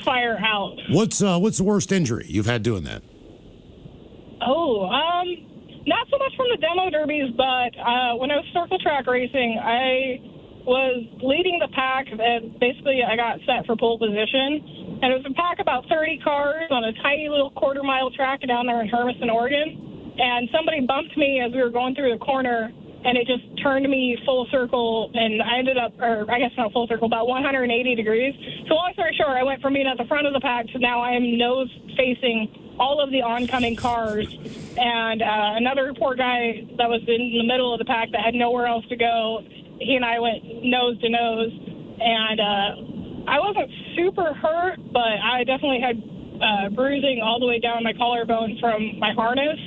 fire out. What's the worst injury you've had doing that? Oh, not so much from the demo derbies, but when I was circle track racing, I was leading the pack, and basically I got set for pole position. And it was a pack about 30 cars on a tiny little quarter-mile track down there in Hermiston, Oregon. And somebody bumped me as we were going through the corner, and it just turned me full circle, and I ended up, or I guess not full circle, about 180 degrees. So long story short, I went from being at the front of the pack to now I am nose-facing all of the oncoming cars. And another poor guy that was in the middle of the pack that had nowhere else to go, he and I went nose to nose. And I wasn't super hurt, but I definitely had bruising all the way down my collarbone from my harness.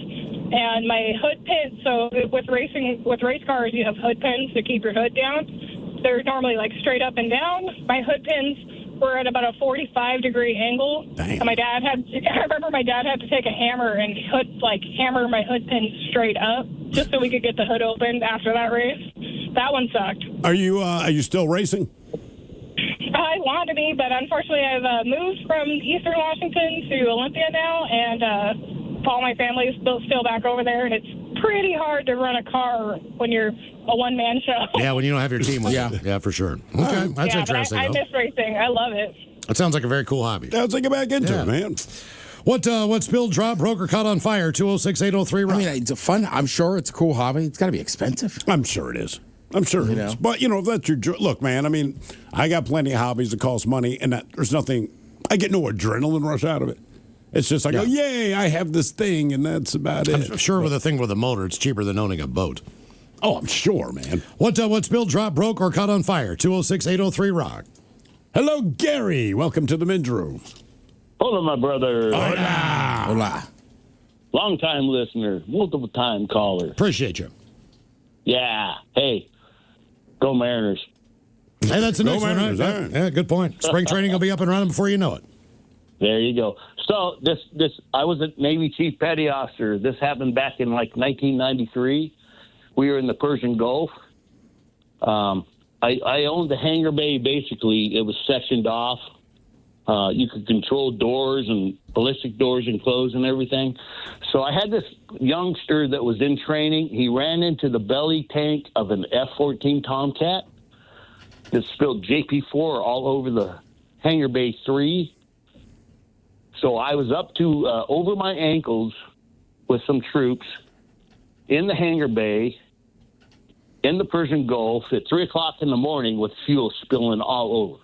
And my hood pin, so with race cars, you have hood pins to keep your hood down. They're normally straight up and down. My hood pins were at about a 45-degree angle. Dang. And I remember my dad had to take a hammer and hammer my hood pins straight up just so we could get the hood opened after that race. That one sucked. Are you still racing? I want to be, but unfortunately I've moved from Eastern Washington to Olympia now, and all my family is still back over there, and it's pretty hard to run a car when you're a one-man show. Yeah, when you don't have your team with you. Yeah, for sure. Okay, that's interesting. I miss racing. I love it. That sounds like a very cool hobby. Let's get back into it, man. What spilled, dropped, broke, or caught on fire? 206-803-ROCK. I mean, it's fun. I'm sure it's a cool hobby. It's got to be expensive. I'm sure it is. I'm sure it is. But, if that's your look, man, I mean, I got plenty of hobbies that cost money, and there's nothing, I get no adrenaline rush out of it. It's just like, yay, I have this thing, and that's about it. I'm sure with a thing with a motor, it's cheaper than owning a boat. Oh, I'm sure, man. What spilled, dropped, broke, or caught on fire? 206-803-ROCK. Hello, Gary. Welcome to the men's room. Hola, my brother. Hola. Hola. Long-time listener, multiple-time caller. Appreciate you. Yeah. Hey, go Mariners. Hey, that's the Go next one, right? Mariners, Yeah, good point. Spring training will be up and running before you know it. There you go. So this I was a Navy Chief Petty Officer. This happened back in like 1993. We were in the Persian Gulf. I owned the hangar bay. Basically, it was sectioned off. You could control doors and ballistic doors and close and everything. So I had this youngster that was in training. He ran into the belly tank of an F-14 Tomcat that spilled JP4 all over the hangar bay 3. So I was up to over my ankles with some troops in the hangar bay in the Persian Gulf at 3 o'clock in the morning with fuel spilling all over.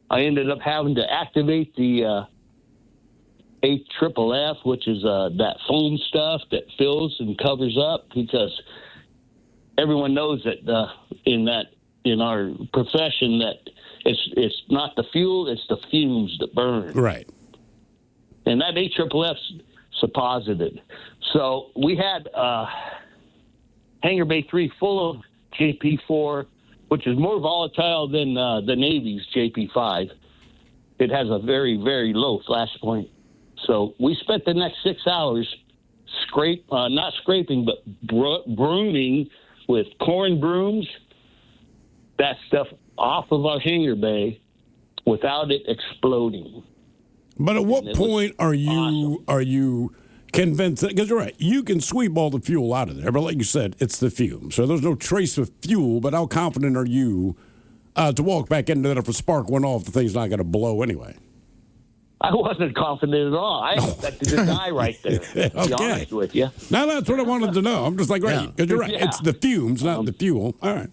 I ended up having to activate the AFFF, which is that foam stuff that fills and covers up, because everyone knows that in our profession that it's not the fuel, it's the fumes that burn. Right. And that AFFF's supposited. So we had Hangar Bay 3 full of JP4, which is more volatile than the Navy's JP5. It has a very, very low flash point. So we spent the next 6 hours not scraping, but brooming with corn brooms, that stuff off of our hangar bay without it exploding. But at what point are you convinced? Because you're right, you can sweep all the fuel out of there, but like you said, it's the fumes. So there's no trace of fuel. But how confident are you to walk back into that if a spark went off, the thing's not going to blow anyway? I wasn't confident at all. I expected to die right there. To be honest with you. Now that's what I wanted to know. I'm just like, right, because you're right. Yeah. It's the fumes, not the fuel. All right.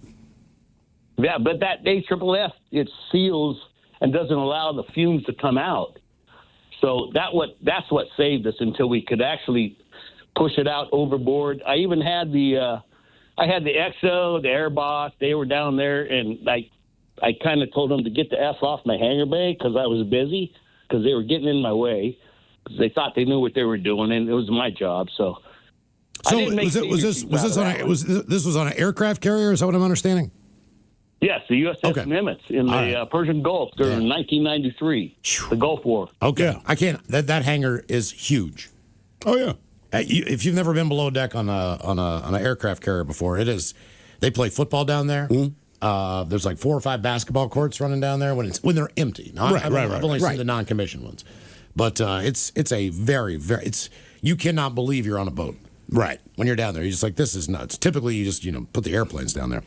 Yeah, but that AFFF, it seals and doesn't allow the fumes to come out. So that's what saved us until we could actually push it out overboard. I even had the XO, the Airboss. They were down there, and I kind of told them to get the F off my hangar bay because I was busy, because they were getting in my way, because they thought they knew what they were doing, and it was my job. So this was on an aircraft carrier? Is that what I'm understanding? Yes, the USS Nimitz in the Persian Gulf during 1993, the Gulf War. Okay, yeah. I can't. That hangar is huge. Oh yeah. If you've never been below deck on an aircraft carrier before, it is. They play football down there. Mm-hmm. There's like 4 or 5 basketball courts running down there when they're empty. Now, I've only seen the non-commissioned ones, but it's a very you cannot believe you're on a boat. Right. When you're down there, you're just like, this is nuts. Typically, you just put the airplanes down there.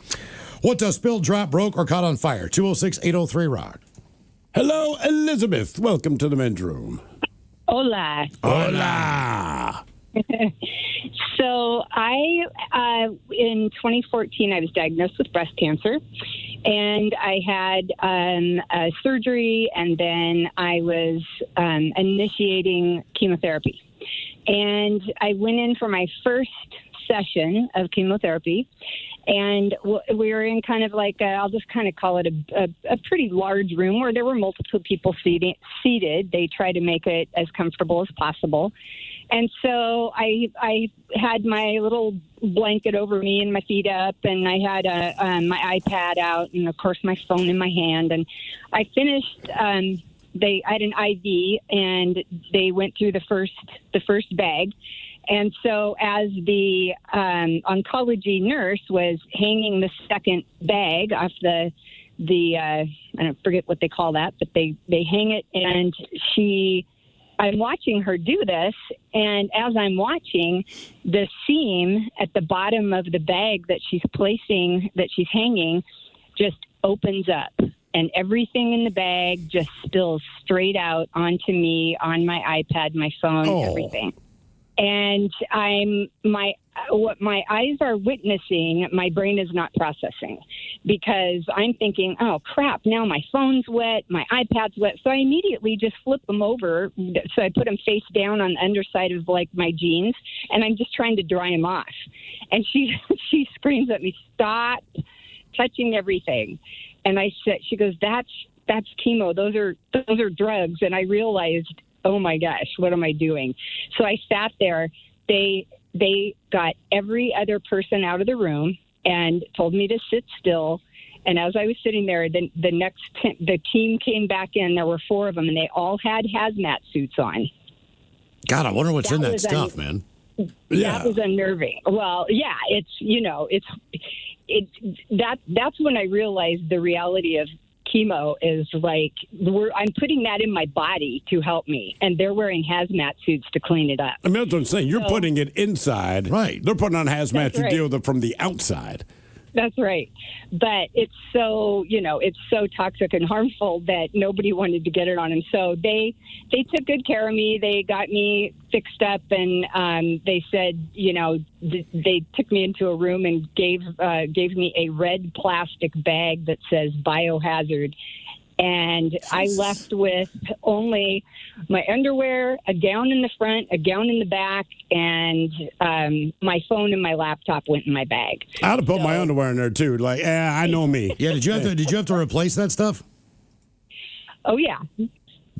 What does spilled, dropped, broke, or caught on fire? 206-803-ROCK. Hello, Elizabeth. Welcome to the men's room. Hola. Hola. So in 2014, I was diagnosed with breast cancer, and I had surgery, and then I was initiating chemotherapy. And I went in for my first session of chemotherapy, and we were in kind of like I'll just kind of call it a pretty large room where there were multiple people seated. They tried to make it as comfortable as possible. And so I had my little blanket over me and my feet up, and I had my iPad out, and of course my phone in my hand. And I finished. I had an IV, and they went through the first bag. And so as the oncology nurse was hanging the second bag off the I don't forget what they call that, but they hang it, and I'm watching her do this, and as I'm watching, the seam at the bottom of the bag that she's hanging, just opens up, and everything in the bag just spills straight out onto me, on my iPad, my phone, everything. and what my eyes are witnessing, my brain is not processing, because I'm thinking, oh crap, now my phone's wet, my iPad's wet. So I immediately just flip them over. So I put them face down on the underside of like my jeans, and I'm just trying to dry them off. And she screams at me, "Stop touching everything." And I said, she goes, that's chemo. Those are drugs. And I realized, oh my gosh, what am I doing? So I sat there. They got every other person out of the room and told me to sit still. And as I was sitting there, the team came back in. There were 4 of them, and they all had hazmat suits on. God, I wonder what's in that stuff, man. That was unnerving. Well, yeah, that's when I realized the reality of chemo is like I'm putting that in my body to help me, and they're wearing hazmat suits to clean it up. I mean, that's what I'm saying. You're putting it inside. Right. They're putting on hazmat to deal with it from the outside. That's right. But it's so toxic and harmful that nobody wanted to get it on them. So they took good care of me. They got me fixed up, and they said, they took me into a room and gave me a red plastic bag that says biohazard. And I left with only my underwear, a gown in the front, a gown in the back, and my phone and my laptop went in my bag. I'd have put my underwear in there too. Like, I know me. Yeah, did you have to replace that stuff? Oh yeah.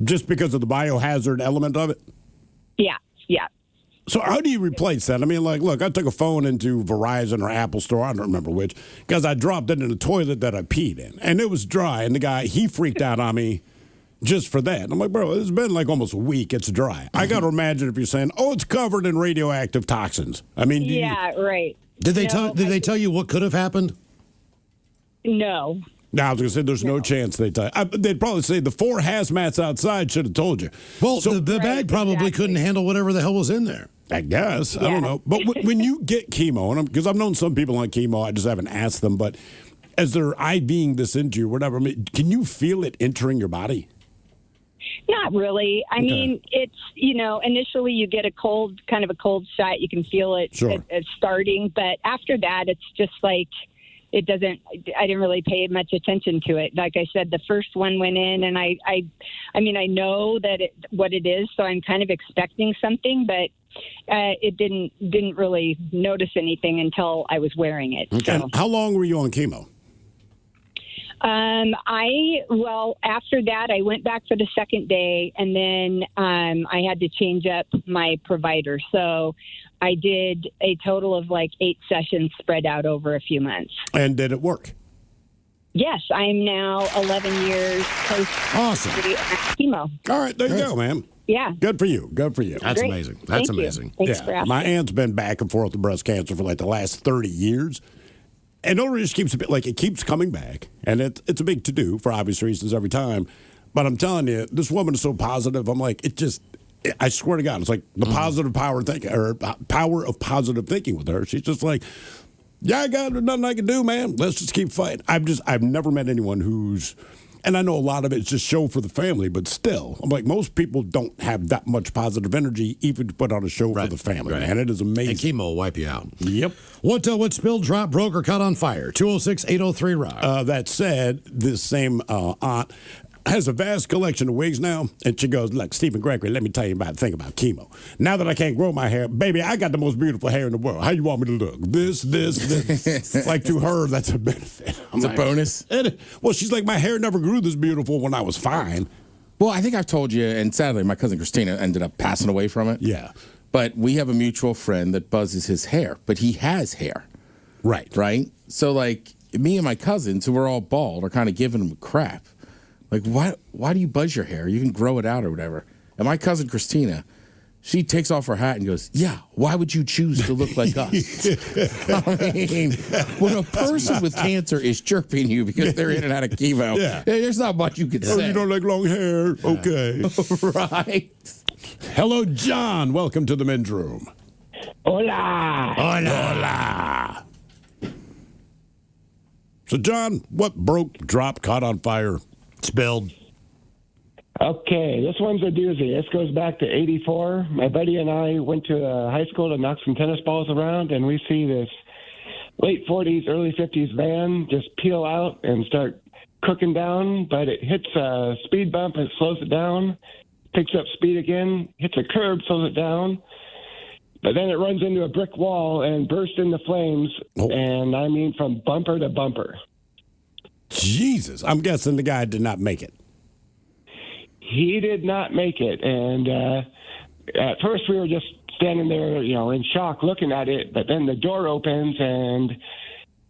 Just because of the biohazard element of it? Yeah. So how do you replace that? I mean, like, look, I took a phone into Verizon or Apple Store, I don't remember which, because I dropped it in the toilet that I peed in, and it was dry, and the guy, he freaked out on me just for that. I'm like, bro, it's been like almost a week, it's dry. I got to imagine if you're saying, oh, it's covered in radioactive toxins. I mean, right. Did they tell you what could have happened? No. No, I was going to say there's no chance they'd probably say the 4 hazmats outside should have told you. Well, so, the bag probably couldn't handle whatever the hell was in there. I guess. Yeah. I don't know. But when you get chemo, and because I've known some people on chemo, I just haven't asked them, but as they're IVing this into you, whatever, I mean, can you feel it entering your body? Not really. I mean, it's, initially you get a cold shot. You can feel it starting. But after that, it's just like, I didn't really pay much attention to it. Like I said, the first one went in, and I know what it is, so I'm kind of expecting something, but it didn't really notice anything until I was wearing it. Okay. So. And how long were you on chemo? After that, I went back for the second day, and then I had to change up my provider. So I did a total of like 8 sessions spread out over a few months. And did it work? Yes, I am now 11 years post chemo. All right, there you go, man. Yeah. Good for you. Good for you. That's Great. amazing. That's Thank you. amazing. Thanks for asking. My aunt's been back and forth with breast cancer for like the last 30 years. And it just keeps it keeps coming back. And it's a big to-do for obvious reasons every time. But I'm telling you, this woman is so positive. I'm like, I swear to God, it's like the positive power of positive thinking with her. She's just like, yeah, I got nothing I can do, man. Let's just keep fighting. I've never met anyone who's, and I know a lot of it's just show for the family, but still, I'm like, most people don't have that much positive energy even to put on a show for the family, man. It is amazing. And chemo will wipe you out. Yep. What spilled, dropped, broke, or caught on fire? 206-803-ROCK. That said, this same aunt has a vast collection of wigs now, and she goes, look, Stephen Gregory, let me tell you about the thing about chemo. Now that I can't grow my hair, baby, I got the most beautiful hair in the world. How you want me to look? This. Like, to her, that's a benefit. It's a bonus. Well, she's like, my hair never grew this beautiful when I was fine. Well, I think I've told you, and sadly, my cousin Christina ended up passing away from it. Yeah. But we have a mutual friend that buzzes his hair, but he has hair. Right. Right? So, like, me and my cousins, who are all bald, are kind of giving him crap. Like, why do you buzz your hair? You can grow it out or whatever. And my cousin Christina, she takes off her hat and goes, yeah, why would you choose to look like us? I mean, when a person with cancer is chirping you because they're in and out of chemo, there's not much you can say. You don't like long hair? Okay. Right. Hello, John. Welcome to the men's room. Hola. Hola. So, John, what broke, dropped, caught on fire, spilled? Okay, this one's a doozy. This goes back to '84. My buddy and I went to high school to knock some tennis balls around, and we see this late 40s, early 50s van just peel out and start cooking down, but it hits a speed bump and slows it down, picks up speed again, hits a curb, slows it down, but then it runs into a brick wall and bursts into flames, and I mean from bumper to bumper. Jesus. I'm guessing the guy did not make it. He did not make it, and at first we were just standing there, in shock looking at it, but then the door opens, and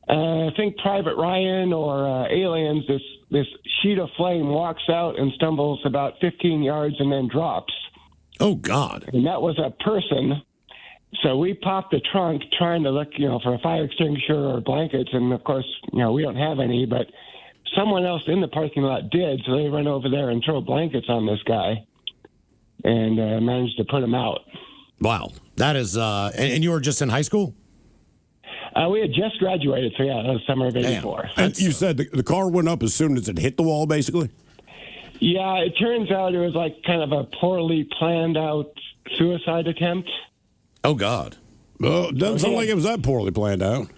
I think Private Ryan or Aliens, this sheet of flame walks out and stumbles about 15 yards and then drops. Oh, God. And that was a person. So we popped the trunk trying to look, for a fire extinguisher or blankets, and of course, we don't have any, but someone else in the parking lot did, so they run over there and throw blankets on this guy and managed to put him out. Wow. That is, and you were just in high school? We had just graduated, so yeah, that was summer of '84. And you said the car went up as soon as it hit the wall, basically? Yeah, it turns out it was like kind of a poorly planned out suicide attempt. Oh, God. Well, it doesn't sound like it was that poorly planned out.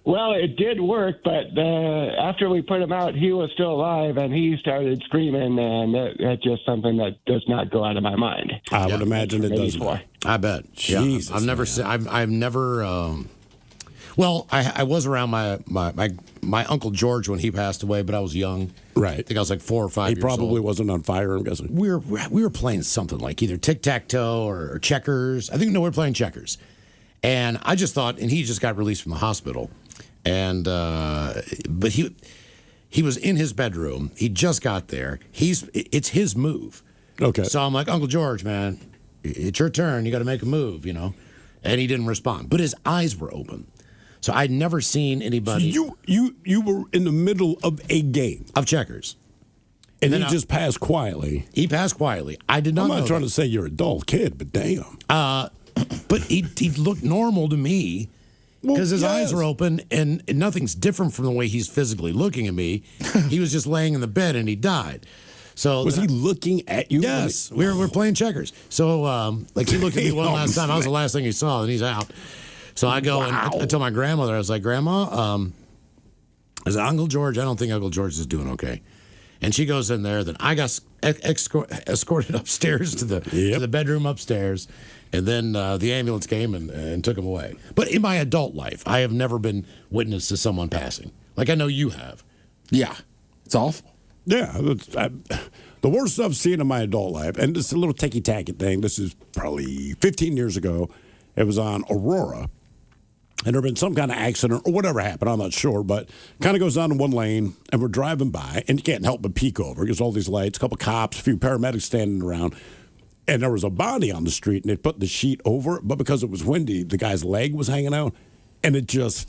Well, it did work, but after we put him out, he was still alive, and he started screaming, and that's just something that does not go out of my mind. I would imagine it doesn't. I bet. Jesus, I've never seen. I've never. Well, I was around my Uncle George when he passed away, but I was young. Right. I think I was like 4 or 5 He years probably old. wasn't on fire, I'm guessing. We were playing something like either tic-tac-toe or checkers. I think, no, we were playing checkers. And I just thought, and he just got released from the hospital. And, but he was in his bedroom. He just got there. It's his move. Okay. So I'm like, Uncle George, man, it's your turn. You got to make a move, And he didn't respond. But his eyes were open. So I'd never seen anybody. So you were in the middle of a game of checkers, and he just passed quietly. He passed quietly. I did not. I'm not know trying that. to say you're a dull kid, but damn. But he looked normal to me because his eyes were open, and nothing's different from the way he's physically looking at me. He was just laying in the bed, and he died. So was he looking at you? Yes, we were playing checkers. So like he looked at me one last time. I was the last thing he saw, and he's out. So I go and I tell my grandmother, I was like, Grandma, I said, Uncle George, I don't think Uncle George is doing okay. And she goes in there. Then I got escorted upstairs to the bedroom upstairs. And then the ambulance came and took him away. But in my adult life, I have never been witness to someone passing. Like I know you have. Yeah. It's awful. Yeah. The worst I've seen in my adult life, and this is a little ticky-tacky thing. This is probably 15 years ago. It was on Aurora. And there had been some kind of accident or whatever happened, I'm not sure, but kind of goes down in one lane, and we're driving by, and you can't help but peek over because all these lights, a couple cops, a few paramedics standing around, and there was a body on the street, and they put the sheet over it, but because it was windy, the guy's leg was hanging out, and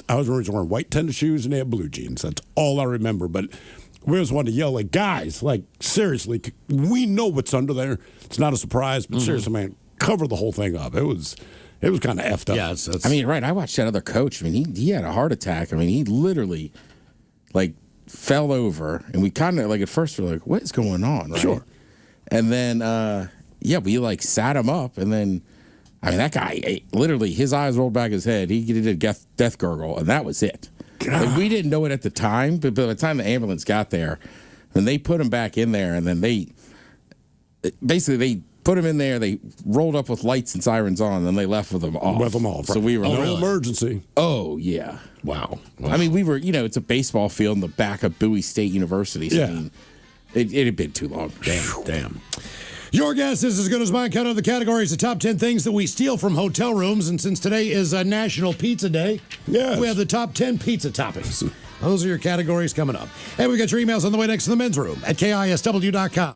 I was wearing white tennis shoes, and they had blue jeans. That's all I remember, but we just wanted to yell, like, guys, like, seriously, we know what's under there. It's not a surprise, but seriously, man, cover the whole thing up. It was kind of effed up. Yeah, I mean, right. I watched that other coach. I mean, he had a heart attack. I mean, he literally, like, fell over. And we kind of, like, at first were like, what is going on? Right? Sure. And then, we, like, sat him up. And then, I mean, that guy, literally, his eyes rolled back his head. He did a death gurgle, and that was it. And we didn't know it at the time. But by the time the ambulance got there, and they put him back in there, and then they put him in there. They rolled up with lights and sirens on, and then they left with them off. With them off. So we were no emergency. Oh yeah. Wow. I mean, we were. It's a baseball field in the back of Bowie State University. So, Yeah. I mean, it had been too long. Damn. Your guess is as good as mine. Count out the categories, the top 10 things that we steal from hotel rooms. And since today is National Pizza Day, we have the top 10 pizza toppings. Those are your categories coming up. And we got your emails on the way next to the men's room at KISW.com.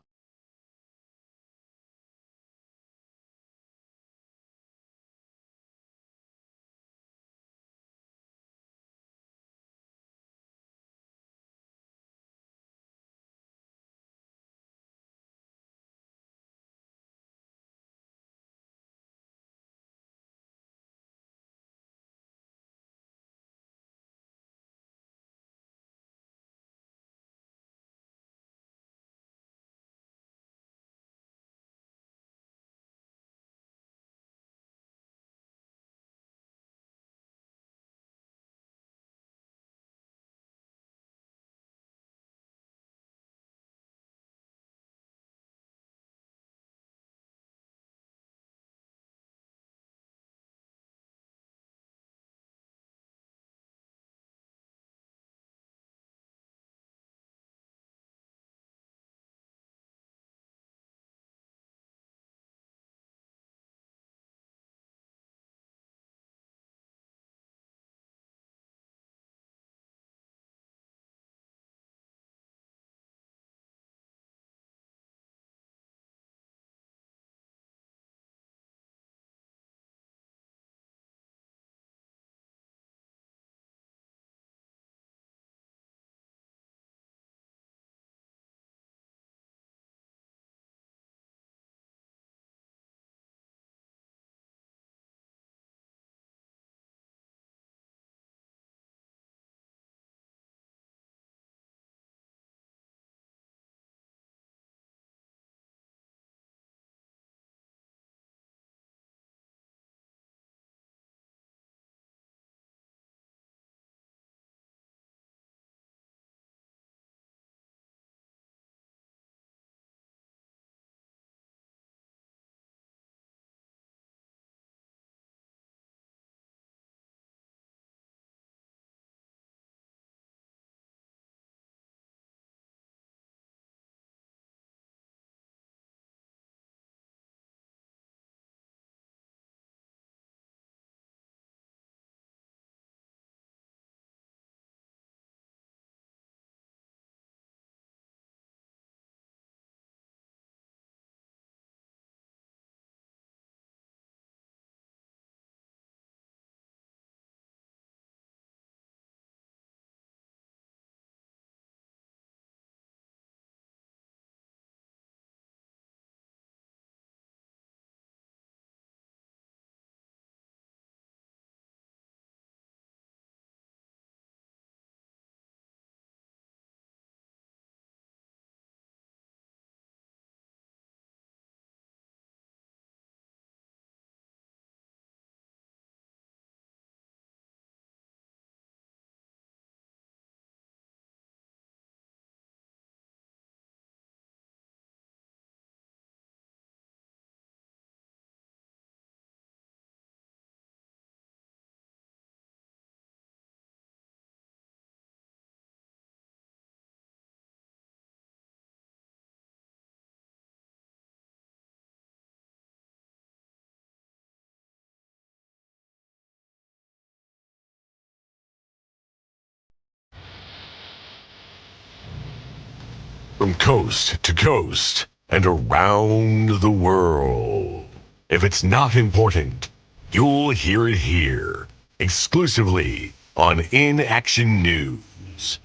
From coast to coast and around the world. If it's not important, you'll hear it here, exclusively on In Action News.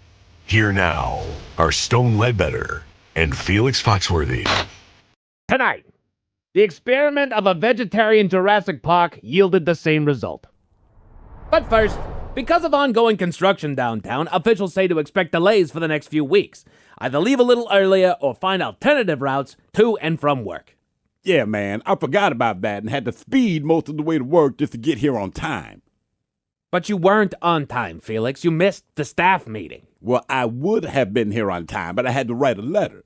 Here now are Stone Ledbetter and Felix Foxworthy. Tonight, the experiment of a vegetarian Jurassic Park yielded the same result. But first, because of ongoing construction downtown, officials say to expect delays for the next few weeks. Either leave a little earlier or find alternative routes to and from work. Yeah, man, I forgot about that and had to speed most of the way to work just to get here on time. But you weren't on time, Felix. You missed the staff meeting. Well, I would have been here on time, but I had to write a letter.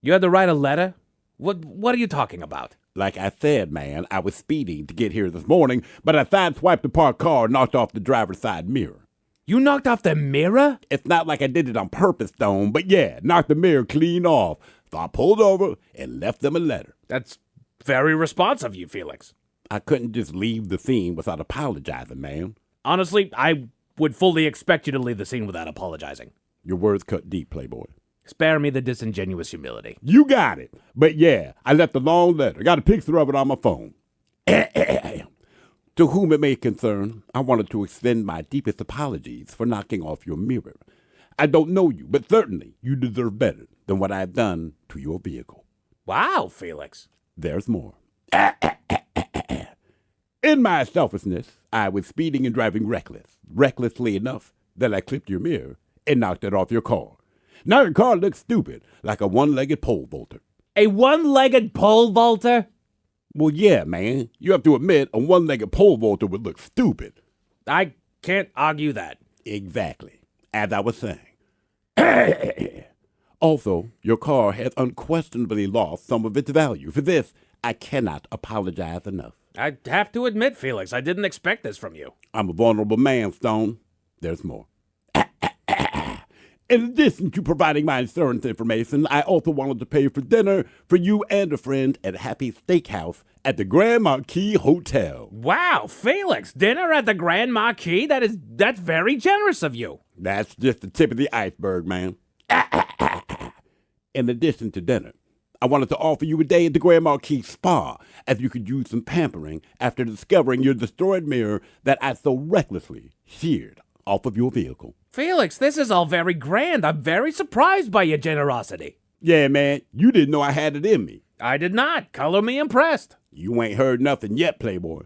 You had to write a letter? What are you talking about? Like I said, man, I was speeding to get here this morning, but I sideswiped the parked car and knocked off the driver's side mirror. You knocked off the mirror? It's not like I did it on purpose, Stone, but yeah, knocked the mirror clean off. So I pulled over and left them a letter. That's very responsive of you, Felix. I couldn't just leave the scene without apologizing, man. Honestly, I would fully expect you to leave the scene without apologizing. Your words cut deep, Playboy. Spare me the disingenuous humility. You got it. But yeah, I left a long letter. Got a picture of it on my phone. To whom it may concern, I wanted to extend my deepest apologies for knocking off your mirror. I don't know you, but certainly you deserve better than what I have done to your vehicle. Wow, Felix. There's more. In my selfishness, I was speeding and driving recklessly enough that I clipped your mirror and knocked it off your car. Now your car looks stupid, like a one-legged pole vaulter. A one-legged pole vaulter? Well, yeah, man. You have to admit, a one-legged pole vaulter would look stupid. I can't argue that. Exactly. As I was saying. Also, your car has unquestionably lost some of its value. For this, I cannot apologize enough. I have to admit, Felix, I didn't expect this from you. I'm a vulnerable man, Stone. There's more. In addition to providing my insurance information, I also wanted to pay for dinner for you and a friend at Happy Steakhouse at the Grand Marquis Hotel. Wow, Felix, dinner at the Grand Marquis? That's very generous of you. That's just the tip of the iceberg, man. In addition to dinner, I wanted to offer you a day at the Grand Marquis Spa, as you could use some pampering after discovering your destroyed mirror that I so recklessly sheared off of your vehicle. Felix, this is all very grand. I'm very surprised by your generosity. Yeah, man, you didn't know I had it in me. I did not. Color me impressed. You ain't heard nothing yet, Playboy.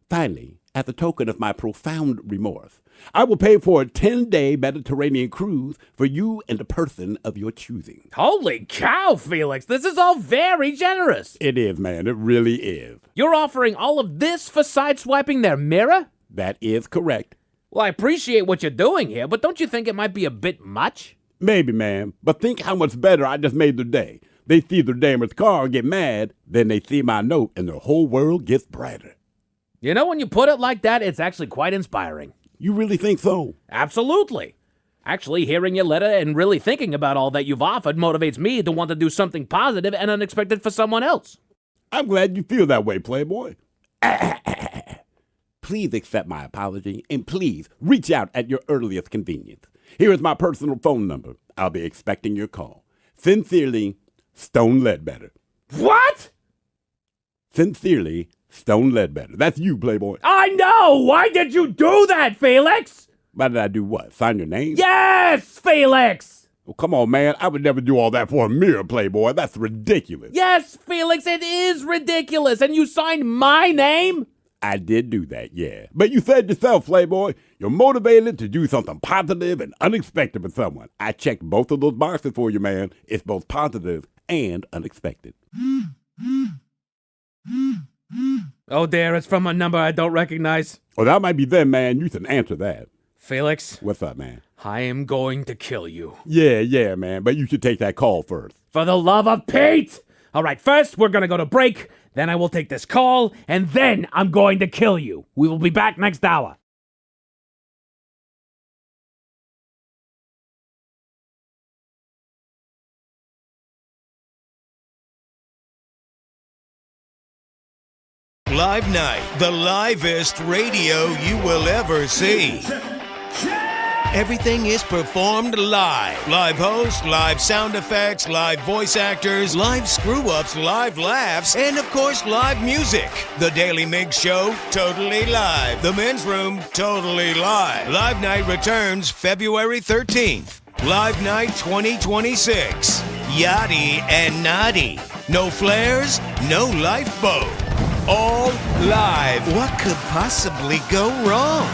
Finally, as a token of my profound remorse, I will pay for a 10-day Mediterranean cruise for you and a person of your choosing. Holy cow, Felix. This is all very generous. It is, man. It really is. You're offering all of this for sideswiping their mirror? That is correct. Well, I appreciate what you're doing here, but don't you think it might be a bit much? Maybe, man. But think how much better I just made their day. They see their damaged car and get mad, then they see my note and their whole world gets brighter. You know, when you put it like that, it's actually quite inspiring. You really think so? Absolutely. Actually, hearing your letter and really thinking about all that you've offered motivates me to want to do something positive and unexpected for someone else. I'm glad you feel that way, Playboy. Please accept my apology, and please reach out at your earliest convenience. Here is my personal phone number. I'll be expecting your call. Sincerely, Stone Ledbetter. What? Sincerely, Stone Ledbetter. That's you, Playboy. I know! Why did you do that, Felix? Why did I do what? Sign your name? Yes, Felix! Well, come on, man. I would never do all that for a mirror, Playboy. That's ridiculous. Yes, Felix, it is ridiculous. And you signed my name? I did do that, yeah. But you said yourself, Playboy, you're motivated to do something positive and unexpected for someone. I checked both of those boxes for you, man. It's both positive and unexpected. Oh, dear, it's from a number I don't recognize. Oh, that might be them, man. You can answer that. Felix. What's up, man? I am going to kill you. Yeah, man, but you should take that call first. For the love of Pete! All right, first, we're going to go to break, then I will take this call, and then I'm going to kill you. We will be back next hour. Live Night, the livest radio you will ever see. Everything is performed live. Live hosts, live sound effects, live voice actors, live screw-ups, live laughs, and of course, live music. The Daily Mix Show, totally live. The Men's Room, totally live. Live Night returns February 13th. Live Night 2026. Yachty and naughty. No flares, no lifeboat. All live. What could possibly go wrong?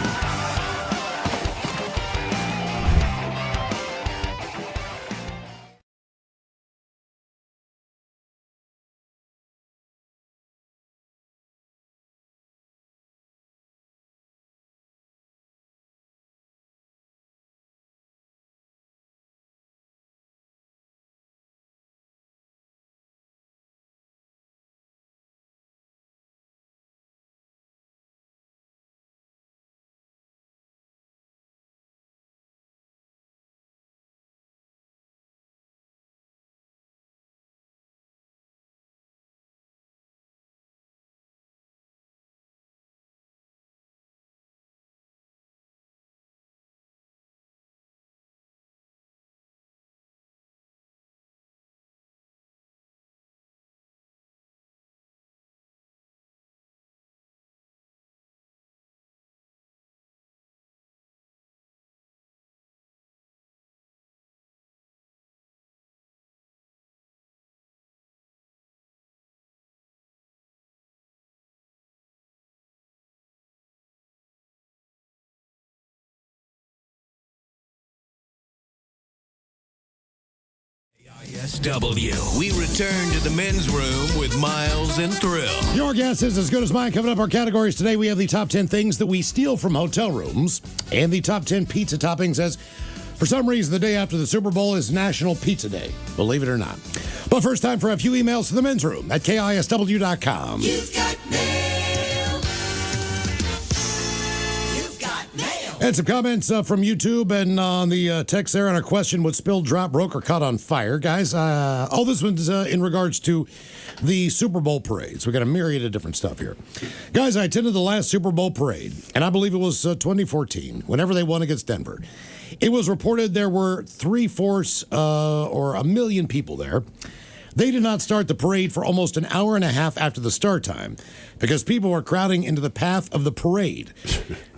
ISW. We return to the men's room with Miles and Thrill. Your guess is as good as mine. Coming up, our categories today, we have the top 10 things that we steal from hotel rooms and the top 10 pizza toppings, as for some reason the day after the Super Bowl is National Pizza Day, believe it or not. But first, time for a few emails to the men's room at KISW.com. You've got mail. You've got mail. And some comments from YouTube and on the text there on our question, would spilled drop, broke, or caught on fire? Guys, all this one's in regards to the Super Bowl parades. We got a myriad of different stuff here. Guys, I attended the last Super Bowl parade, and I believe it was 2014, whenever they won against Denver. It was reported there were 3/4 or 1 million people there. They did not start the parade for almost an hour and a half after the start time because people were crowding into the path of the parade.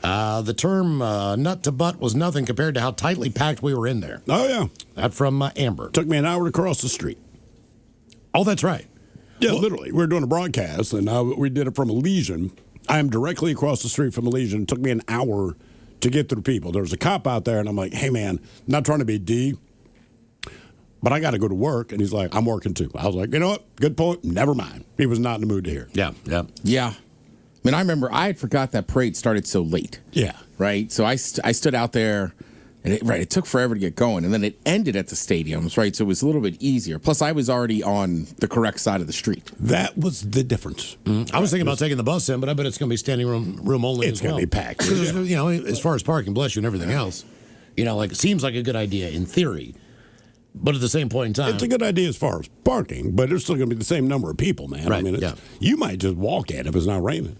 The term nut to butt was nothing compared to how tightly packed we were in there. Oh, yeah. That from Amber. Took me an hour to cross the street. Oh, that's right. Yeah, literally. We were doing a broadcast, and we did it from Elysian. I am directly across the street from Elysian. It took me an hour to get through people. There was a cop out there, and I'm like, hey, man, not trying to be D, but I got to go to work. And he's like, I'm working too. I was like, you know what? Good point. Never mind. He was not in the mood to hear. Yeah. I mean, I remember I had forgot that parade started so late. Yeah. Right? So I stood out there, and it took forever to get going. And then it ended at the stadiums, right? So it was a little bit easier. Plus, I was already on the correct side of the street. That was the difference. I was thinking about taking the bus in, but I bet it's going to be standing room only It's as well. going to be packed. Because, you know, as far as parking, bless you, and everything else, you know, like, it seems like a good idea in theory. But at the same point in time, it's a good idea as far as parking, but it's still going to be the same number of people, man. Right, I mean, you might just walk at it if it's not raining.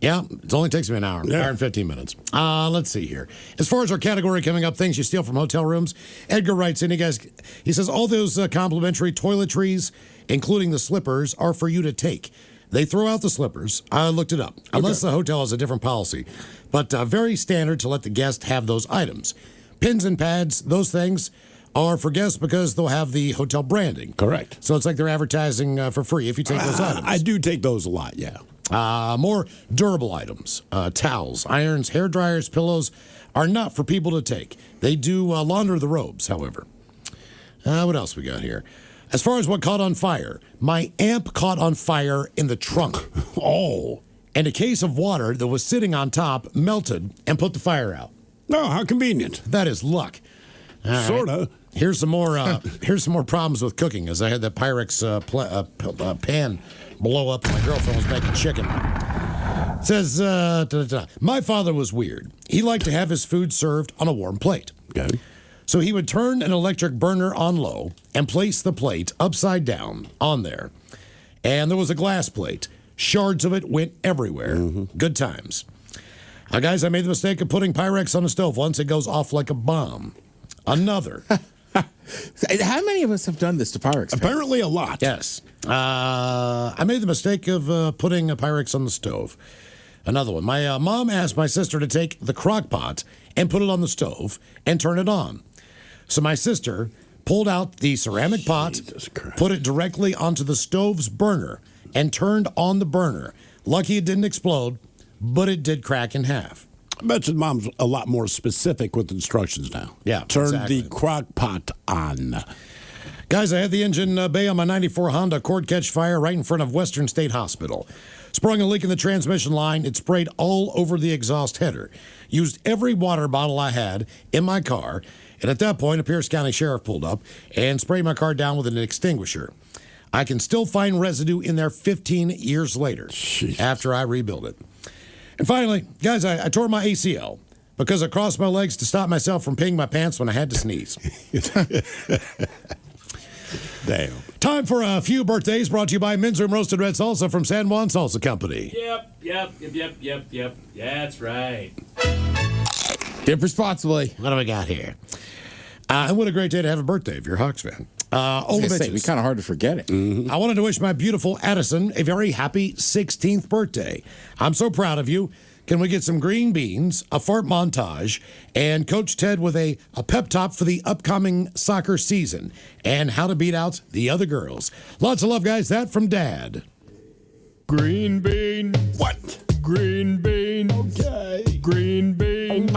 Yeah, it only takes me an hour and 15 minutes. Let's see here. As far as our category coming up, things you steal from hotel rooms, Edgar writes in, he says, all those complimentary toiletries, including the slippers, are for you to take. They throw out the slippers. I looked it up. Unless the hotel has a different policy. But very standard to let the guest have those items. Pins and pads, those things are for guests because they'll have the hotel branding. Correct. So it's like they're advertising for free if you take those items. I do take those a lot, yeah. More durable items, towels, irons, hair dryers, pillows are not for people to take. They do launder the robes, however. What else we got here? As far as what caught on fire, my amp caught on fire in the trunk. And a case of water that was sitting on top melted and put the fire out. No, how convenient. That is luck. Sort of. Here's some more. Here's some more problems with cooking. As I had that Pyrex pan blow up, and my girlfriend was making chicken. It says, my father was weird. He liked to have his food served on a warm plate. Okay. So he would turn an electric burner on low and place the plate upside down on there. And there was a glass plate. Shards of it went everywhere. Good times. Guys, I made the mistake of putting Pyrex on the stove once. It goes off like a bomb. Another. How many of us have done this to Pyrex? Apparently a lot. Yes. I made the mistake of putting a Pyrex on the stove. Another one. My mom asked my sister to take the crock pot and put it on the stove and turn it on. So my sister pulled out the ceramic pot, put it directly onto the stove's burner, and turned on the burner. Lucky it didn't explode, but it did crack in half. I bet your mom's a lot more specific with instructions now. Yeah, Turn exactly. the crock pot on. Guys, I had the engine bay on my 94 Honda Accord catch fire right in front of Western State Hospital. Sprung a leak in the transmission line. It sprayed all over the exhaust header. Used every water bottle I had in my car. And at that point, a Pierce County sheriff pulled up and sprayed my car down with an extinguisher. I can still find residue in there 15 years later after I rebuilt it. And finally, guys, I tore my ACL because I crossed my legs to stop myself from peeing my pants when I had to sneeze. Damn. Time for a few birthdays brought to you by Men's Room Roasted Red Salsa from San Juan Salsa Company. Yep. That's right. Dip responsibly. What do we got here? And what a great day to have a birthday if you're a Hawks fan. It'd be kind of hard to forget it. I wanted to wish my beautiful Addison a very happy 16th birthday. I'm so proud of you. Can we get some green beans, a fart montage, and Coach Ted with a pep talk for the upcoming soccer season and how to beat out the other girls? Lots of love, guys. That from Dad. Green bean. What? Green bean. Okay. Green bean.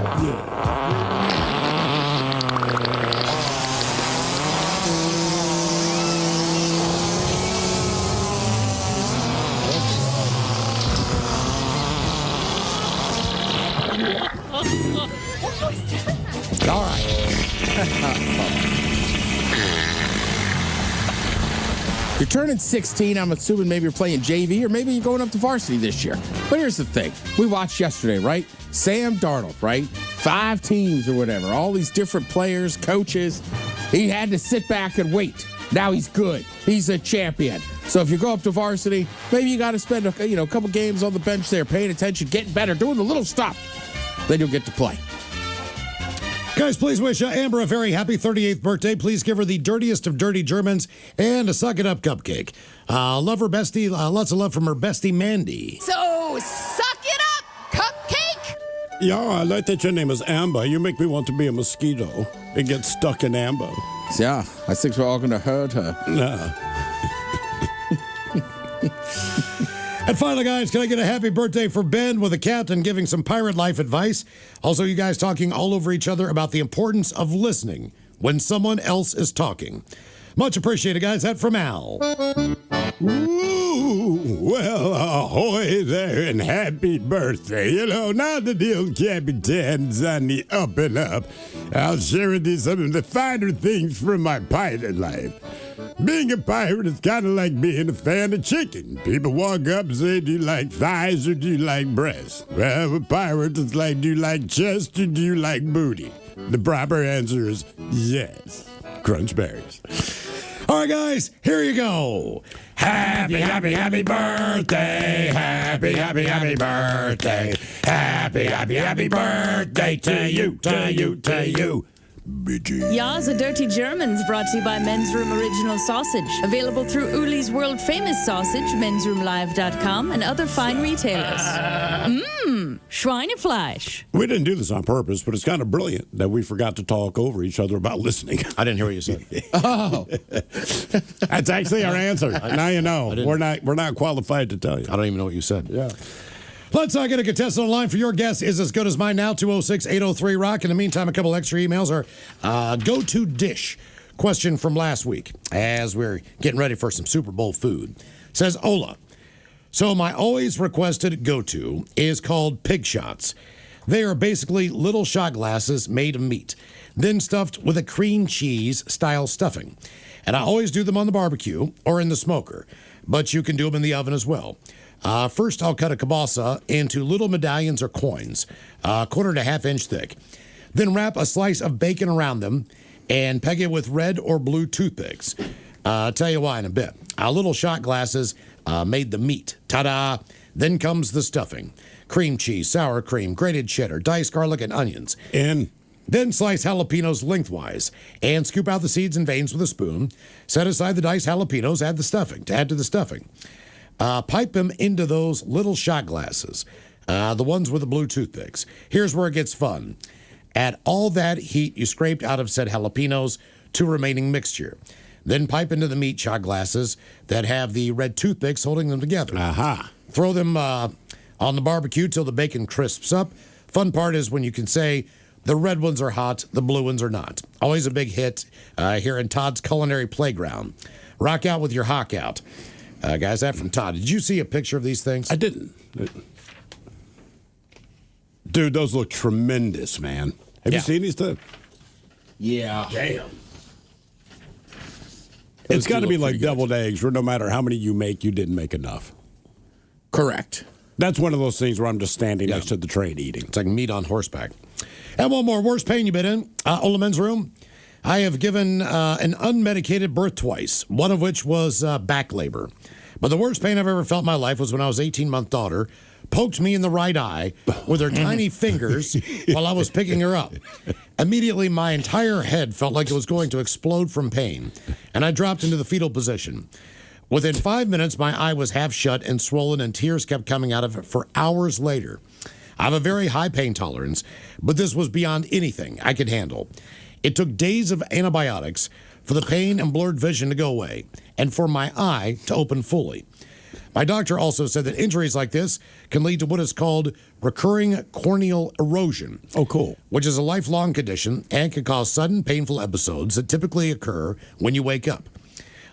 All right. You're turning 16. I'm assuming maybe you're playing JV or maybe you're going up to varsity this year. But here's the thing. We watched yesterday, right? Sam Darnold, right? 5 teams or whatever. All these different players, coaches. He had to sit back and wait. Now he's good. He's a champion. So if you go up to varsity, maybe you got to spend a couple games on the bench there, paying attention, getting better, doing the little stuff. Then you'll get to play. Guys, please wish Amber a very happy 38th birthday. Please give her the dirtiest of dirty Germans and a suck it up cupcake. Love her bestie. Lots of love from her bestie, Mandy. So, suck it up, cupcake! Yeah, I like that your name is Amber. You make me want to be a mosquito and get stuck in amber. Yeah, I think we're all going to hurt her. Yeah. And finally, guys, can I get a happy birthday for Ben with a captain giving some pirate life advice? Also, you guys talking all over each other about the importance of listening when someone else is talking. Much appreciated, guys. That from Al. Ooh, well, ahoy there and happy birthday. You know, now that the old Capitan's on the up and up, I'll share with you some of the finer things from my pirate life. Being a pirate is kind of like being a fan of chicken. People walk up and say, do you like thighs or do you like breasts? Well, with pirates, it's like, do you like chest or do you like booty? The proper answer is yes. Crunch berries. All right, guys, here you go. Happy, happy, happy birthday. Happy, happy, happy birthday. Happy, happy, happy birthday to you, to you, to you. Ya's a Dirty Germans brought to you by Men's Room Original Sausage. Available through Uli's world famous sausage, mensroomlive.com, and other fine retailers. Schweinefleisch. We didn't do this on purpose, but it's kind of brilliant that we forgot to talk over each other about listening. I didn't hear what you said. Oh. That's actually our answer. Now you know. We're not qualified to tell you. I don't even know what you said. Yeah. Let's get a contestant on the line for your guess is as good as mine now, 206-803-ROCK. In the meantime, a couple extra emails are go-to dish question from last week as we're getting ready for some Super Bowl food. Says Ola. So my always requested go-to is called pig shots. They are basically little shot glasses made of meat, then stuffed with a cream cheese style stuffing. And I always do them on the barbecue or in the smoker, but you can do them in the oven as well. First, I'll cut a kielbasa into little medallions or coins, 1/4 to 1/2 inch thick. Then wrap a slice of bacon around them and peg it with red or blue toothpicks. I'll tell you why in a bit. Little shot glasses made the meat. Ta-da! Then comes the stuffing. Cream cheese, sour cream, grated cheddar, diced garlic, and onions. Then slice jalapenos lengthwise and scoop out the seeds and veins with a spoon. Set aside the diced jalapenos, add to the stuffing. Pipe them into those little shot glasses, the ones with the blue toothpicks. Here's where it gets fun. Add all that heat you scraped out of said jalapenos to remaining mixture. Then pipe into the meat shot glasses that have the red toothpicks holding them together. Throw them on the barbecue till the bacon crisps up. Fun part is when you can say, the red ones are hot, the blue ones are not. Always a big hit here in Todd's Culinary Playground. Rock out with your hawk out. Guys, that from Todd. Did you see a picture of these things? I didn't. Dude, those look tremendous, man. Have you seen these things? Yeah. Damn. It's got to be like deviled eggs, where no matter how many you make, you didn't make enough. Correct. That's one of those things where I'm just standing next to the train eating. It's like meat on horseback. And one more. Worst pain you've been in. Ola Men's Room. I have given an unmedicated birth twice, one of which was back labor. But the worst pain I've ever felt in my life was when I was 18-month daughter poked me in the right eye with her tiny fingers while I was picking her up. Immediately, my entire head felt like it was going to explode from pain, and I dropped into the fetal position. Within 5 minutes, my eye was half shut and swollen, and tears kept coming out of it for hours later. I have a very high pain tolerance, but this was beyond anything I could handle. It took days of antibiotics for the pain and blurred vision to go away, and for my eye to open fully. My doctor also said that injuries like this can lead to what is called recurring corneal erosion. Oh, cool. Which is a lifelong condition and can cause sudden painful episodes that typically occur when you wake up.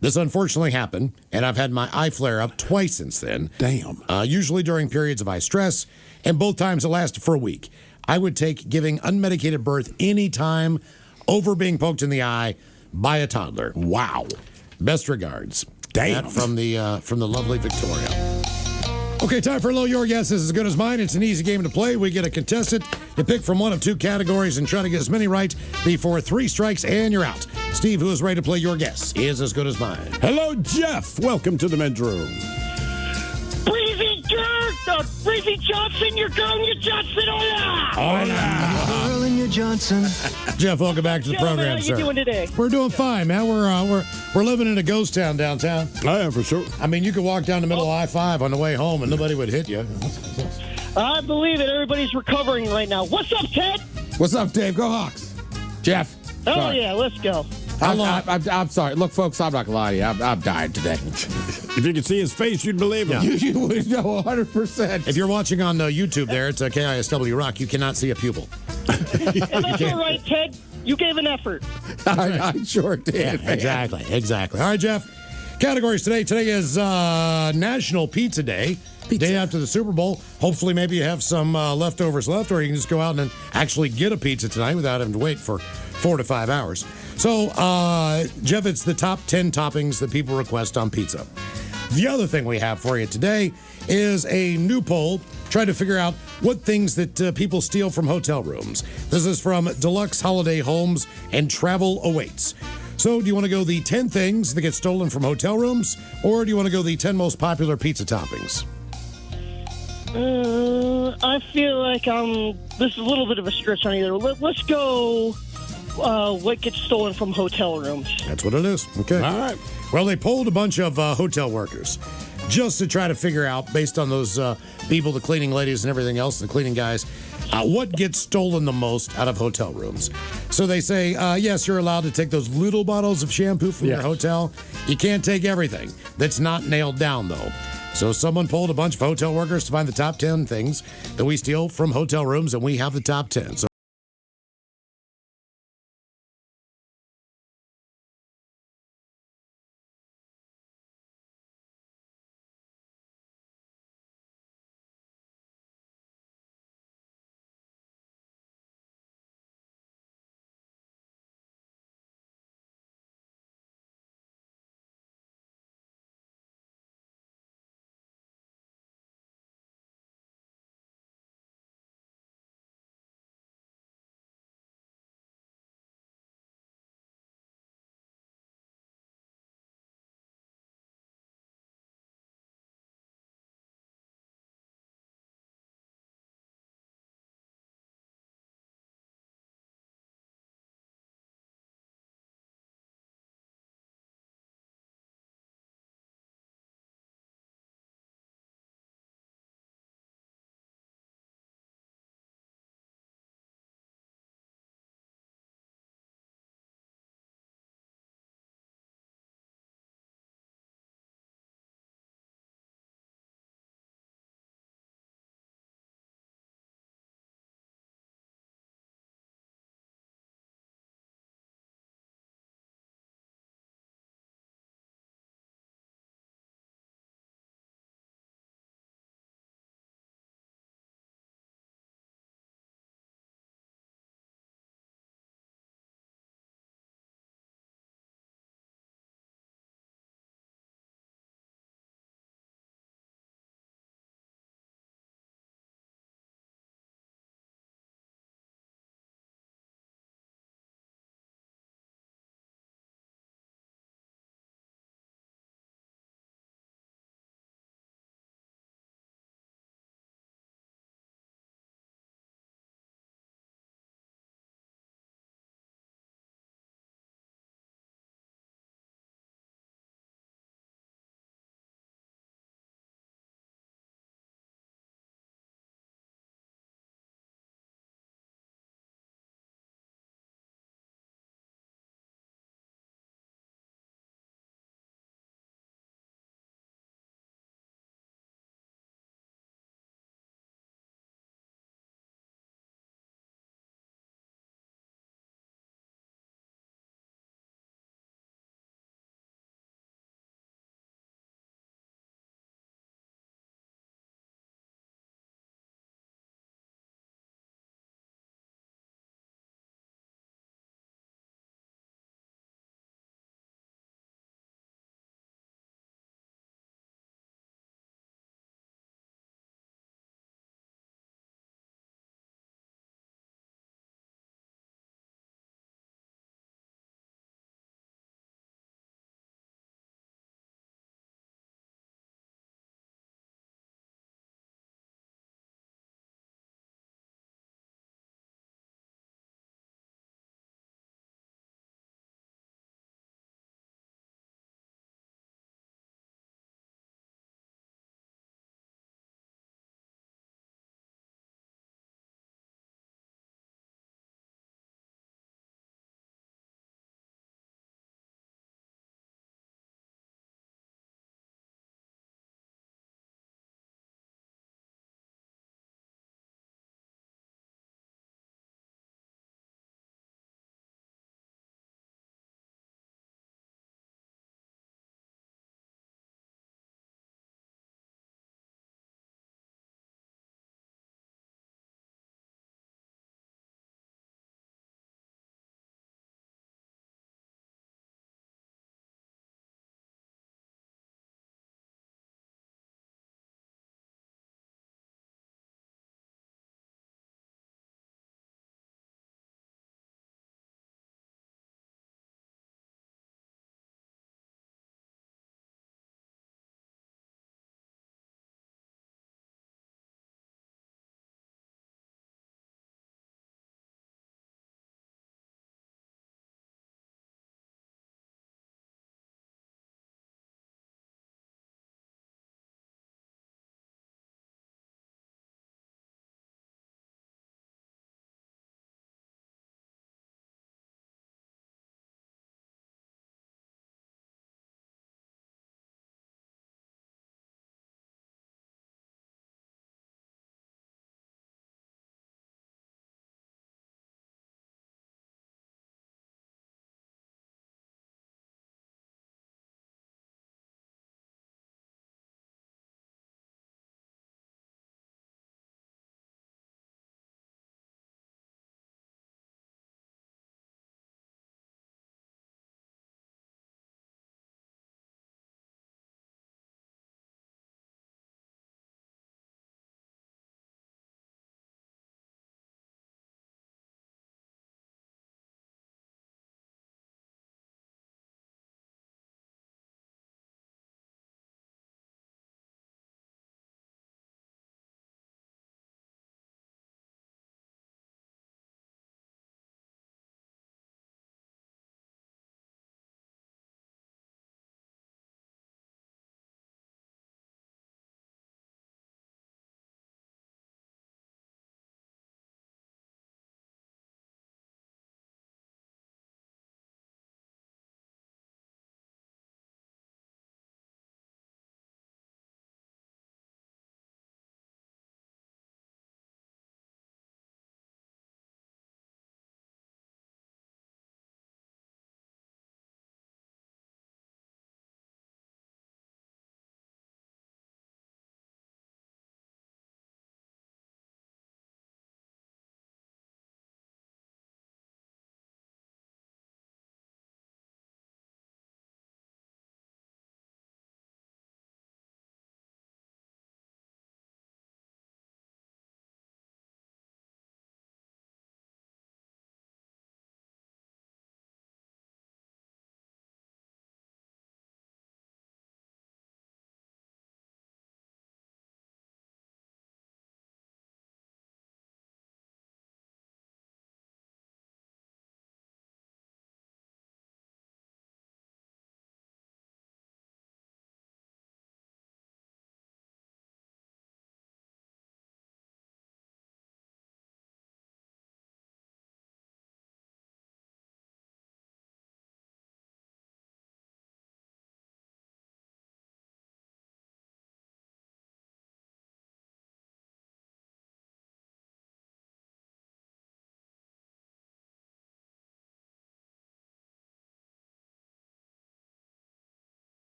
This unfortunately happened, and I've had my eye flare up twice since then. Damn. Usually during periods of high stress, and both times it lasted for a week. I would take giving unmedicated birth any time over being poked in the eye by a toddler. Wow. Best regards. Damn. That from the lovely Victoria. Okay, time for a little Your Guess is as good as mine. It's an easy game to play. We get a contestant to pick from one of two categories and try to get as many right before 3 strikes and you're out. Steve, who is ready to play Your Guess is as good as mine. Hello, Jeff. Welcome to the men's room. Breezy Breezy Johnson, you're going to Johnson, hola! Girl in your Johnson. Jeff, welcome back to the program, how sir. you doing today? We're doing fine, man. We're living in a ghost town downtown. I am, for sure. I mean, you could walk down the middle of I-5 on the way home and nobody would hit you. I believe it. Everybody's recovering right now. What's up, Ted? What's up, Dave? Go Hawks. Jeff. Oh, sorry. yeah, let's go. I'm sorry. Look, folks, I'm not going to lie to you. I've died today. If you could see his face, you'd believe him. You would know 100%. If you're watching on YouTube there, it's KISW Rock, you cannot see a pupil. And that's all right, Ted. You gave an effort. I sure did. Yeah, exactly. All right, Jeff. Categories today. Today is National Pizza Day. Day after the Super Bowl. Hopefully, maybe you have some leftovers left, or you can just go out and actually get a pizza tonight without having to wait for 4 to 5 hours. So, Jeff, it's the top 10 toppings that people request on pizza. The other thing we have for you today is a new poll trying to figure out what things that people steal from hotel rooms. This is from Deluxe Holiday Homes and Travel Awaits. So, do you want to go the 10 things that get stolen from hotel rooms, or do you want to go the 10 most popular pizza toppings? I feel like this is a little bit of a stretch on either. Let's go what gets stolen from hotel rooms. That's what it is. Okay. All right. Well, they polled a bunch of hotel workers just to try to figure out, based on those people, the cleaning ladies and everything else, the cleaning guys, what gets stolen the most out of hotel rooms. So they say, yes, you're allowed to take those little bottles of shampoo from your hotel. You can't take everything. That's not nailed down, though. So someone polled a bunch of hotel workers to find the top 10 things that we steal from hotel rooms, and we have the top 10. So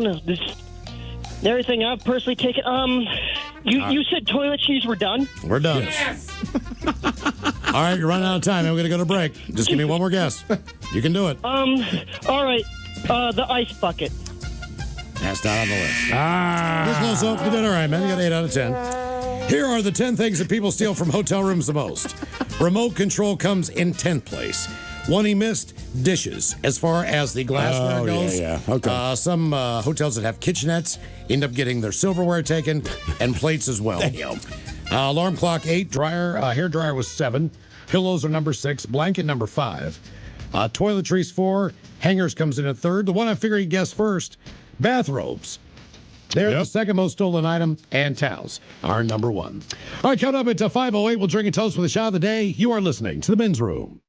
don't know. This everything I've personally taken. You said toilet seats were done. We're done. Yes. All right, you're running out of time. I'm going to go to break. Just give me one more guess. You can do it. All right. The ice bucket. That's not on the list. This close up to dinner. All right, man. You got 8 out of 10. Here are the 10 things that people steal from hotel rooms the most. Remote control comes in 10th place. One he missed, dishes. As far as the glassware goes, Okay. Some hotels that have kitchenettes end up getting their silverware taken and plates as well. Damn. Alarm clock 8, hair dryer was 7, pillows are number 6, blanket number 5, toiletries 4, hangers comes in at 3rd. The one I figured you'd guess first, bathrobes. They're the second most stolen item, and towels are number 1. All right, count up at 5:08. We'll drink and toast with a shot of the day. You are listening to the Men's Room.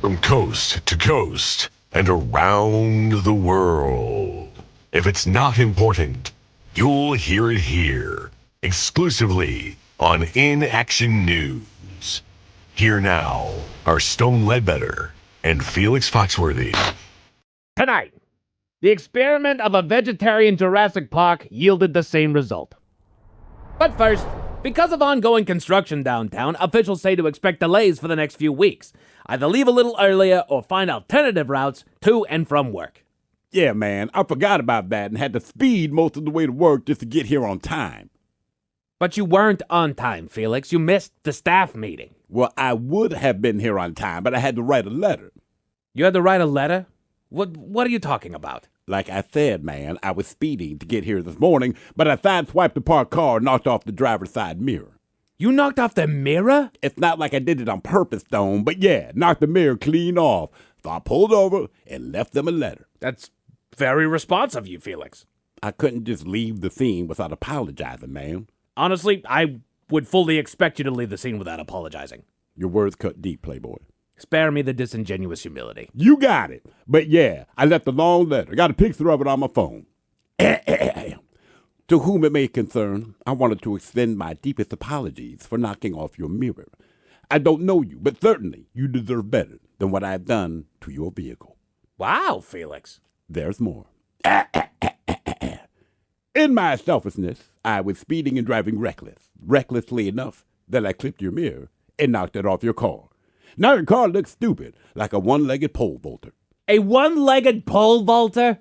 From coast to coast and around the world. If it's not important, you'll hear it here, exclusively on In Action News. Here now are Stone Ledbetter and Felix Foxworthy. Tonight, the experiment of a vegetarian Jurassic Park yielded the same result. But first, because of ongoing construction downtown, officials say to expect delays for the next few weeks. Either leave a little earlier or find alternative routes to and from work. Yeah, man, I forgot about that and had to speed most of the way to work just to get here on time. But you weren't on time, Felix. You missed the staff meeting. Well, I would have been here on time, but I had to write a letter. You had to write a letter? What are you talking about? Like I said, man, I was speeding to get here this morning, but I sideswiped the parked car and knocked off the driver's side mirror. You knocked off the mirror? It's not like I did it on purpose, Stone, but yeah, knocked the mirror clean off. So I pulled over and left them a letter. That's very responsive of you, Felix. I couldn't just leave the scene without apologizing, man. Honestly, I would fully expect you to leave the scene without apologizing. Your words cut deep, Playboy. Spare me the disingenuous humility. You got it. But yeah, I left a long letter. Got a picture of it on my phone. To whom it may concern, I wanted to extend my deepest apologies for knocking off your mirror. I don't know you, but certainly you deserve better than what I have done to your vehicle. Wow, Felix. There's more. In my selfishness, I was speeding and driving recklessly enough that I clipped your mirror and knocked it off your car. Now your car looks stupid, like a one-legged pole vaulter. A one-legged pole vaulter?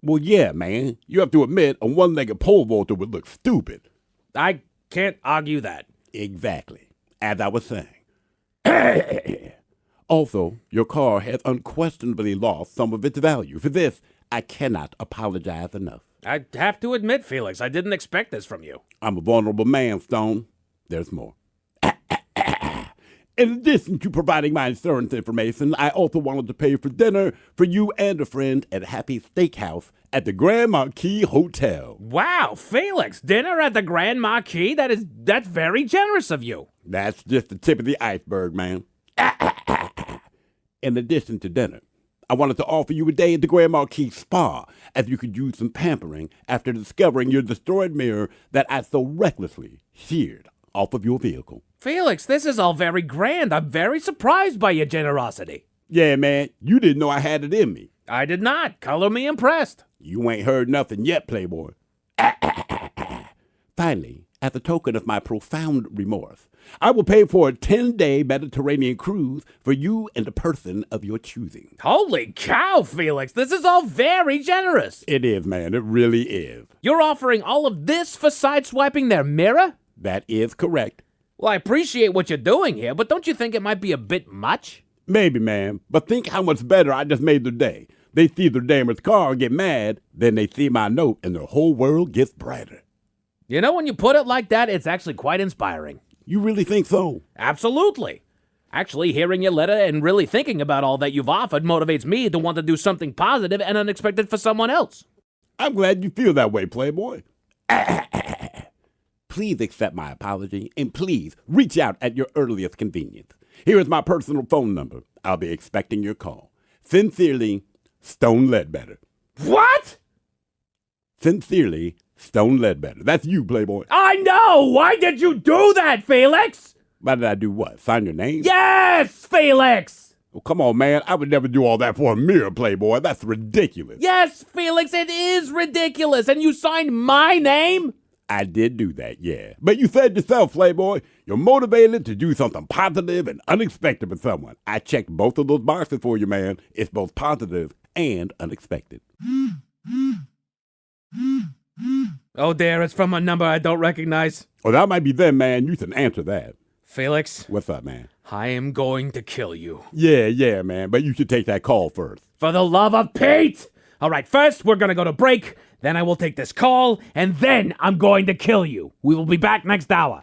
Well, yeah, man. You have to admit, a one-legged pole vaulter would look stupid. I can't argue that. Exactly. As I was saying. Also, your car has unquestionably lost some of its value. For this, I cannot apologize enough. I have to admit, Felix, I didn't expect this from you. I'm a vulnerable man, Stone. There's more. In addition to providing my insurance information, I also wanted to pay for dinner for you and a friend at Happy Steakhouse at the Grand Marquis Hotel. Wow, Felix, dinner at the Grand Marquis? That's very generous of you. That's just the tip of the iceberg, man. In addition to dinner, I wanted to offer you a day at the Grand Marquis Spa, as you could use some pampering after discovering your destroyed mirror that I so recklessly sheared off of your vehicle. Felix, this is all very grand. I'm very surprised by your generosity. Yeah, man, you didn't know I had it in me. I did not. Color me impressed. You ain't heard nothing yet, Playboy. Finally, as a token of my profound remorse, I will pay for a 10-day Mediterranean cruise for you and the person of your choosing. Holy cow, Felix. This is all very generous. It is, man. It really is. You're offering all of this for sideswiping their mirror? That is correct. Well, I appreciate what you're doing here, but don't you think it might be a bit much? Maybe, man. But think how much better I just made their day. They see their damaged car and get mad, then they see my note and their whole world gets brighter. You know, when you put it like that, it's actually quite inspiring. You really think so? Absolutely. Actually, hearing your letter and really thinking about all that you've offered motivates me to want to do something positive and unexpected for someone else. I'm glad you feel that way, Playboy. Please accept my apology, and please reach out at your earliest convenience. Here is my personal phone number. I'll be expecting your call. Sincerely, Stone Ledbetter. What? Sincerely, Stone Ledbetter. That's you, Playboy. I know! Why did you do that, Felix? Why did I do what? Sign your name? Yes, Felix! Well, come on, man. I would never do all that for a mirror, Playboy. That's ridiculous. Yes, Felix, it is ridiculous. And you signed my name? I did do that, yeah. But you said yourself, Playboy, you're motivated to do something positive and unexpected for someone. I checked both of those boxes for you, man. It's both positive and unexpected. Oh, dear, it's from a number I don't recognize. Oh, that might be them, man. You can answer that. Felix. What's up, man? I am going to kill you. Yeah, man. But you should take that call first. For the love of Pete! All right, first we're going to go to break, then I will take this call, and then I'm going to kill you. We will be back next hour.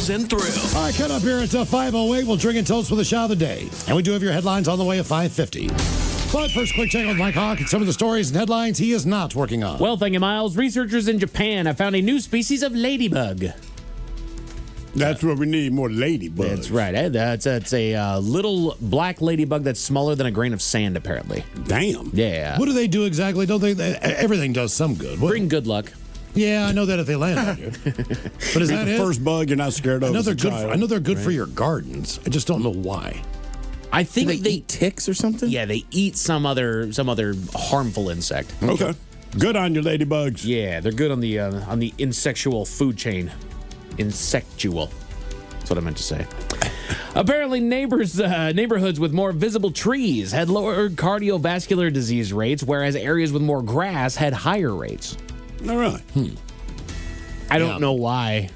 buzz and thrill. All right, cut up here at 5:08. We'll drink and toast for the shot of the day. And we do have your headlines on the way at 5:50. But first, quick check with Mike Hawk and some of the stories and headlines he is not working on. Well, thank you, Miles. Researchers in Japan have found a new species of ladybug. That's what we need, more ladybugs. That's right. It's a little black ladybug that's smaller than a grain of sand, apparently. Damn. Yeah. What do they do exactly? Don't they? Everything does some good. Bring good luck. Yeah, I know that if they land on you. But is that the it? first bug you're not scared of? I know they're good for your gardens. I just don't know why. I think they eat ticks or something. Yeah, they eat some other harmful insect. Okay. Good on you, ladybugs. Yeah, they're good on the insectual food chain. Insectual. That's what I meant to say. Apparently, neighborhoods with more visible trees had lower cardiovascular disease rates, whereas areas with more grass had higher rates. All right. I don't know why.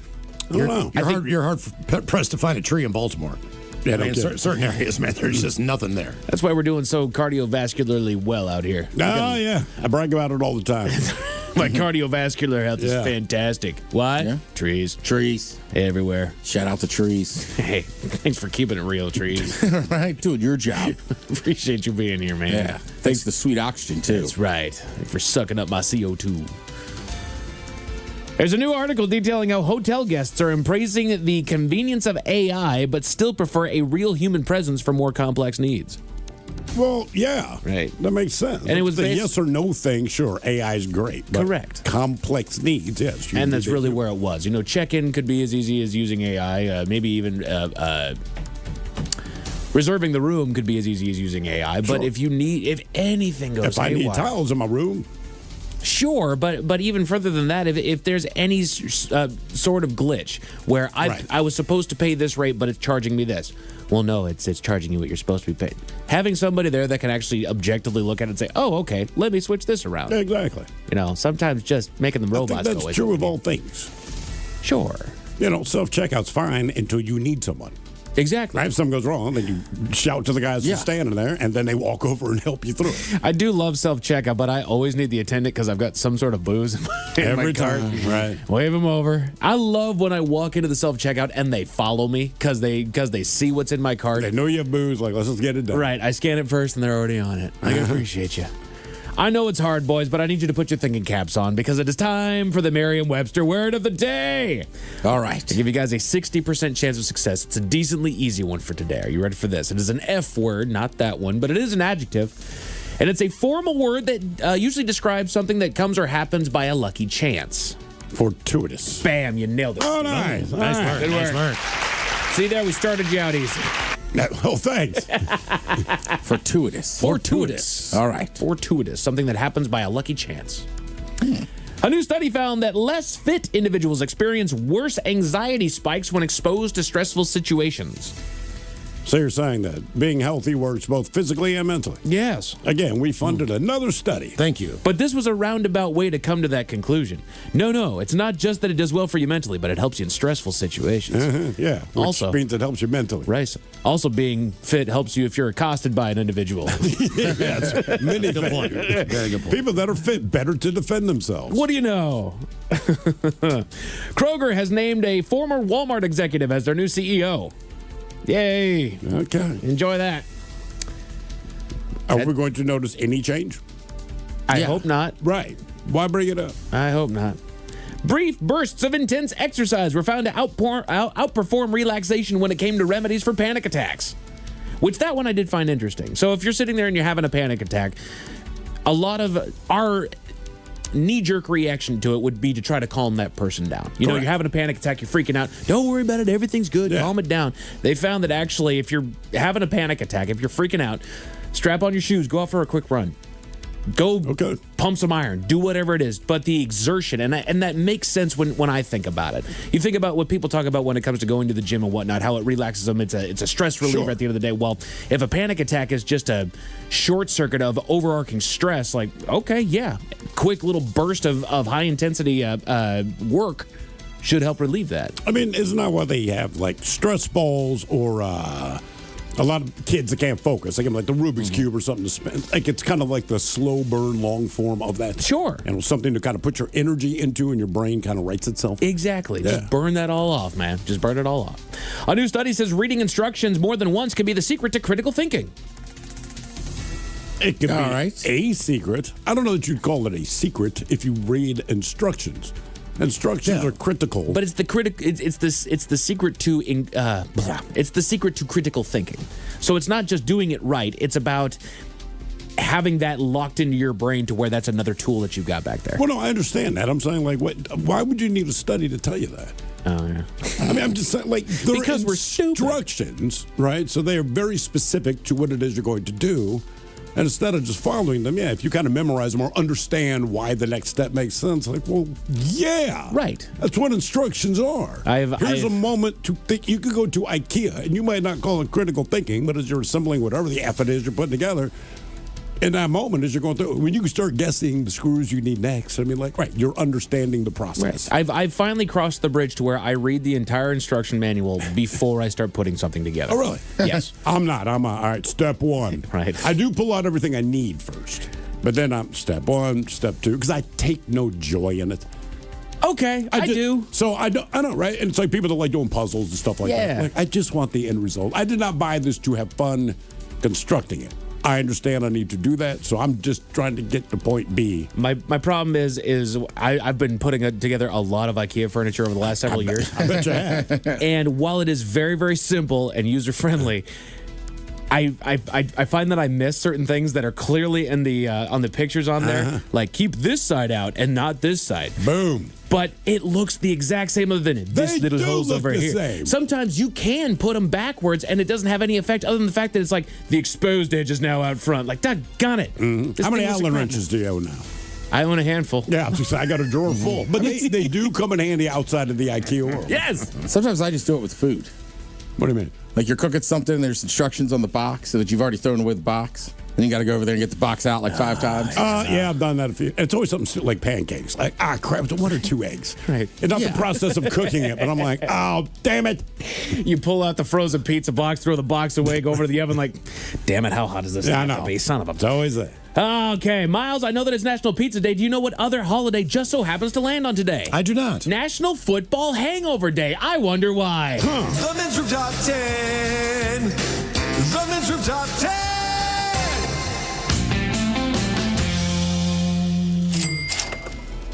You're hard pressed to find a tree in Baltimore. Yeah, I mean, certain areas, man, there's just nothing there. That's why we're doing so cardiovascularly well out here. Oh, yeah. I brag about it all the time. My cardiovascular health is fantastic. Why? Yeah. Trees. Trees. Everywhere. Shout out to trees. Hey, thanks for keeping it real, trees. All right, doing your job. Appreciate you being here, man. Yeah. Thanks to sweet oxygen, too. That's right. For sucking up my CO2. There's a new article detailing how hotel guests are embracing the convenience of AI, but still prefer a real human presence for more complex needs. Well, yeah. Right. That makes sense. And it was the yes or no thing, sure, AI is great. But correct. Complex needs, yes. And that's really where it was. You know, check-in could be as easy as using AI, maybe even reserving the room could be as easy as using AI. But if anything goes if I need tiles in my room. Sure, but even further than that, if there's any sort of glitch where I was supposed to pay this rate, but it's charging me this. Well, no, it's charging you what you're supposed to be paid. Having somebody there that can actually objectively look at it and say, oh, okay, let me switch this around. Exactly. You know, sometimes just making the robots I think that's true of all things. Sure. You know, self-checkout's fine until you need someone. Exactly. If something goes wrong, then you shout to the guys who's standing there, and then they walk over and help you through it. I do love self-checkout, but I always need the attendant because I've got some sort of booze in my cart. Right. Wave them over. I love when I walk into the self-checkout and they follow me because they see what's in my cart. They know you have booze. Like, let's just get it done. Right. I scan it first, and they're already on it. I appreciate you. I know it's hard, boys, but I need you to put your thinking caps on because it is time for the Merriam-Webster word of the day. All right. To give you guys a 60% chance of success, it's a decently easy one for today. Are you ready for this? It is an F word, not that one, but it is an adjective. And it's a formal word that usually describes something that comes or happens by a lucky chance. Fortuitous. Bam, you nailed it. Oh, nice. Nice work. Good work. Nice work. See there, we started you out easy. Oh, thanks. Fortuitous. All right. Fortuitous, something that happens by a lucky chance. A new study found that less fit individuals experience worse anxiety spikes when exposed to stressful situations. So you're saying that being healthy works both physically and mentally? Yes. Again, we funded another study. Thank you. But this was a roundabout way to come to that conclusion. No, it's not just that it does well for you mentally, but it helps you in stressful situations. Yeah, which means it helps you mentally. Right. Also, being fit helps you if you're accosted by an individual. Yes, many Good point. Very good point. People that are fit better to defend themselves. What do you know? Kroger has named a former Walmart executive as their new CEO. Yay. Okay. Enjoy that. Are we going to notice any change? I hope not. Right. Why bring it up? I hope not. Brief bursts of intense exercise were found to outperform relaxation when it came to remedies for panic attacks. Which that one I did find interesting. So if you're sitting there and you're having a panic attack, a lot of our knee-jerk reaction to it would be to try to calm that person down. You know, you're having a panic attack, you're freaking out. Don't worry about it. Everything's good. Calm it down. They found that actually if you're having a panic attack, if you're freaking out, strap on your shoes, go out for a quick run. Go pump some iron. Do whatever it is. But the exertion, and that makes sense when I think about it. You think about what people talk about when it comes to going to the gym and whatnot, how it relaxes them. It's a stress reliever at the end of the day. Well, if a panic attack is just a short circuit of overarching stress, like, okay, yeah, quick little burst of high-intensity work should help relieve that. I mean, isn't that why they have, like, stress balls or a lot of kids that can't focus. Like the Rubik's Cube or something to spin. Like it's kind of like the slow burn, long form of that. Sure. And something to kind of put your energy into, and your brain kind of writes itself. Exactly. Yeah. Just burn that all off, man. Just burn it all off. A new study says reading instructions more than once can be the secret to critical thinking. It could be a secret. I don't know that you'd call it a secret if you read instructions. Instructions are critical, but it's the secret to it's the secret to critical thinking. So it's not just doing it right. It's about having that locked into your brain to where that's another tool that you've got back there. Well, no, I understand that. I'm saying, like, why would you need a study to tell you that? Oh, yeah. I mean, I'm just saying, like, they're because we're stupid. Instructions, right? So they are very specific to what it is you're going to do. And instead of just following them, if you kind of memorize them or understand why the next step makes sense, like, well, yeah. Right. That's what instructions are. Here's a moment to think. You could go to IKEA, and you might not call it critical thinking, but as you're assembling whatever the F it is you're putting together, in that moment, as you're going through, when you can start guessing the screws you need next, I mean, like, right, you're understanding the process. Right. I've finally crossed the bridge to where I read the entire instruction manual before I start putting something together. Oh, really? Yes. I'm not. All right, step one. Right. I do pull out everything I need first, but then I'm step one, step two, because I take no joy in it. Okay, I do. So I don't, right? And it's like people that like doing puzzles and stuff like that. Like, I just want the end result. I did not buy this to have fun constructing it. I understand I need to do that, so I'm just trying to get to point B. My problem is I've been putting together a lot of IKEA furniture over the last several years. I bet you have. And while it is very, very simple and user-friendly, I find that I miss certain things that are clearly in the on the pictures on there. Like, keep this side out and not this side. Boom. But it looks the exact same other than this little hole's over here. Same. Sometimes you can put them backwards and it doesn't have any effect other than the fact that it's like the exposed edge is now out front. Like, doggone it. Mm-hmm. How many Allen wrenches do you own now? I own a handful. Yeah, I got a drawer full. But they do come in handy outside of the IKEA world. Yes. Sometimes I just do it with food. What do you mean? Like, you're cooking something, and there's instructions on the box so that you've already thrown away the box. Then you got to go over there and get the box out like 5 times. Yeah, I've done that a few. It's always something like pancakes. Like, crap, it's 1 or 2 eggs. Right. It's not the process of cooking it, but I'm like, oh, damn it. You pull out the frozen pizza box, throw the box away, go over to the oven like, damn it, how hot is this? Yeah, I have to know. be? Son of a... It's always there. Okay, Miles, I know that it's National Pizza Day. Do you know what other holiday just so happens to land on today? I do not. National Football Hangover Day. I wonder why. The Men's Room Top 10. The Men's Room Top 10.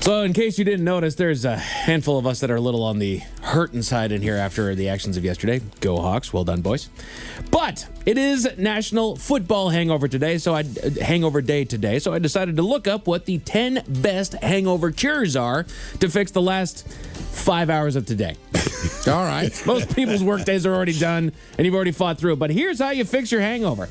So, in case you didn't notice, there's a handful of us that are a little on the hurting side in here after the actions of yesterday. Go Hawks. Well done, boys. But it is National Football Hangover Day, so I decided to look up what the 10 best hangover cures are to fix the last 5 hours of today. All right. Most people's work days are already done, and you've already fought through it. But here's how you fix your hangover.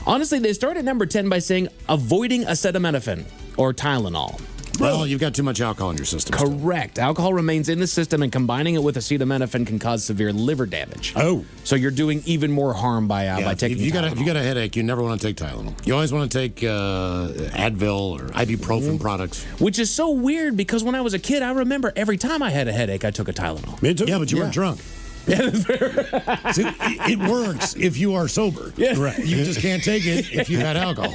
Honestly, they start at number 10 by saying avoiding acetaminophen or Tylenol. Well, you've got too much alcohol in your system. Correct. Alcohol remains in the system, and combining it with acetaminophen can cause severe liver damage. Oh. So you're doing even more harm by taking if you Tylenol. if you got a headache, you never want to take Tylenol. You always want to take Advil or ibuprofen products. Which is so weird because when I was a kid, I remember every time I had a headache, I took a Tylenol. Me too. Yeah, but you weren't drunk. See, it works if you are sober. Yeah. Right. You just can't take it if you've had alcohol.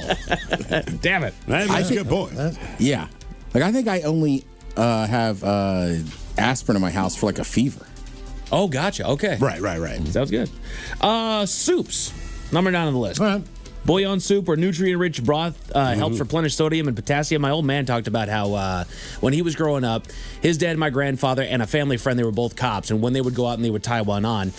Damn it. That's a good point. Yeah. Like, I think I only have aspirin in my house for, like, a fever. Oh, gotcha. Okay. Right. Sounds good. Soups. Number 9 on the list. All right. Bouillon soup or nutrient-rich broth helps replenish sodium and potassium. My old man talked about how when he was growing up, his dad, my grandfather, and a family friend, they were both cops. And when they would go out and they would tie one on,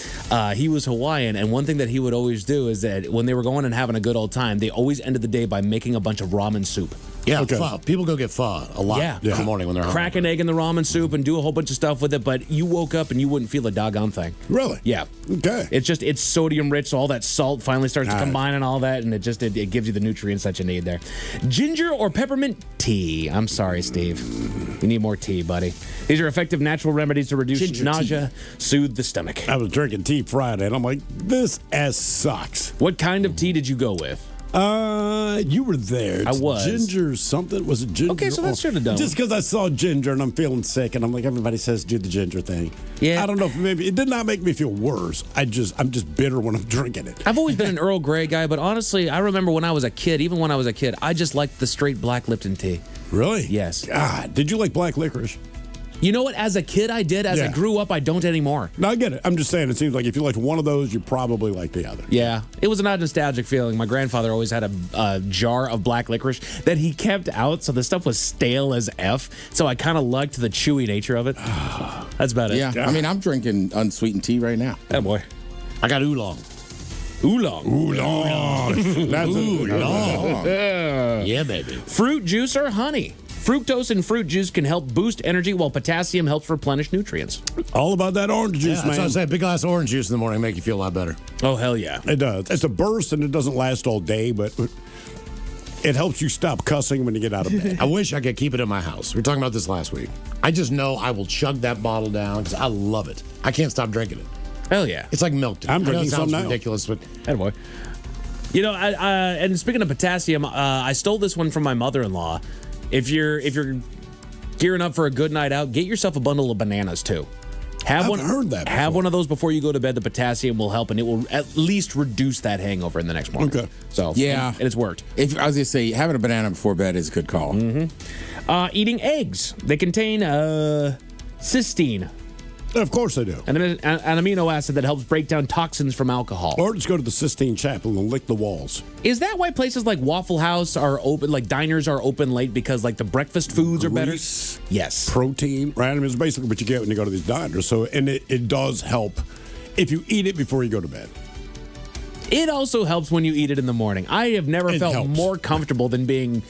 he was Hawaiian. And one thing that he would always do is that when they were going and having a good old time, they always ended the day by making a bunch of ramen soup. Yeah, pho. People go get pho a lot in the morning when they're crack an egg in the ramen soup and do a whole bunch of stuff with it, but you woke up and you wouldn't feel a doggone thing. Really? Yeah. Okay. It's sodium rich, so all that salt finally starts to combine and all that, and it gives you the nutrients that you need there. Ginger or peppermint tea. I'm sorry, Steve. You need more tea, buddy. These are effective natural remedies to reduce Ginger nausea, soothe the stomach. I was drinking tea Friday, and I'm like, this ass sucks. What kind of tea did you go with? You were there. I was. Ginger something? Was it ginger? Okay, so that should have done Just because I saw ginger and I'm feeling sick, and I'm like, everybody says do the ginger thing. Yeah. I don't know if maybe it did not make me feel worse. I'm just bitter when I'm drinking it. I've always been an Earl Grey guy, but honestly, I remember when I was a kid, even when I was a kid, I just liked the straight black Lipton tea. Really? Yes. God, did you like black licorice? You know what? As a kid, I did. As I grew up, I don't anymore. No, I get it. I'm just saying, it seems like if you liked one of those, you probably like the other. Yeah, it was a nostalgic feeling. My grandfather always had a jar of black licorice that he kept out, so the stuff was stale as F. So I kind of liked the chewy nature of it. That's about it. Yeah, I mean, I'm drinking unsweetened tea right now. Oh boy, I got oolong. Oolong. That's oolong. Yeah, baby. Fruit juice or honey. Fructose in fruit juice can help boost energy, while potassium helps replenish nutrients. All about that orange juice, That's man. what I say. Big glass of orange juice in the morning make you feel a lot better. Oh, hell yeah. It does. It's a burst, and it doesn't last all day, but it helps you stop cussing when you get out of bed. I wish I could keep it in my house. We were talking about this last week. I just know I will chug that bottle down because I love it. I can't stop drinking it. Hell yeah. It's like milk to me. I'm I know drinking it sounds some now. ridiculous, but Attaboy. You know, and speaking of potassium, I stole this one from my mother-in-law. If you're gearing up for a good night out, get yourself a bundle of bananas too. Have heard that Have before. one of those before you go to bed. The potassium will help, and it will at least reduce that hangover in the next morning. Okay. So Yeah. and it's worked. If I was gonna say, having a banana before bed is a good call. Eating eggs. They contain cysteine, Of course they do. an amino acid that helps break down toxins from alcohol. Or just go to the Sistine Chapel and lick the walls. Is that why places like Waffle House are open, like diners are open late because like the breakfast foods are better? Grease, Yes. protein, right? I mean, it's basically what you get when you go to these diners. So, and it does help if you eat it before you go to bed. It also helps when you eat it in the morning. I have never It felt helps. more comfortable than being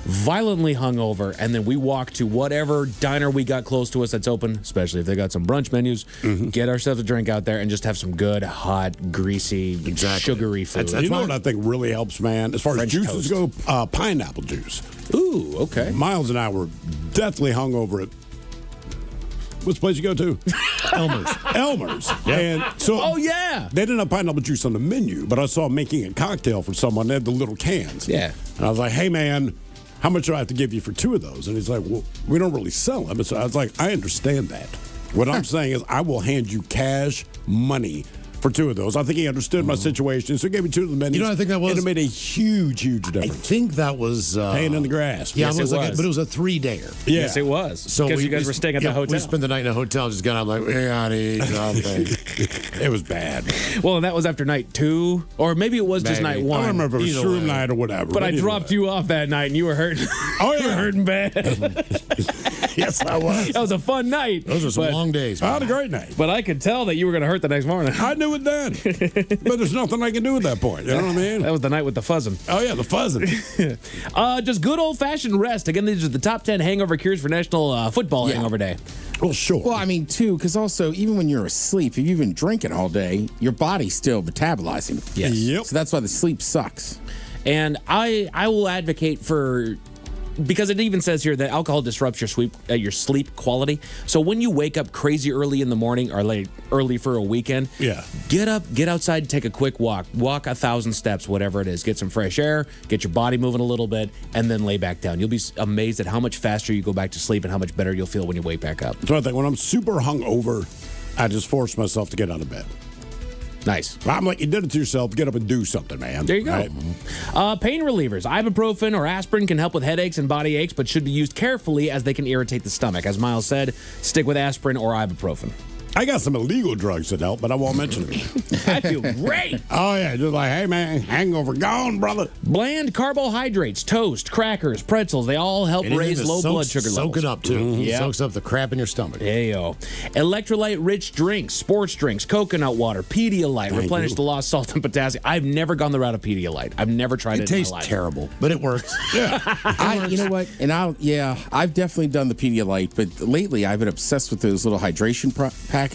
violently hungover, and then we walk to whatever diner we got close to us that's open, especially if they got some brunch menus, get ourselves a drink out there and just have some good, hot, greasy, sugary food. You know what I think really helps, man? As far French as juices toast. go, pineapple juice. Ooh, okay. Miles and I were deathly hungover at what's the place you go to? Elmer's. And so Oh, yeah. they didn't have pineapple juice on the menu, but I saw 'em making a cocktail for someone. They had the little cans. Yeah. And I was like, hey, man, how much do I have to give you for 2 of those? And he's like, well, we don't really sell them. And so I was like, I understand that. What I'm saying is I will hand you cash money for 2 of those. I think he understood my situation, so he gave me 2 of the menus. You know, I think that was- And it made a huge, huge I difference. think that was Pain in the grass. Yeah, Yes, it was it like was. but it was a 3-dayer. Yeah. Yes, it was. So because you guys were staying at the hotel. We spent the night in a hotel, just got out like we gotta eat something. It was bad. Well, and that was after night 2, or maybe it was just Maybe. night I 1. don't remember if it was Either shroom way. night or whatever. But I either dropped way. you off that night, and you were hurting. Oh, you were yeah. hurting bad. Yes, I was. That was a fun night. Those were some but, long days. I had a great night. But I could tell that you were going to hurt the next morning. I knew it then. But there's nothing I can do at that point. You know what I mean? That was the night with the fuzzing. Oh, yeah, the fuzzing. Just good old-fashioned rest. Again, these are the top 10 hangover cures for National Football Hangover Day. Well, sure. Well, I mean, too, because also, even when you're asleep, if you've been drinking all day, your body's still metabolizing. Yes. Yep. So that's why the sleep sucks. And I will advocate for, because it even says here that alcohol disrupts your sleep quality. So when you wake up crazy early in the morning or late early for a weekend, Yeah. get up, get outside, take a quick walk 1,000 steps, whatever it is. Get some fresh air, get your body moving a little bit, and then lay back down. You'll be amazed at how much faster you go back to sleep and how much better you'll feel when you wake back up. So I think when I'm super hungover, I just force myself to get out of bed. Nice. I'm like, you did it to yourself. Get up and do something, man. There you go. Right? Pain relievers. Ibuprofen or aspirin can help with headaches and body aches, but should be used carefully as they can irritate the stomach. As Miles said, stick with aspirin or ibuprofen. I got some illegal drugs that help, but I won't mention them. I feel great. Oh, yeah. Just like, hey, man, hangover gone, brother. Bland carbohydrates, toast, crackers, pretzels, they all help Anything raise that low soaks- blood sugar levels. Soak it up, too. Yeah. Soaks up the crap in your stomach. Heyo. Electrolyte-rich drinks, sports drinks, coconut water, Pedialyte, replenish the lost salt and potassium. I've never gone the route of Pedialyte. I've never tried it It in my tastes life. terrible, but it works. You know what? And I've definitely done the Pedialyte, but lately I've been obsessed with those little hydration packages.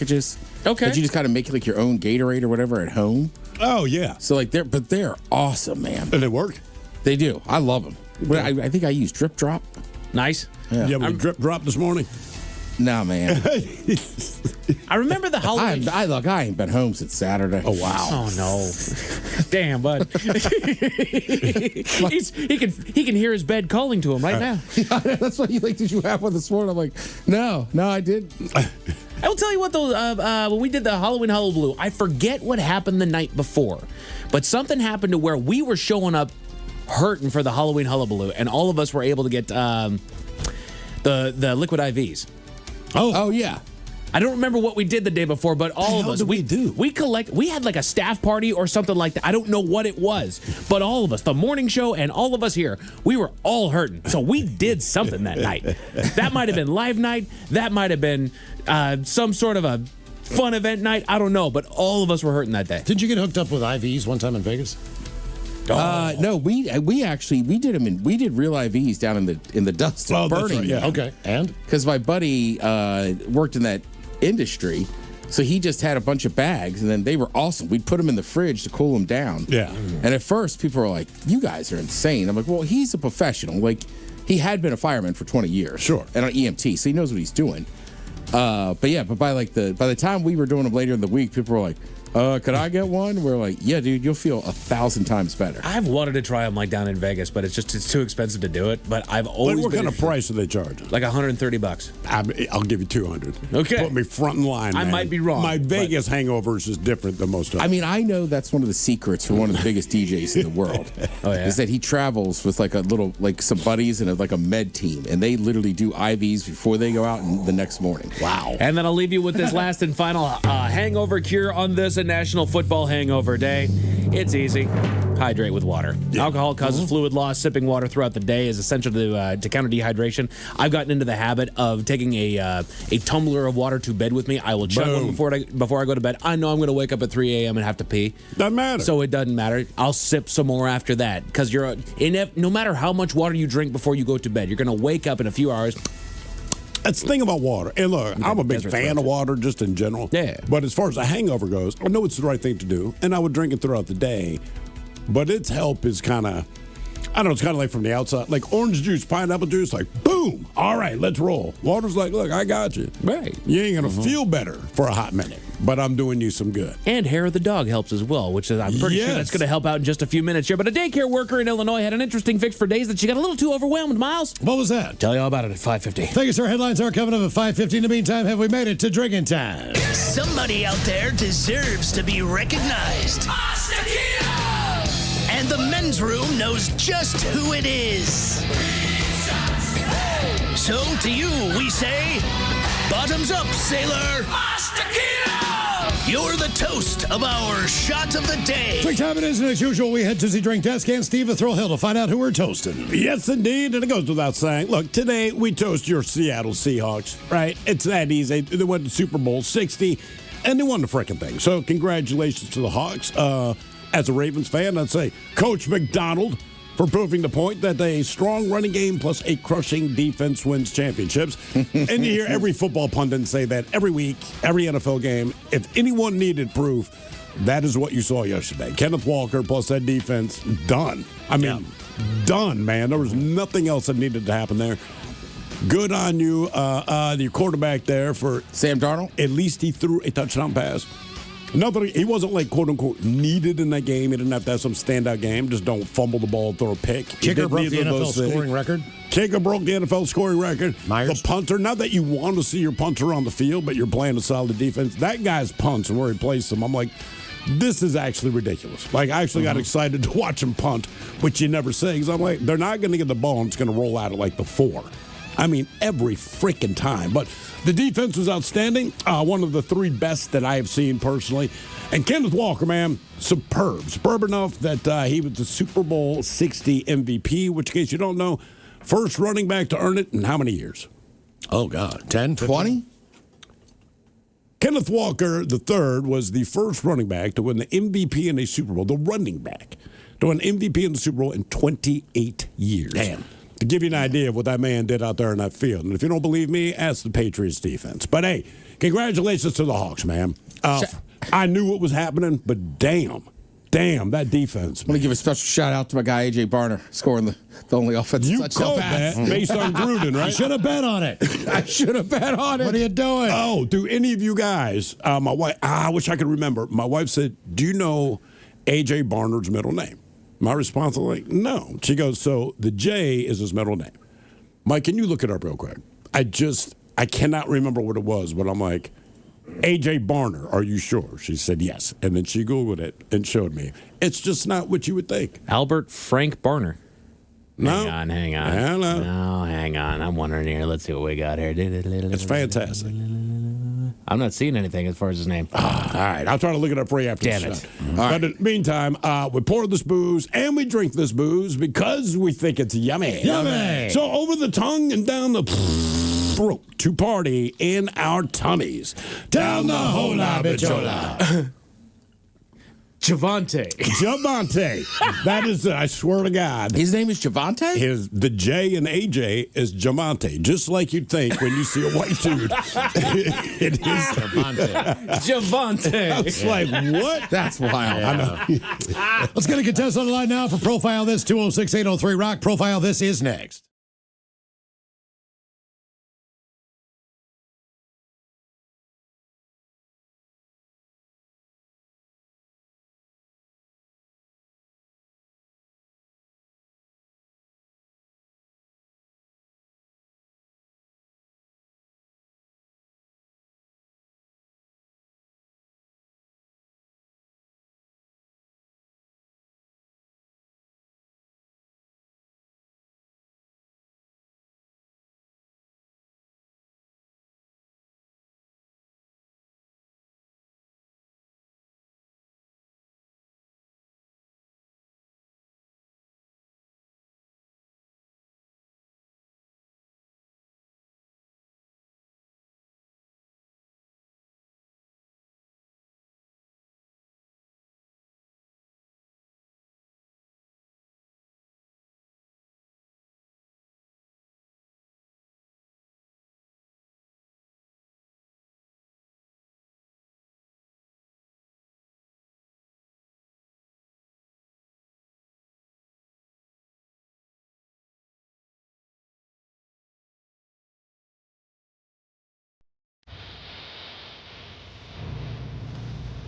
Okay. That you just kind of make like your own Gatorade or whatever at home. Oh, yeah. So like they're awesome, man. And they work? They do. I love them. But I think I use Drip Drop. Nice. Yeah. You have a drip drop this morning? Nah, man. I remember the Halloween. I ain't been home since Saturday. Oh wow. Oh no. Damn, bud. he can hear his bed calling to him right now. That's what you like. Did you have one this morning? I'm like, no, I did. I will tell you what, though, when we did the Halloween Hullabaloo, I forget what happened the night before, but something happened to where we were showing up hurting for the Halloween Hullabaloo, and all of us were able to get the liquid IVs. Oh yeah. I don't remember what we did the day before, but all of us, we had like a staff party or something like that. I don't know what it was, but all of us, the morning show and all of us here, we were all hurting. So we did something that night. That might have been live night. That might have been some sort of a fun event night. I don't know, but all of us were hurting that day. Did you get hooked up with IVs one time in Vegas? No, we did them we did real IVs down in the dust and burning. Right, yeah. Okay, and because my buddy worked in that industry, so he just had a bunch of bags, and then they were awesome. We'd put them in the fridge to cool them down. Yeah. And at first, people were like, "You guys are insane." I'm like, "Well, he's a professional. Like, he had been a fireman for 20 years, sure, and an EMT, so he knows what he's doing." But by the time we were doing them later in the week, people were like, could I get one? We're like, yeah, dude, you'll feel 1,000 times better. I've wanted to try them like down in Vegas, but it's too expensive to do it. But I've always what kind of price do they charge? Like $130. I'll give you 200. Okay, put me front in line. I might be wrong. My Vegas hangovers is different than most of them. I mean, I know that's one of the secrets for one of the biggest DJs in the world. Oh yeah, is that he travels with like some buddies and a med team, and they literally do IVs before they go out the next morning. Wow. And then I'll leave you with this last and final hangover cure on this National Football Hangover Day. It's easy. Hydrate with water. Yeah. Alcohol causes fluid loss. Sipping water throughout the day is essential to counter dehydration. I've gotten into the habit of taking a tumbler of water to bed with me. I will chug one before I go to bed. I know I'm going to wake up at 3 a.m. and have to pee. Doesn't matter. So it doesn't matter. I'll sip some more after that because no matter how much water you drink before you go to bed, you're going to wake up in a few hours. That's the thing about water. And look, I'm a big fan of water just in general. Yeah. But as far as a hangover goes, I know it's the right thing to do, and I would drink it throughout the day. But its help is kind of, I don't know, it's kind of like from the outside. Like orange juice, pineapple juice, like boom. All right, let's roll. Water's like, look, I got you. Right. You ain't going to feel better for a hot minute, but I'm doing you some good. And hair of the dog helps as well, which is I'm pretty sure that's going to help out in just a few minutes here. But a daycare worker in Illinois had an interesting fix for days that she got a little too overwhelmed. Miles, what was that? Tell you all about it at 5:50. Thank you, sir. Headlines are coming up at 5:50. In the meantime, have we made it to drinking time? Somebody out there deserves to be recognized. And the men's room knows just who it is. So to you, we say, bottoms up, sailor. You're the toast of our shot of the day. Drink time it is, and as usual, we head to the drink desk and Steve at Thrill Hill to find out who we're toasting. Yes, indeed, and it goes without saying. Look, today we toast your Seattle Seahawks, right? It's that easy. They went to Super Bowl 60, and they won the frickin' thing. So congratulations to the Hawks. As a Ravens fan, I'd say Coach McDonald for proving the point that a strong running game plus a crushing defense wins championships. And you hear every football pundit say that every week, every NFL game. If anyone needed proof, that is what you saw yesterday. Kenneth Walker plus that defense, done. I mean, done, man. There was nothing else that needed to happen there. Good on you, the quarterback there for Sam Darnold. At least he threw a touchdown pass. He wasn't like quote unquote needed in that game. He didn't have to have some standout game. Just don't fumble the ball, throw a pick. Kicker broke the NFL scoring record. Kicker broke the NFL scoring record. Myers. The punter, not that you want to see your punter on the field, but you're playing a solid defense. That guy's punts and where he placed them, I'm like, this is actually ridiculous. Like, I actually got excited to watch him punt, which you never say, because I'm like, they're not going to get the ball and it's going to roll out at like the 4. I mean, every freaking time. But the defense was outstanding. One of the 3 best that I have seen personally. And Kenneth Walker, man, superb. Superb enough that he was the Super Bowl 60 MVP, which, in case you don't know, first running back to earn it in how many years? Oh, God. 10, 20? Kenneth Walker III was the first running back to win the MVP in a Super Bowl, the running back to win MVP in the Super Bowl in 28 years. Damn. To give you an idea of what that man did out there in that field. And if you don't believe me, ask the Patriots defense. But hey, congratulations to the Hawks, man. I knew what was happening, but damn, Damn, that defense. I want to give a special shout out to my guy, A.J. Barner, scoring the only offensive touchdown called pass. that based on Gruden, right? You should have bet on it. I should have bet on it. What are you doing? Oh, do any of you guys, my wife, I wish I could remember. My wife said, do you know A.J. Barner's middle name? My response was like, no. She goes, so the J is his middle name. Mike, can you look it up real quick? I cannot remember what it was, but I'm like, A.J. Barner, are you sure? She said yes. And then she Googled it and showed me. It's just not what you would think. Albert Frank Barner. No. Hang on. Hello. No, hang on. I'm wondering here. Let's see what we got here. It's fantastic. I'm not seeing anything as far as his name. All right. I'll try to look it up for you after Damn the it. show. But in the meantime, we pour this booze and we drink this booze because we think it's yummy. Yummy. So over the tongue and down the throat to party in our tummies. Down the hola bichola. Javante. That is, I swear to God. His name is Javante? The J in AJ is Javante, just like you'd think when you see a white dude. It is Javante. I was like, what? That's wild. Yeah. Let's get a contestant on the line now for Profile This, 206-803-ROCK. Profile This is next.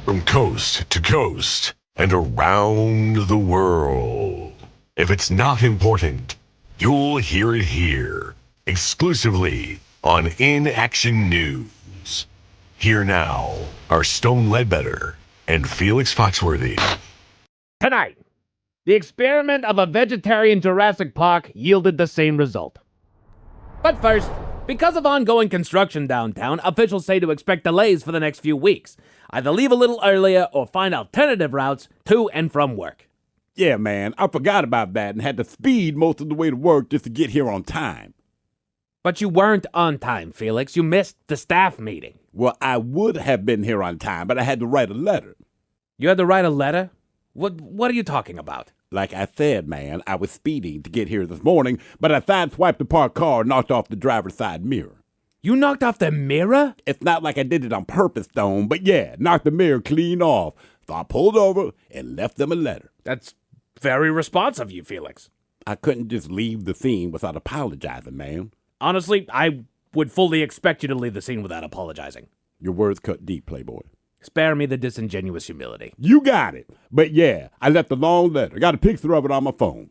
From coast to coast and around the world. If it's not important, you'll hear it here, exclusively on In Action News. Here now are Stone Ledbetter and Felix Foxworthy. Tonight, the experiment of a vegetarian Jurassic Park yielded the same result. But first, because of ongoing construction downtown, officials say to expect delays for the next few weeks. Either leave a little earlier or find alternative routes to and from work. Yeah, man, I forgot about that and had to speed most of the way to work just to get here on time. But you weren't on time, Felix. You missed the staff meeting. Well, I would have been here on time, but I had to write a letter. You had to write a letter? What are you talking about? Like I said, man, I was speeding to get here this morning, but I sideswiped the parked car and knocked off the driver's side mirror. You knocked off the mirror? It's not like I did it on purpose, Stone, but yeah, knocked the mirror clean off. So I pulled over and left them a letter. That's very responsive of you, Felix. I couldn't just leave the scene without apologizing, man. Honestly, I would fully expect you to leave the scene without apologizing. Your words cut deep, Playboy. Spare me the disingenuous humility. You got it. But yeah, I left a long letter. Got a picture of it on my phone.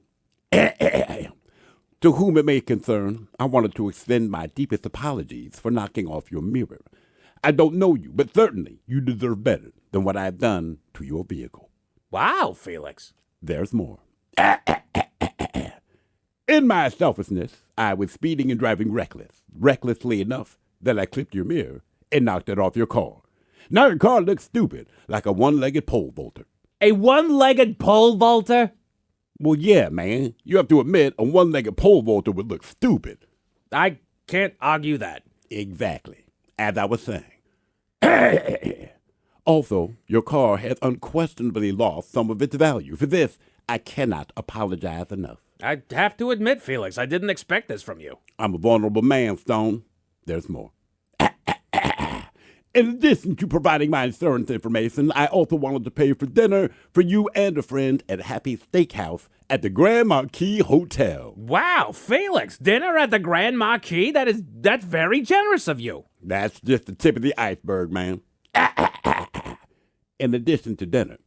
To whom it may concern, I wanted to extend my deepest apologies for knocking off your mirror. I don't know you, but certainly you deserve better than what I have done to your vehicle. Wow, Felix. There's more. In my selfishness, I was speeding and driving recklessly enough that I clipped your mirror and knocked it off your car. Now your car looks stupid, like a one-legged pole vaulter. A one-legged pole vaulter? Well, yeah, man. You have to admit, a one-legged pole vaulter would look stupid. I can't argue that. Exactly. As I was saying. Also, your car has unquestionably lost some of its value. For this, I cannot apologize enough. I have to admit, Felix, I didn't expect this from you. I'm a vulnerable man, Stone. There's more. In addition to providing my insurance information, I also wanted to pay for dinner for you and a friend at Happy Steakhouse at the Grand Marquis Hotel. Wow, Felix, dinner at the Grand Marquis? That's very generous of you. That's just the tip of the iceberg, man. In addition to dinner,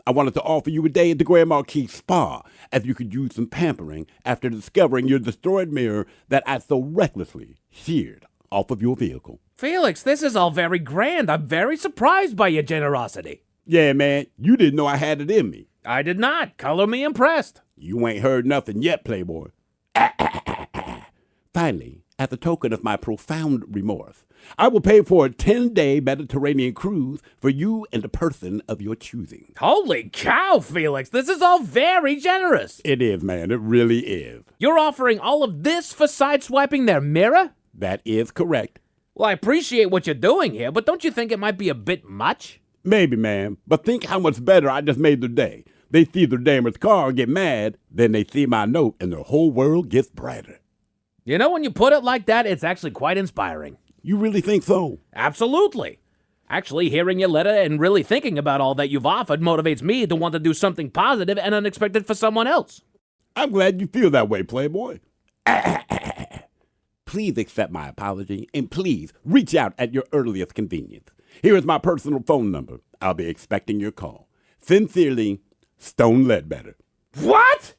I wanted to offer you a day at the Grand Marquis Spa, as you could use some pampering after discovering your destroyed mirror that I so recklessly sheared off of your vehicle. Felix, this is all very grand. I'm very surprised by your generosity. Yeah, man, you didn't know I had it in me. I did not. Color me impressed. You ain't heard nothing yet, Playboy. Finally, as a token of my profound remorse, I will pay for a 10-day Mediterranean cruise for you and a person of your choosing. Holy cow, Felix. This is all very generous. It is, man. It really is. You're offering all of this for sideswiping their mirror? That is correct. Well, I appreciate what you're doing here, but don't you think it might be a bit much? Maybe, man. But think how much better I just made their day. They see their damaged car and get mad, then they see my note and their whole world gets brighter. You know, when you put it like that, it's actually quite inspiring. You really think so? Absolutely. Actually, hearing your letter and really thinking about all that you've offered motivates me to want to do something positive and unexpected for someone else. I'm glad you feel that way, Playboy. Please accept my apology, and please reach out at your earliest convenience. Here is my personal phone number. I'll be expecting your call. Sincerely, Stone Ledbetter. What?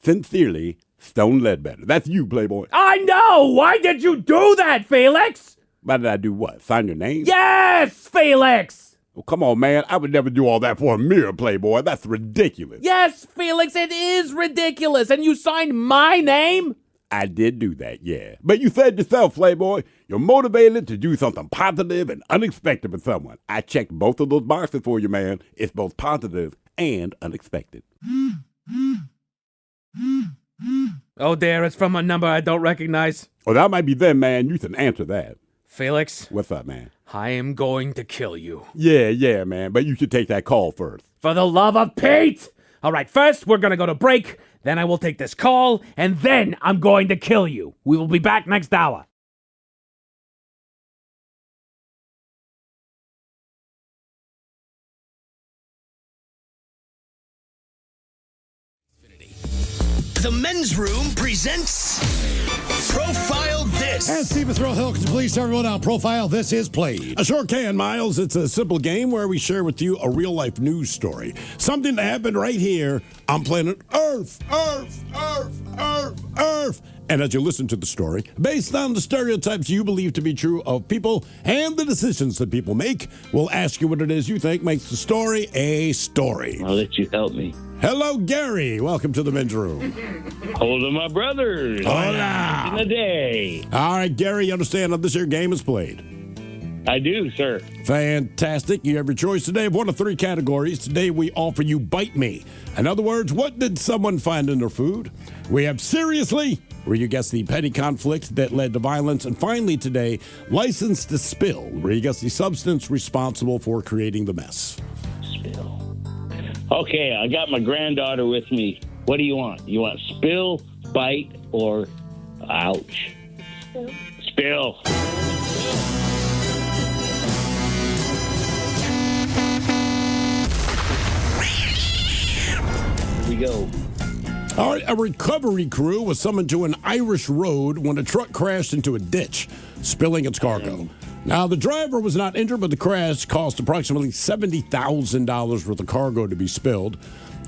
Sincerely, Stone Ledbetter. That's you, Playboy. I know! Why did you do that, Felix? Why did I do what? Sign your name? Yes, Felix! Oh, come on, man. I would never do all that for a mirror, Playboy. That's ridiculous. Yes, Felix, it is ridiculous. And you signed my name? I did do that, yeah. But you said yourself, Playboy, you're motivated to do something positive and unexpected for someone. I checked both of those boxes for you, man. It's both positive and unexpected. Oh, dear, it's from a number I don't recognize. Oh, that might be them, man. You can answer that. Felix? What's up, man? I am going to kill you. Yeah, man. But you should take that call first. For the love of Pete! All right, first we're going to go to break, then I will take this call, and then I'm going to kill you. We will be back next hour. The Men's Room presents Profile This. And Stephen Thrillhill, could you please tell everyone how Profile This is played? I sure can, Miles. It's a simple game where we share with you a real-life news story. Something that happened right here on planet Earth. And as you listen to the story, based on the stereotypes you believe to be true of people and the decisions that people make, we'll ask you what it is you think makes the story a story. I'll let you help me. Hello, Gary. Welcome to the Men's Room. Hola, my brothers. Hola. In the day. All right, Gary, you understand how this here game is played? I do, sir. Fantastic. You have your choice today of one of three categories. Today we offer you Bite Me. In other words, what did someone find in their food? We have Seriously, where you guess the petty conflict that led to violence. And finally today, License to Spill, where you guess the substance responsible for creating the mess. Spill. Okay, I got my granddaughter with me. What do you want? You want spill, bite, or ouch? Spill. Here we go. All right, a recovery crew was summoned to an Irish road when a truck crashed into a ditch, spilling its cargo. Now, the driver was not injured, but the crash cost approximately $70,000 worth of cargo to be spilled.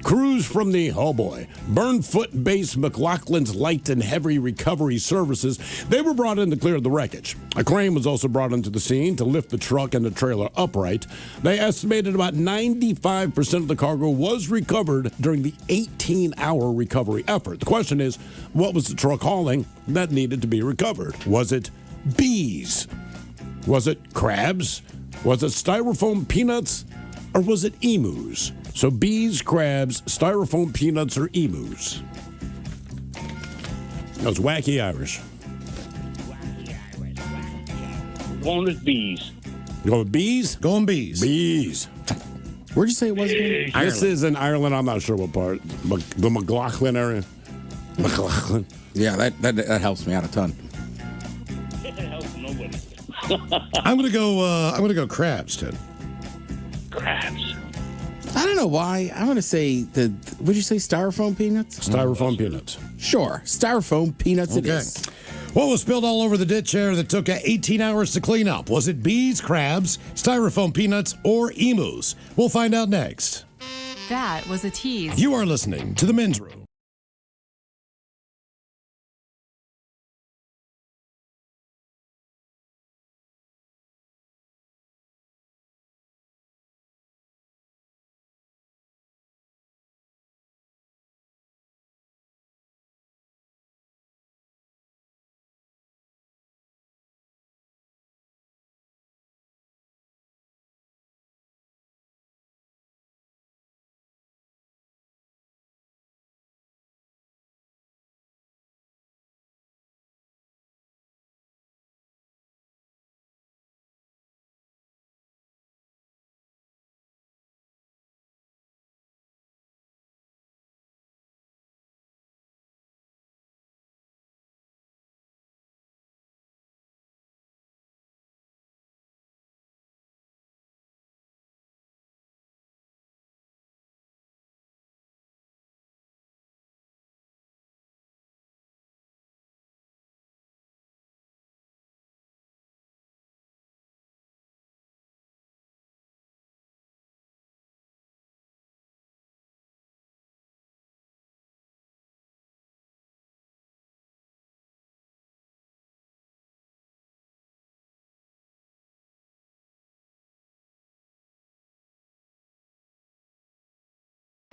Crews from the, Burnfoot-based McLaughlin's Light and Heavy Recovery Services, they were brought in to clear the wreckage. A crane was also brought into the scene to lift the truck and the trailer upright. They estimated about 95% of the cargo was recovered during the 18-hour recovery effort. The question is, what was the truck hauling that needed to be recovered? Was it bees? Was it crabs? Was it styrofoam peanuts? Or was it emus? So bees, crabs, styrofoam peanuts, or emus? That was wacky Irish. Going with bees. You going with bees? Going bees. Bees. Where'd you say it was again? This is in Ireland. I'm not sure what part. The McLaughlin area. McLaughlin. Yeah, that helps me out a ton. It helps nobody. I'm gonna go crabs, Ted. Crabs. I don't know why. I'm going to say would you say styrofoam peanuts? Styrofoam peanuts. Sure. Styrofoam peanuts it is. What was spilled all over the ditch there that took 18 hours to clean up? Was it bees, crabs, styrofoam peanuts, or emus? We'll find out next. That was a tease. You are listening to The Men's Room.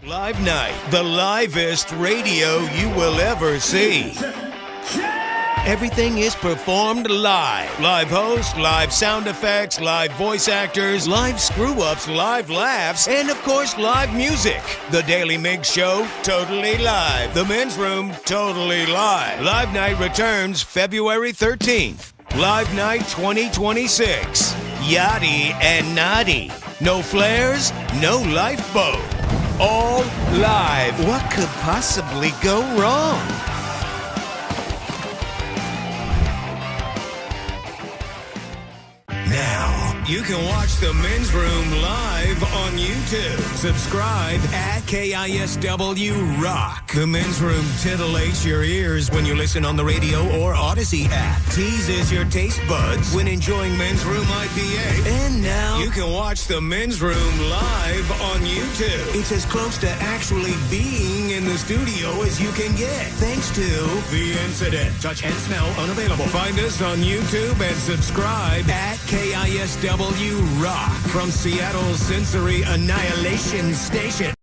Live Night, the livest radio you will ever see. Everything is performed live. Live hosts, live sound effects, live voice actors, live screw-ups, live laughs, and of course, live music. The Daily Mix Show, totally live. The Men's Room, totally live. Live Night returns February 13th. Live Night 2026. Yachty and naughty. No flares, no lifeboat. All live. What could possibly go wrong? Now, you can watch The Men's Room live on YouTube. Subscribe at KISW Rock. The Men's Room titillates your ears when you listen on the radio or Odyssey app. Teases your taste buds when enjoying Men's Room IPA. And now, you can watch The Men's Room live on YouTube. It's as close to actually being in the studio as you can get. Thanks to The Incident. Touch and smell unavailable. Find us on YouTube and subscribe at KISW Rock from Seattle's Sensory Annihilation Station.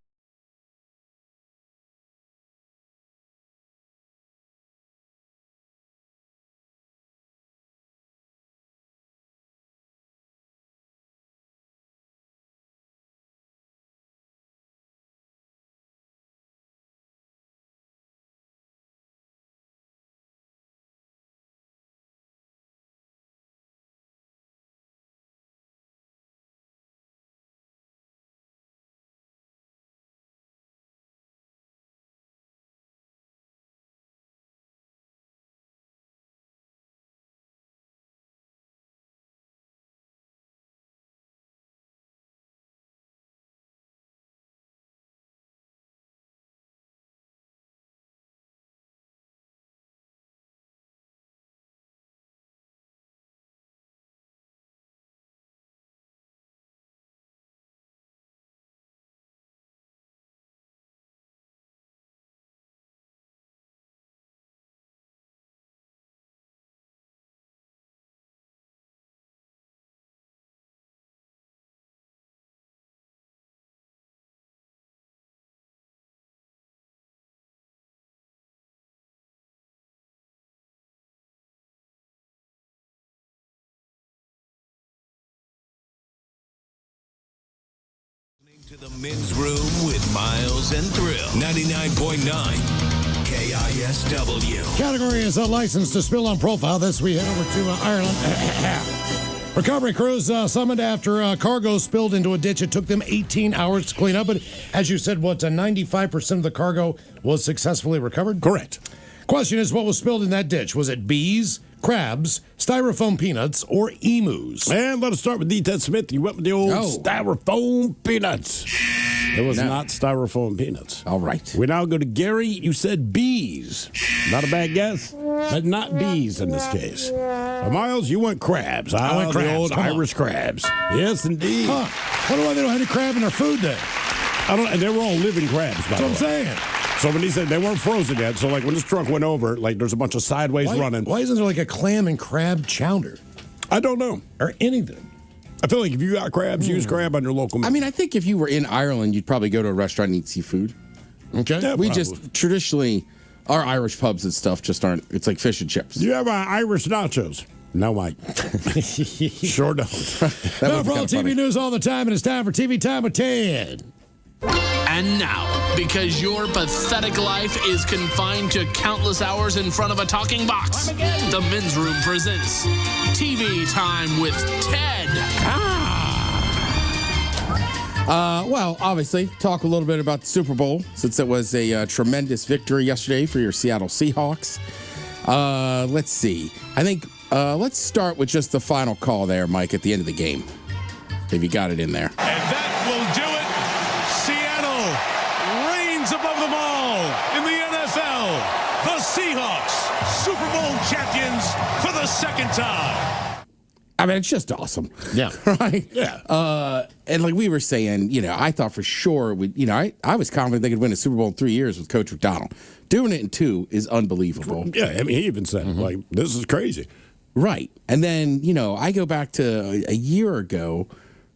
To the Men's Room with Miles and Thrill. 99.9 KISW. Category is a license to spill on profile. This we head over to Ireland. Recovery crews summoned after cargo spilled into a ditch. It took them 18 hours to clean up. But as you said, 95% of the cargo was successfully recovered? Correct. Question is, what was spilled in that ditch? Was it bees, crabs, styrofoam peanuts, or emus? And let us start with D. Ted Smith. You went with the old styrofoam peanuts. It was not styrofoam peanuts. All right. We now go to Gary. You said bees. Not a bad guess, but not bees in this case. Miles, you went crabs. I went crabs. The old Come on. Irish crabs. Yes, indeed. Huh. Wonder why they don't have any crab in their food then. I don't. And they were all living crabs, by That's the what I'm way. saying. So when he said they weren't frozen yet, so like when this truck went over, like there's a bunch of sideways running. Why isn't there like a clam and crab chowder? I don't know. Or anything. I feel like if you got crabs, use crab on your local menu. I mean, I think if you were in Ireland, you'd probably go to a restaurant and eat seafood. Okay. Yeah, We probably. just traditionally, our Irish pubs and stuff just aren't, it's like fish and chips. Do you have Irish nachos? No, Mike. Sure don't. That Now would for be all kinda TV funny. news all the time, and it's time for TV Time with Ted. And now, because your pathetic life is confined to countless hours in front of a talking box, the Men's Room presents TV Time with Ted. Well, obviously, talk a little bit about the Super Bowl since it was a tremendous victory yesterday for your Seattle Seahawks. Let's see. I think let's start with just the final call there, Mike, at the end of the game. If you got it in there. And that will do it. Seattle reigns above them all in the NFL. The Seahawks, Super Bowl champions for the second time. I mean, it's just awesome. Yeah. Right? Yeah. And like we were saying, I thought for sure, I was confident they could win a Super Bowl in 3 years with Coach McDonald. Doing it in 2 is unbelievable. Yeah, I mean, he even said, like, this is crazy. Right. And then, I go back to a year ago,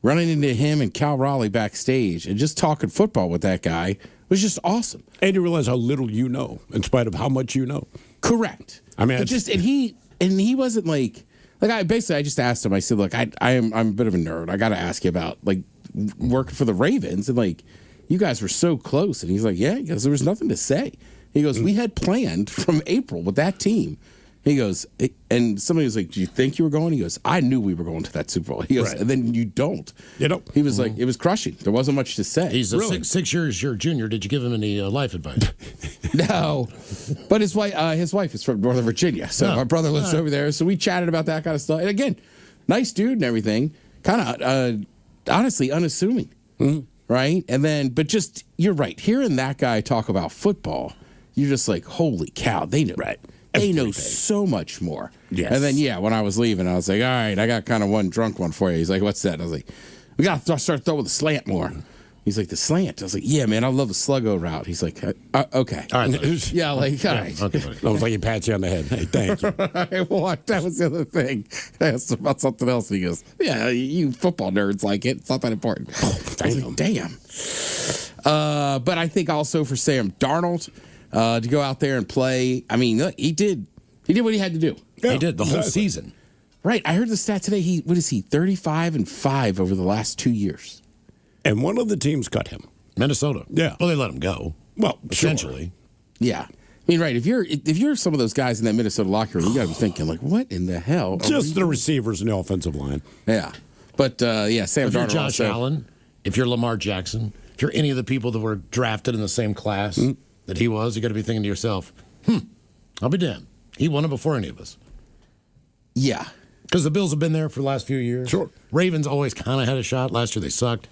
running into him and Cal Raleigh backstage and just talking football with that guy was just awesome. And you realize how little you know, in spite of how much you know. Correct. I mean, he wasn't like I just asked him, I said, look, I'm a bit of a nerd. I got to ask you about like working for the Ravens and like you guys were so close. And he's like, yeah, because there was nothing to say. He goes, we had planned from April with that team. He goes, and somebody was like, do you think you were going? He goes, I knew we were going to that Super Bowl. He goes, Right. and then you don't. You don't. He was like, it was crushing. There wasn't much to say. He's six years your junior. Did you give him any life advice? No, but his wife is from Northern Virginia, so my brother lives over there. So we chatted about that kind of stuff. And again, nice dude and everything. Kind of honestly unassuming, right? And then, but just you're right. Hearing that guy talk about football, you're just like, holy cow, they know. Right. They know so much more. Yes. And then, when I was leaving, I was like, all right, I got kind of one drunk one for you. He's like, what's that? And I was like, we got to start throwing the slant more. He's like, the slant? I was like, yeah, man, I love the sluggo route. He's like, okay. All right. Yeah, like, all right. Okay. Almost like he pats you on the head. Hey, thank you. Well, that was the other thing. I asked him about something else, and he goes, yeah, you football nerds like it. It's not that important. I was like, damn. But I think also for Sam Darnold to go out there and play, I mean, look, he did what he had to do. Yeah, He did the whole season. Right. I heard the stat today. 35-5 over the last 2 years. And one of the teams cut him. Minnesota. Yeah. Well, they let him go. Well, Essentially. Yeah. I mean, right. If you're some of those guys in that Minnesota locker room, you got to be thinking, like, what in the hell? Just the receivers and the offensive line. Yeah. But, Sam If you're Darnold Josh also- Allen, if you're Lamar Jackson, if you're any of the people that were drafted in the same class that he was, you got to be thinking to yourself, I'll be damned. He won it before any of us. Yeah. Because the Bills have been there for the last few years. Sure. Ravens always kind of had a shot. Last year they sucked.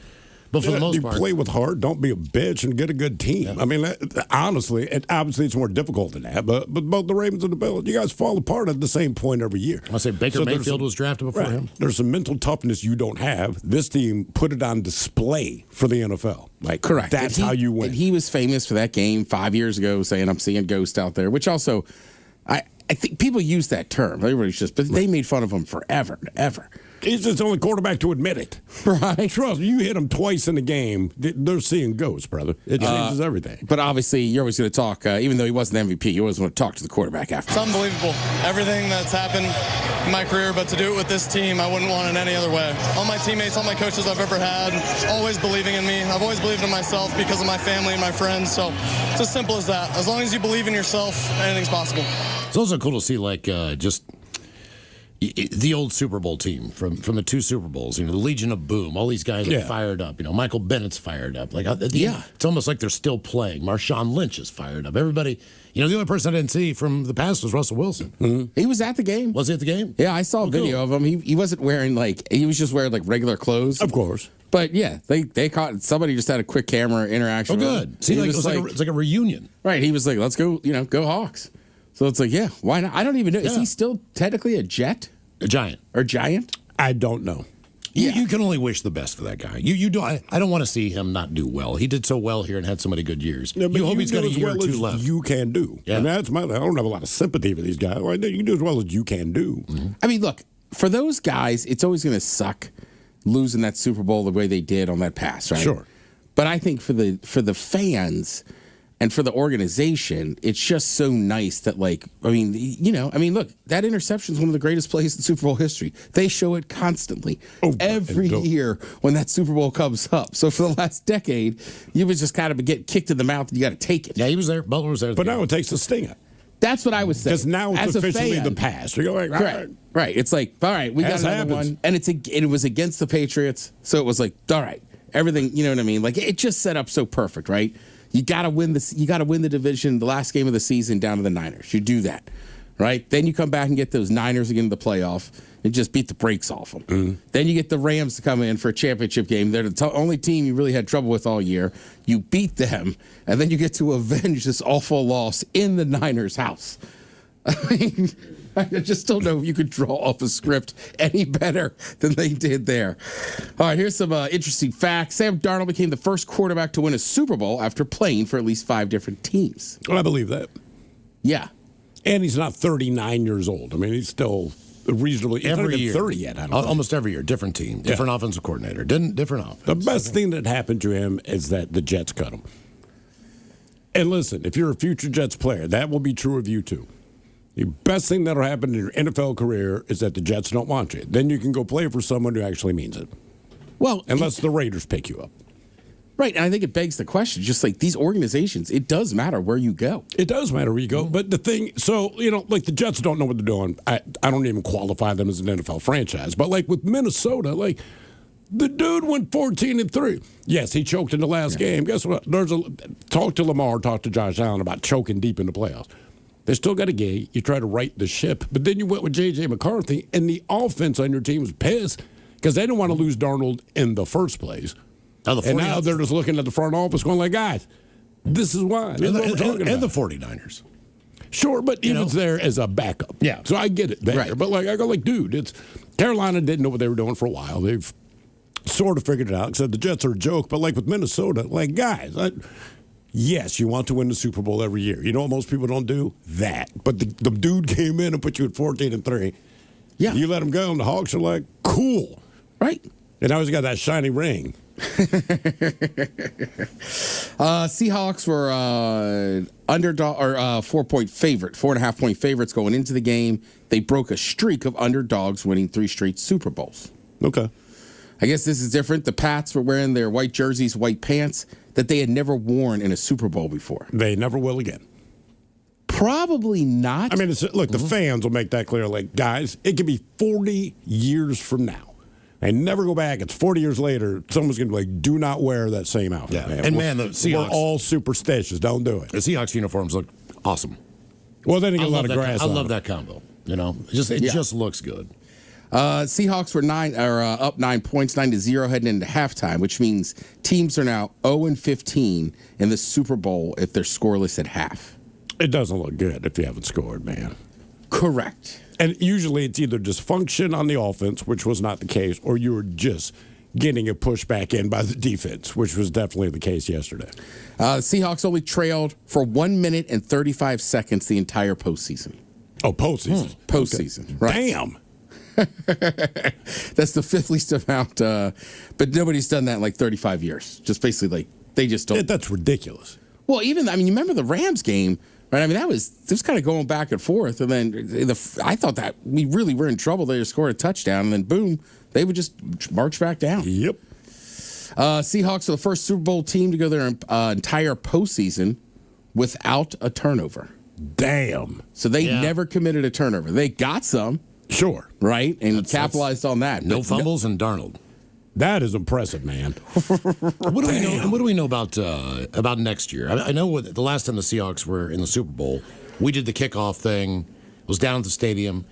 But for the most you part, play with heart. Don't be a bitch and get a good team. Yeah. I mean, honestly, obviously it's more difficult than that. But both the Ravens and the Bills, you guys fall apart at the same point every year. I say Baker Mayfield was drafted before him. There's some mental toughness you don't have. This team put it on display for the NFL. Like, Correct. That's how you win. And he was famous for that game 5 years ago, saying, I'm seeing ghosts out there, which also, I think people use that term. Everybody's but they made fun of him forever and ever. He's just the only quarterback to admit it. Right. Trust me, you hit them twice in the game, they're seeing ghosts, brother. It changes everything. But obviously, you're always going to talk, even though he wasn't MVP, you always want to talk to the quarterback after. It's unbelievable. Everything that's happened in my career, but to do it with this team, I wouldn't want it any other way. All my teammates, all my coaches I've ever had, always believing in me. I've always believed in myself because of my family and my friends. So it's as simple as that. As long as you believe in yourself, anything's possible. It's also cool to see, like, just The old Super Bowl team from the 2 Super Bowls, the Legion of Boom, all these guys are fired up. Michael Bennett's fired up. It's almost like they're still playing. Marshawn Lynch is fired up. Everybody, the only person I didn't see from the past was Russell Wilson. Mm-hmm. He was at the game. Was he at the game? Yeah, I saw a video of him. He wasn't wearing he was just wearing regular clothes. Of course. But yeah, they caught somebody just had a quick camera interaction. Oh, good. See, it's like a reunion. Right. He was like, let's go, go Hawks. So it's like, yeah, why not? I don't even know. Is he still technically a Jet? A Giant. Or Giant? I don't know. You can only wish the best for that guy. You don't. I don't want to see him not do well. He did so well here and had so many good years. Yeah, you hope he's got a year or 2 left. You can do. Yeah. I mean, I don't have a lot of sympathy for these guys. You can do as well as you can do. Mm-hmm. I mean, look, for those guys, it's always going to suck losing that Super Bowl the way they did on that pass, right? Sure. But I think for the fans and for the organization, it's just so nice that, look, that interception is one of the greatest plays in Super Bowl history. They show it constantly every year when that Super Bowl comes up. So for the last decade, you would just kind of get kicked in the mouth and you got to take it. Yeah, he was there. Butler was there. But now it takes the sting out. That's what I would say. Because now it's officially the past. You're like, right. It's like, all right, we got another one. And it was against the Patriots. So it was like, all right, everything, you know what I mean? It just set up so perfect, right? You got to win this. You got to win the division, the last game of the season down to the Niners. You do that, right? Then you come back and get those Niners again in the playoff and just beat the brakes off them. Mm-hmm. Then you get the Rams to come in for a championship game. They're the only team you really had trouble with all year. You beat them, and then you get to avenge this awful loss in the Niners' house. I mean, I just don't know if you could draw up a script any better than they did there. All right, here's some interesting facts. Sam Darnold became the first quarterback to win a Super Bowl after playing for at least 5 different teams. Well, I believe that. Yeah. And he's not 39 years old. I mean, he's still reasonably every year. 30 yet. I don't Almost every year, different team, different offensive coordinator, different offense. The best thing that happened to him is that the Jets cut him. And listen, if you're a future Jets player, that will be true of you too. The best thing that'll happen in your NFL career is that the Jets don't want you. Then you can go play for someone who actually means it. Well, unless the Raiders pick you up. Right, and I think it begs the question, just like these organizations, it does matter where you go. It does matter where you go, but the thing, the Jets don't know what they're doing. I don't even qualify them as an NFL franchise, but with Minnesota, the dude went 14-3. Yes, he choked in the last game. Guess what? Talk to Lamar, talk to Josh Allen about choking deep in the playoffs. They still got a game. You try to right the ship, but then you went with J.J. McCarthy, and the offense on your team was pissed because they didn't want to lose Darnold in the first place. And now they're just looking at the front office going guys, this is why. This is what we're talking about. The 49ers. Sure, but he was there as a backup. Yeah. So I get it there. Right. But I go dude, it's Carolina didn't know what they were doing for a while. They've sort of figured it out. Said the Jets are a joke, but with Minnesota, guys, yes, you want to win the Super Bowl every year. You know what most people don't do? That. But the dude came in and put you at 14-3. Yeah. You let him go, and the Hawks are like, cool. Right. And now he's got that shiny ring. Seahawks were underdog or 4-point favorite, 4.5-point favorites going into the game. They broke a streak of underdogs, winning 3 straight Super Bowls. Okay. I guess this is different. The Pats were wearing their white jerseys, white pants that they had never worn in a Super Bowl before. They never will again. Probably not. I mean, the fans will make that clear. Guys, it could be 40 years from now. And never go back. It's 40 years later. Someone's going to be do not wear that same outfit. Yeah. Man. And the Seahawks. We're all superstitious. Don't do it. The Seahawks uniforms look awesome. Well, then you get a lot of grass. I love that combo. It just looks good. Seahawks were up 9 points, 9-0 heading into halftime, which means teams are now 0-15 in the Super Bowl if they're scoreless at half. It doesn't look good if you haven't scored, man. Correct. And usually it's either dysfunction on the offense, which was not the case, or you were just getting a push back in by the defense, which was definitely the case yesterday. Seahawks only trailed for 1 minute and 35 seconds the entire postseason. Oh, postseason. Postseason. Okay. Right. Damn. That's the 5th least amount, but nobody's done that in 35 years. Just basically they just don't. That's ridiculous. Well, you remember the Rams game, right? I mean, it was kind of going back and forth, and then I thought that we really were in trouble. They just scored a touchdown, and then boom, they would just march back down. Yep. Seahawks are the first Super Bowl team to go their entire postseason without a turnover. Damn. So they never committed a turnover. They got some. Sure. Right? right? And capitalized on that. No fumbles and Darnold. That is impressive, man. What do we know? And what do we know about next year? I know the last time the Seahawks were in the Super Bowl, we did the kickoff thing. It was down at the stadium.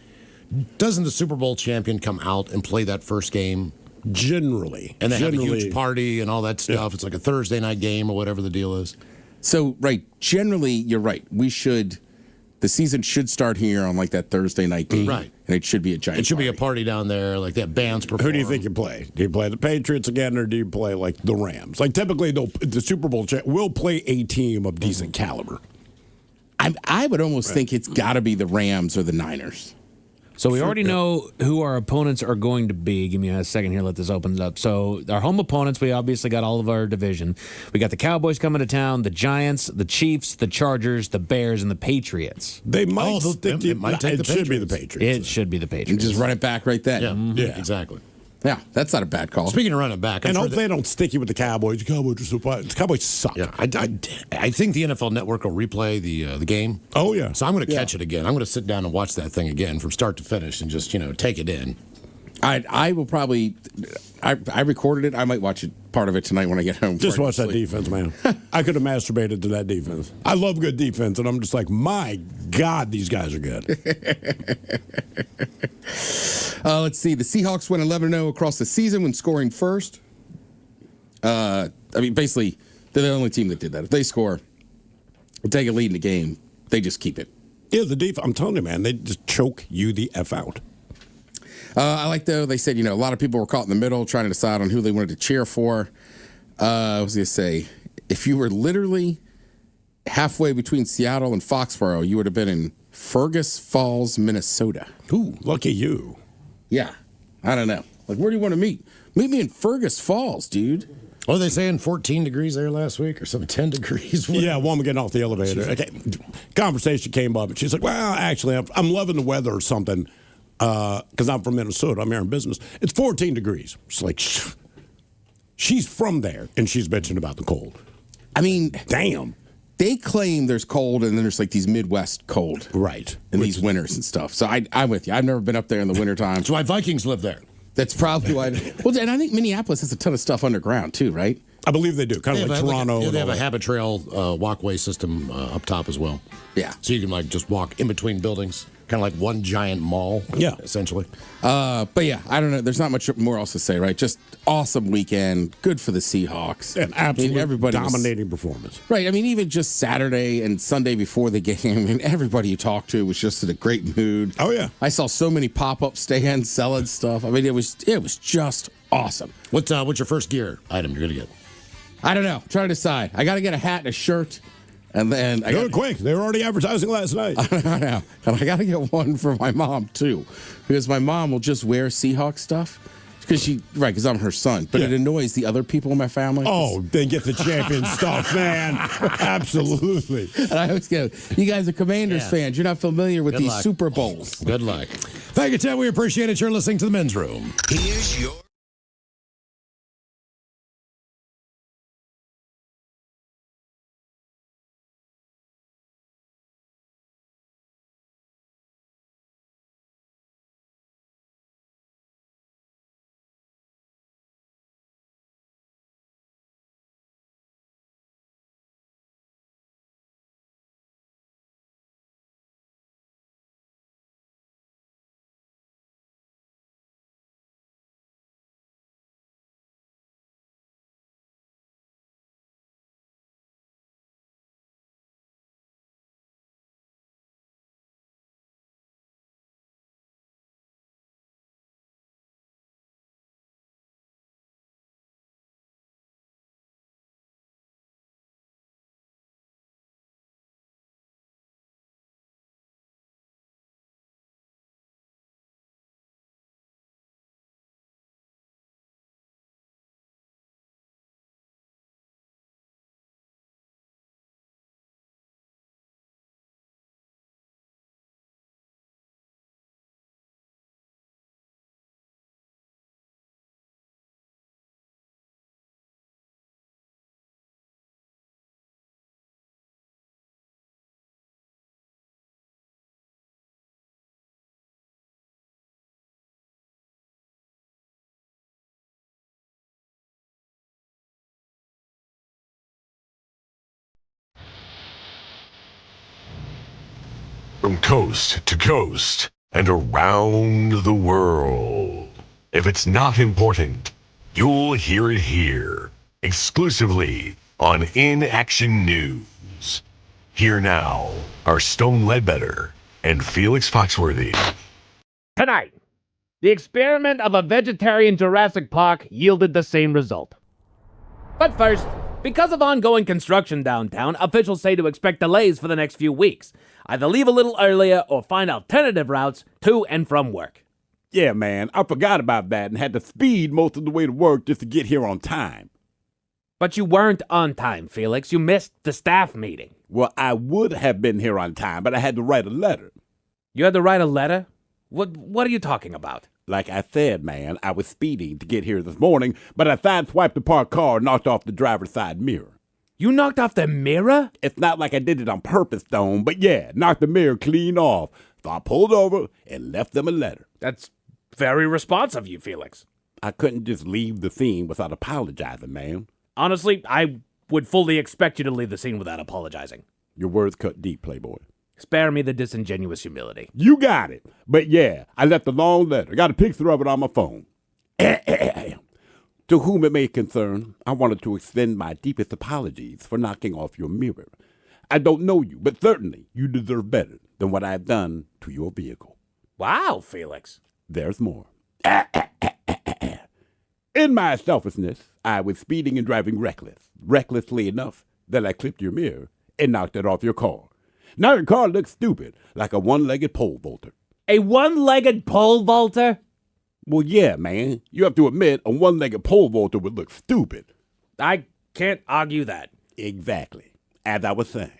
Doesn't the Super Bowl champion come out and play that first game? Generally. And they have a huge party and all that stuff. Yeah. It's like a Thursday night game or whatever the deal is. So, right, generally, you're right. The season should start here on like that Thursday night game. Right. And it should be a giant It should be a party down there, like that band's perform. Who do you think you play? Do you play the Patriots again, or do you play like the Rams? Like typically, the Super Bowl will play a team of decent caliber. I would almost think it's got to be the Rams or the Niners. So we already know who our opponents are going to be. Give me a second here. Let this open up. So our home opponents, we obviously got all of our division. We got the Cowboys coming to town, the Giants, the Chiefs, the Chargers, the Bears, and the Patriots. They might stick to it might take the should be the Patriots. Patriots. It should be the Patriots. And just run it back right then. Yeah, exactly. Yeah, that's not a bad call. Speaking of running back, and hope they don't stick you with the Cowboys. The Cowboys are so bad. The Cowboys suck. Yeah, I think the NFL Network will replay the game. Oh yeah. So I'm going to catch it again. I'm going to sit down and watch that thing again from start to finish and just take it in. I will probably. I recorded it. I might watch part of it tonight when I get home. Just watch that defense, man. I could have masturbated to that defense. I love good defense, and I'm just like, my God, these guys are good. Let's see. The Seahawks went 11-0 across the season when scoring first. Basically, they're the only team that did that. If they score, take a lead in the game, they just keep it. Yeah, the defense. I'm telling you, man, they just choke you the F out. I like, though, they said, a lot of people were caught in the middle trying to decide on who they wanted to cheer for. I was going to say, if you were literally halfway between Seattle and Foxborough, you would have been in Fergus Falls, Minnesota. Ooh, lucky you. Yeah. I don't know. Like, where do you want to meet? Meet me in Fergus Falls, dude. What are they saying? 14 degrees there last week or something? 10 degrees? Yeah, woman getting off the elevator. Okay. Conversation came up, and she's like, well, actually, I'm loving the weather or something. Because I'm from Minnesota, I'm here in business. It's 14 degrees. It's like, she's from there, and she's bitching about the cold. I mean, damn. They claim there's cold, and then there's like these Midwest cold. Right. And these winters and stuff. So I'm with you. I've never been up there in the wintertime. That's why Vikings live there. That's probably why. Well, and I think Minneapolis has a ton of stuff underground, too, right? I believe they do. Kind of like Toronto. They have a habit trail walkway system up top as well. Yeah. So you can just walk in between buildings. Kind of like one giant mall, essentially. But yeah, I don't know. There's not much more else to say, right? Just awesome weekend. Good for the Seahawks. An absolute everybody dominating performance. Right. I mean, even just Saturday and Sunday before the game, everybody you talked to was just in a great mood. Oh yeah. I saw so many pop-up stands selling stuff. I mean, it was just awesome. What's your first gear item you're gonna get? I don't know. I'm trying to decide. I got to get a hat and a shirt. And then I got quick. They were already advertising last night. I know. And I got to get one for my mom, too. Because my mom will just wear Seahawks stuff. Because I'm her son. But it annoys the other people in my family. Oh, they get the champion stuff, man. Absolutely. And I always go, you guys are Commanders fans. You're not familiar with these Super Bowls. Good luck. Thank you, Ted. We appreciate it. You're listening to The Men's Room. Here's your From coast to coast and around the world. If it's not important, you'll hear it here, exclusively on In Action News. Here now are Stone Ledbetter and Felix Foxworthy. Tonight, the experiment of a vegetarian Jurassic Park yielded the same result. But first, because of ongoing construction downtown, officials say to expect delays for the next few weeks. Either leave a little earlier or find alternative routes to and from work. Yeah, man, I forgot about that and had to speed most of the way to work just to get here on time. But you weren't on time, Felix. You missed the staff meeting. Well, I would have been here on time, but I had to write a letter. You had to write a letter? What are you talking about? Like I said, man, I was speeding to get here this morning, but I sideswiped the parked car and knocked off the driver's side mirror. You knocked off the mirror? It's not like I did it on purpose, Stone, but yeah, knocked the mirror clean off. So I pulled over and left them a letter. That's very responsive of you, Felix. I couldn't just leave the scene without apologizing, man. Honestly, I would fully expect you to leave the scene without apologizing. Your words cut deep, Playboy. Spare me the disingenuous humility. You got it. But yeah, I left a long letter. Got a picture of it on my phone. To whom it may concern, I wanted to extend my deepest apologies for knocking off your mirror. I don't know you, but certainly you deserve better than what I have done to your vehicle. Wow, Felix. There's more. In my selfishness, I was speeding and driving recklessly enough that I clipped your mirror and knocked it off your car. Now your car looks stupid, like a one-legged pole vaulter. A one-legged pole vaulter? Well, yeah, man. You have to admit, a one-legged pole vaulter would look stupid. I can't argue that. Exactly. As I was saying.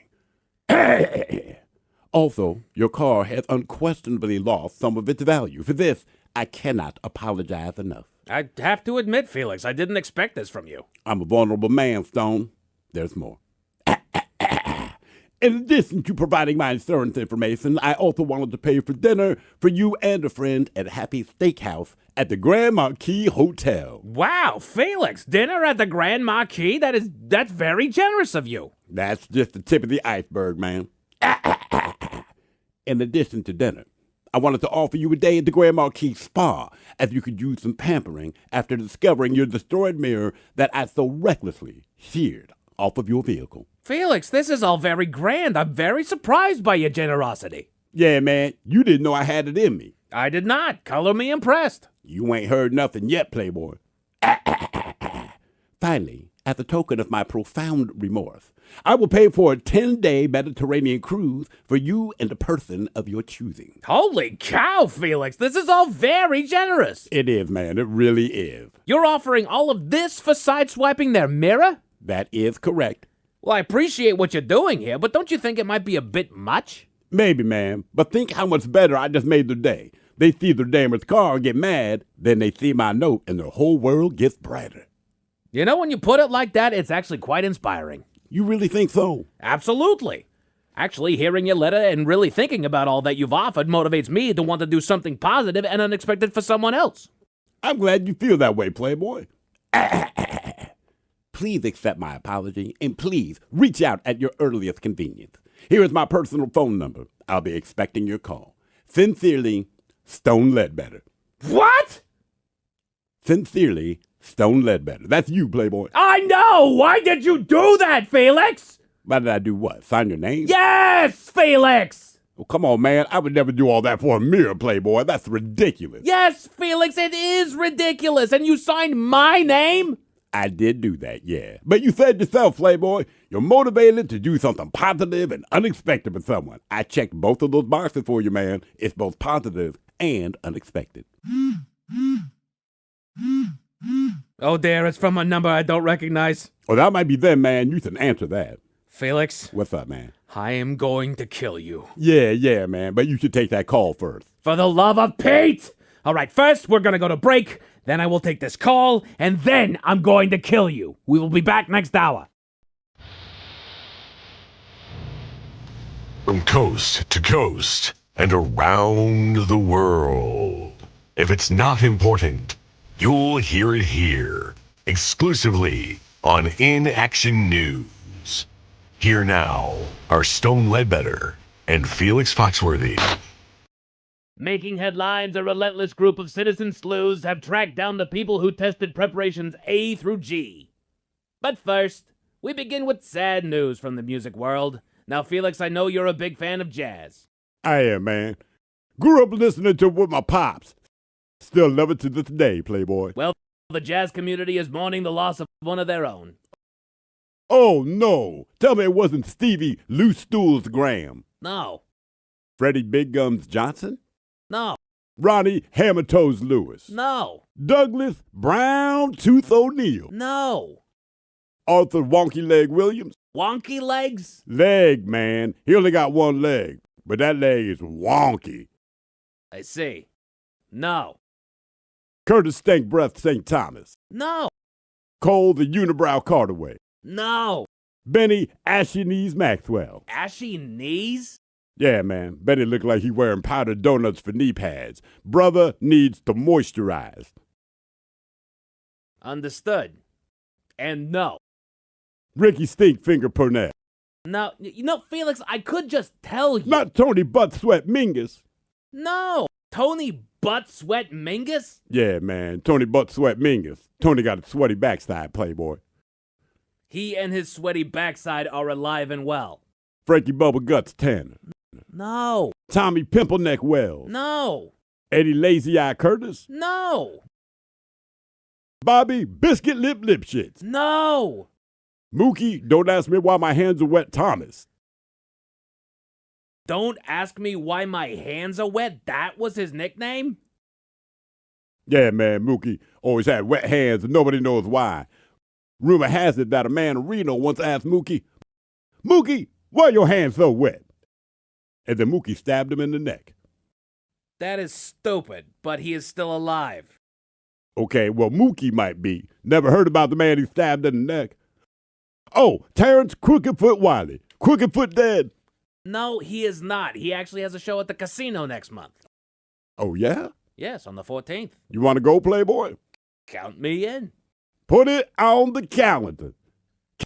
Also, your car has unquestionably lost some of its value. For this, I cannot apologize enough. I have to admit, Felix, I didn't expect this from you. I'm a vulnerable man, Stone. There's more. In addition to providing my insurance information, I also wanted to pay for dinner for you and a friend at Happy Steakhouse at the Grand Marquis Hotel. Wow, Felix, dinner at the Grand Marquis? That's very generous of you. That's just the tip of the iceberg, man. In addition to dinner, I wanted to offer you a day at the Grand Marquis Spa, as you could use some pampering after discovering your destroyed mirror that I so recklessly sheared off of your vehicle. Felix, this is all very grand. I'm very surprised by your generosity. Yeah, man, you didn't know I had it in me. I did not. Color me impressed. You ain't heard nothing yet, Playboy. Finally, as a token of my profound remorse, I will pay for a 10-day Mediterranean cruise for you and a person of your choosing. Holy cow, Felix. This is all very generous. It is, man. It really is. You're offering all of this for sideswiping their mirror? That is correct. Well, I appreciate what you're doing here, but don't you think it might be a bit much? Maybe, man. But think how much better I just made their day. They see their damaged car and get mad, then they see my note and their whole world gets brighter. You know, when you put it like that, it's actually quite inspiring. You really think so? Absolutely. Actually, hearing your letter and really thinking about all that you've offered motivates me to want to do something positive and unexpected for someone else. I'm glad you feel that way, Playboy. Please accept my apology, and please reach out at your earliest convenience. Here is my personal phone number. I'll be expecting your call. Sincerely, Stone Ledbetter. What? Sincerely, Stone Ledbetter. That's you, Playboy. I know! Why did you do that, Felix? Why did I do what? Sign your name? Yes, Felix! Well, come on, man. I would never do all that for a mirror, Playboy. That's ridiculous. Yes, Felix, it is ridiculous. And you signed my name? I did do that, yeah. But you said yourself, Playboy, you're motivated to do something positive and unexpected for someone. I checked both of those boxes for you, man. It's both positive and unexpected. Oh, dear, it's from a number I don't recognize. Well, that might be them, man. You can answer that. Felix. What's up, man? I am going to kill you. Yeah, man. But you should take that call first. For the love of Pete! All right, first, we're going to go to break. Then I will take this call, and then I'm going to kill you. We will be back next hour. From coast to coast and around the world. If it's not important, you'll hear it here, exclusively on In Action News. Here now are Stone Ledbetter and Felix Foxworthy. Making headlines, a relentless group of citizen sleuths have tracked down the people who tested preparations A through G. But first, we begin with sad news from the music world. Now, Felix, I know you're a big fan of jazz. I am, man. Grew up listening to it with my pops. Still love it to this day, Playboy. Well, the jazz community is mourning the loss of one of their own. Oh, no. Tell me it wasn't Stevie Loose Stools Graham. No. Freddie Big Gums Johnson? No. Ronnie Hammer Toes Lewis? No. Douglas Brown Tooth O'Neill? No. Arthur Wonky Leg Williams? Wonky legs? Leg, man. He only got one leg, but that leg is wonky. I see. No. Curtis Stank Breath St. Thomas? No. Cole the Unibrow Carterway? No. Benny Ashy Knees Maxwell? Ashy knees? Yeah, man. Benny looked like he wearing powdered donuts for knee pads. Brother needs to moisturize. Understood. And no. Ricky Stinkfinger Purnell? No. Felix, I could just tell you. Not Tony Butt Sweat Mingus? No. Tony Butt Sweat Mingus? Yeah, man. Tony Butt Sweat Mingus. Tony got a sweaty backside, Playboy. He and his sweaty backside are alive and well. Frankie Bubble Guts Tanner? No. Tommy Pimpleneck Wells? No. Eddie Lazy Eye Curtis? No. Bobby Biscuit Lip Lipshits? No. Mookie, don't ask me why my hands are wet, Thomas. Don't ask me why my hands are wet? That was his nickname? Yeah, man, Mookie always had wet hands and nobody knows why. Rumor has it that a man in Reno once asked Mookie, "Mookie, why are your hands so wet?" And then Mookie stabbed him in the neck. That is stupid, but he is still alive. Okay, well, Mookie might be. Never heard about the man he stabbed in the neck. Oh, Terrence Crooked Foot Wiley. Crooked Foot dead. No, he is not. He actually has a show at the casino next month. Oh, yeah? Yes, on the 14th. You want to go, Playboy? Count me in. Put it on the calendar.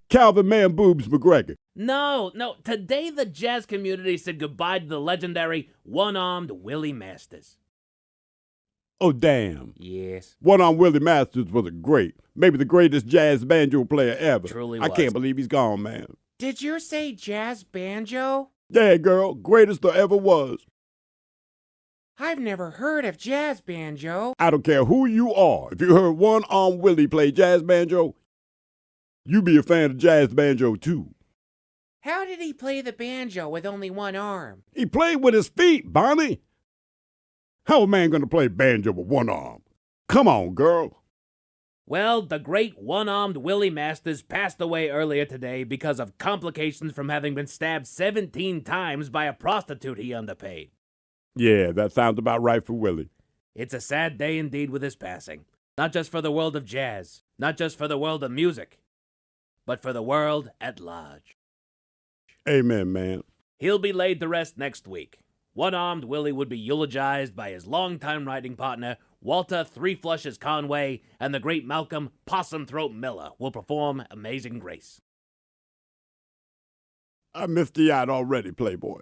Calvin Man Boobs McGregor. No. Today the jazz community said goodbye to the legendary one-armed Willie Masters. Oh, damn. Yes. One-armed Willie Masters was a great, maybe the greatest jazz banjo player ever. Truly I was. can't believe he's gone, man. Did you say jazz banjo? Yeah, girl. Greatest there ever was. I've never heard of jazz banjo. I don't care who you are. If you heard one-armed Willie play jazz banjo, you be a fan of jazz banjo, too. How did he play the banjo with only one arm? He played with his feet, Bonnie. How a man gonna play banjo with one arm? Come on, girl. Well, the great one-armed Willie Masters passed away earlier today because of complications from having been stabbed 17 times by a prostitute he underpaid. Yeah, that sounds about right for Willie. It's a sad day indeed with his passing. Not just for the world of jazz, not just for the world of music, but for the world at large. Amen, man. He'll be laid to rest next week. One-armed Willie would be eulogized by his longtime writing partner, Walter Three Flushes Conway, and the great Malcolm Possum Throat Miller will perform Amazing Grace. I missed the yacht already, Playboy.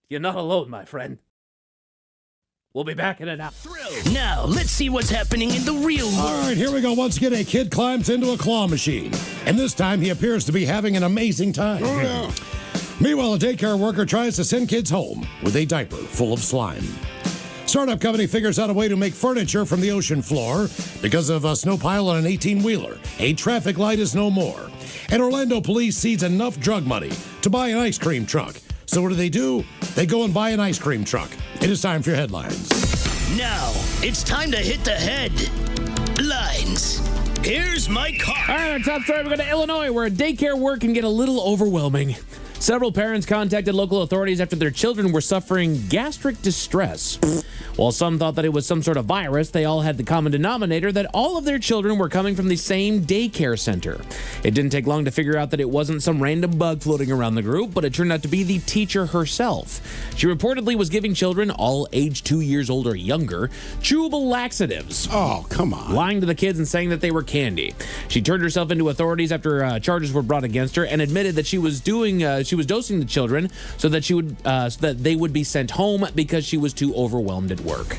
You're not alone, my friend. We'll be back in an hour. Now, let's see what's happening in the real world. All right, here we go. Once again, a kid climbs into a claw machine. And this time, he appears to be having an amazing time. Oh, yeah. Meanwhile, a daycare worker tries to send kids home with a diaper full of slime. Startup company figures out a way to make furniture from the ocean floor because of a snow pile on an 18-wheeler. A traffic light is no more. And Orlando police seize enough drug money to buy an ice cream truck. So what do? They go and buy an ice cream truck. It is time for your headlines. Now, it's time to hit the headlines. Here's my car. All right, our top story, we're going to Illinois, where daycare work can get a little overwhelming. Several parents contacted local authorities after their children were suffering gastric distress. While some thought that it was some sort of virus, they all had the common denominator that all of their children were coming from the same daycare center. It didn't take long to figure out that it wasn't some random bug floating around the group, but it turned out to be the teacher herself. She reportedly was giving children, all age 2 years old or younger, chewable laxatives. Oh, come on. Lying to the kids and saying that they were candy. She turned herself into authorities after charges were brought against her and admitted that she was she was dosing the children so that they would be sent home because she was too overwhelmed at work.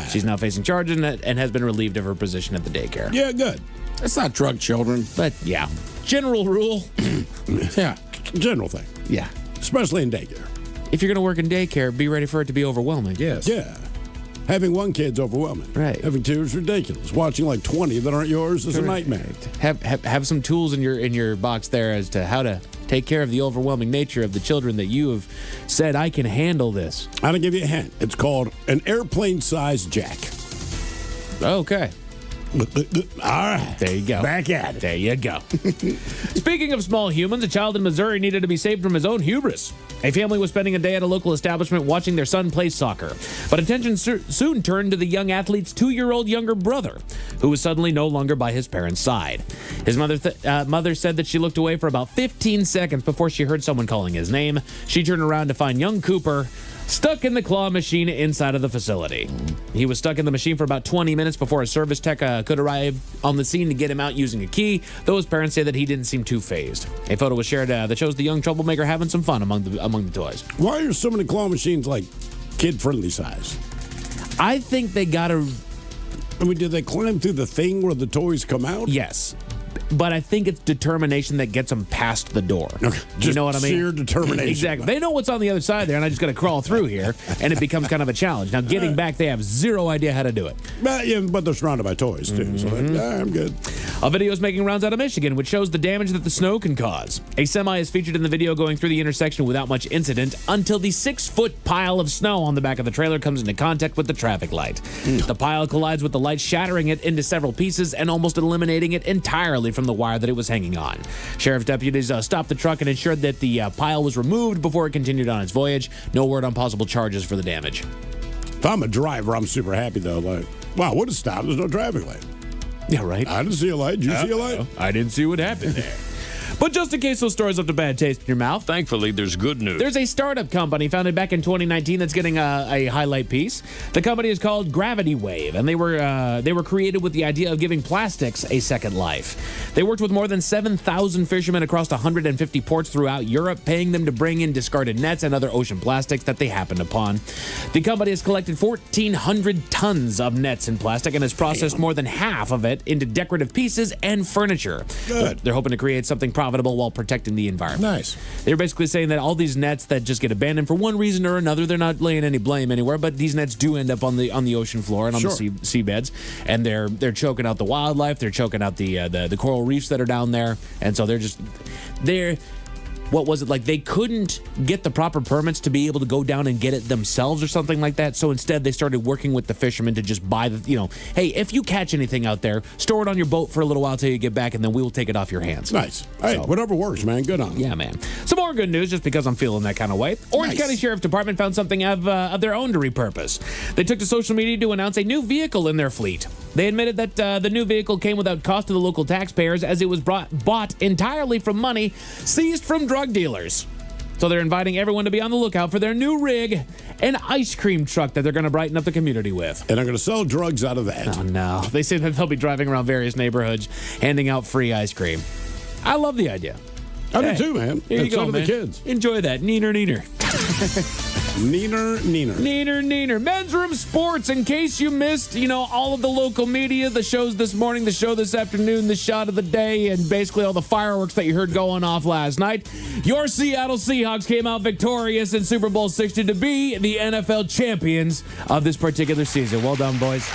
She's now facing charges and has been relieved of her position at the daycare. Yeah, good. That's not drug children. But yeah, general rule. Yeah, general thing. Yeah. Especially in daycare. If you're going to work in daycare, be ready for it to be overwhelming. Yes. Yeah. Having one kid's overwhelming. Right. Having two is ridiculous. Watching like 20 that aren't yours is a nightmare. Have some tools in your box there as to how to take care of the overwhelming nature of the children that you have said, I can handle this. I'm going to give you a hint. It's called an airplane-sized jack. Okay. All right. There you go. Back at it. There you go. Speaking of small humans, a child in Missouri needed to be saved from his own hubris. A family was spending a day at a local establishment watching their son play soccer. But attention soon turned to the young athlete's 2-year-old younger brother, who was suddenly no longer by his parents' side. His mother said that she looked away for about 15 seconds before she heard someone calling his name. She turned around to find young Cooper stuck in the claw machine inside of the facility. He was stuck in the machine for about 20 minutes before a service tech could arrive on the scene to get him out using a key, though his parents say that he didn't seem too phased. A photo was shared that shows the young troublemaker having some fun among the toys. Why are so many claw machines like kid-friendly size? I think they gotta... I mean, did they climb through the thing where the toys come out? Yes. But I think it's determination that gets them past the door. Okay. You know what I mean? Sheer determination. Exactly. They know what's on the other side there, and I just got to crawl through here, and it becomes kind of a challenge. Now, getting back, they have zero idea how to do it. But they're surrounded by toys, too. So I'm good. A video is making rounds out of Michigan, which shows the damage that the snow can cause. A semi is featured in the video going through the intersection without much incident until the 6-foot pile of snow on the back of the trailer comes into contact with the traffic light. The pile collides with the light, shattering it into several pieces and almost eliminating it entirely from the wire that it was hanging on. Sheriff's deputies stopped the truck and ensured that the pile was removed before it continued on its voyage. No word on possible charges for the damage. If I'm a driver, I'm super happy, though. Like, wow, would have stopped. There's no traffic light. Yeah, right. I didn't see a light. Did you see a light? I didn't see what happened there. But just in case those stories left a bad taste in your mouth, thankfully, there's good news. There's a startup company founded back in 2019 that's getting a highlight piece. The company is called Gravity Wave, and they were created with the idea of giving plastics a second life. They worked with more than 7,000 fishermen across 150 ports throughout Europe, paying them to bring in discarded nets and other ocean plastics that they happened upon. The company has collected 1,400 tons of nets and plastic and has processed more than half of it into decorative pieces and furniture. Good. They're hoping to create something profitable while protecting the environment. Nice. They're basically saying that all these nets that just get abandoned for one reason or another, they're not laying any blame anywhere, but these nets do end up on the ocean floor and on the seabeds, and they're choking out the wildlife, they're choking out the coral reefs that are down there, and so they're what was it like? They couldn't get the proper permits to be able to go down and get it themselves or something like that. So instead, they started working with the fishermen to just buy hey, if you catch anything out there, store it on your boat for a little while till you get back, and then we will take it off your hands. Nice. Hey, whatever works, man. Good on them. Yeah, man. Some more good news, just because I'm feeling that kind of way. Orange County Sheriff's Department found something of their own to repurpose. They took to social media to announce a new vehicle in their fleet. They admitted that the new vehicle came without cost to the local taxpayers, as it was bought entirely from money seized from drug dealers. So they're inviting everyone to be on the lookout for their new rig, an ice cream truck that they're going to brighten up the community with. And they're going to sell drugs out of that. Oh, no. They say that they'll be driving around various neighborhoods, handing out free ice cream. I love the idea. I do too, man. Here you go, man. The kids. Enjoy that. Neener. Neener. Men's Room Sports, in case you missed, all of the local media, the shows this morning, the show this afternoon, the shot of the day, and basically all the fireworks that you heard going off last night. Your Seattle Seahawks came out victorious in Super Bowl 60 to be the NFL champions of this particular season. Well done, boys.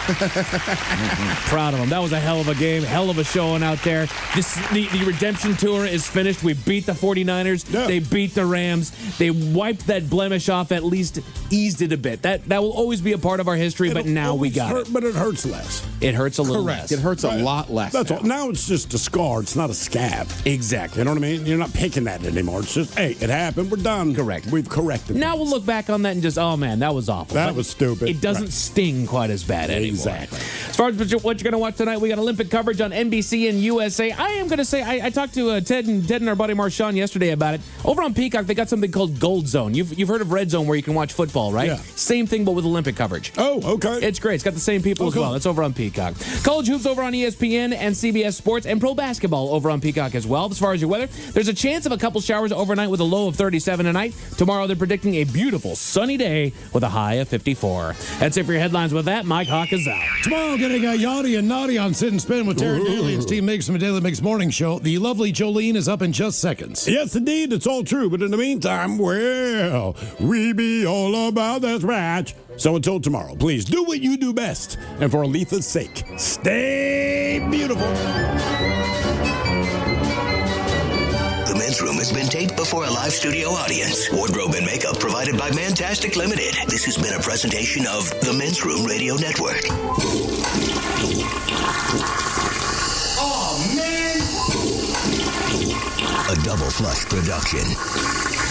Proud of them. That was a hell of a game, hell of a showing out there. The redemption tour is finished. We beat the 49ers. Yeah. They beat the Rams. They wiped that blemish off, at least eased it a bit. That will always be a part of our history, but now we got it. But it hurts less. It hurts a little less. It hurts a lot less. That's all. Now it's just a scar. It's not a scab. Exactly. You know what I mean? You're not picking at it anymore. It's just, hey, it happened. We're done. Correct. We've corrected it. Now we'll look back on that and just, oh, man, that was awful. That was stupid. It doesn't sting quite as bad anymore. Exactly. As far as what you're going to watch tonight, we got Olympic coverage on NBC and USA. I am going to say, I talked to Ted and our buddy Marshawn yesterday about it. Over on Peacock, they got something called Gold Zone. You've heard of Red Zone, where where you can watch football, right? Yeah. Same thing, but with Olympic coverage. Oh, okay. It's great. It's got the same people as well. That's over on Peacock. College hoops over on ESPN and CBS Sports, and pro basketball over on Peacock as well. As far as your weather, there's a chance of a couple showers overnight with a low of 37 tonight. Tomorrow, they're predicting a beautiful sunny day with a high of 54. That's it for your headlines. With that, Mike Hawk is out. Tomorrow, getting Yachty and Naughty on Sit and Spin with Terry Daly and Steve Miggs from the Daily Mix Morning Show. The lovely Jolene is up in just seconds. Yes, indeed. It's all true. But in the meantime, well, we be all about this match. So until tomorrow, please do what you do best. And for Aletha's sake, stay beautiful. The Men's Room has been taped before a live studio audience. Wardrobe and makeup provided by Mantastic Limited. This has been a presentation of the Men's Room Radio Network. Oh, man! A Double Flush production.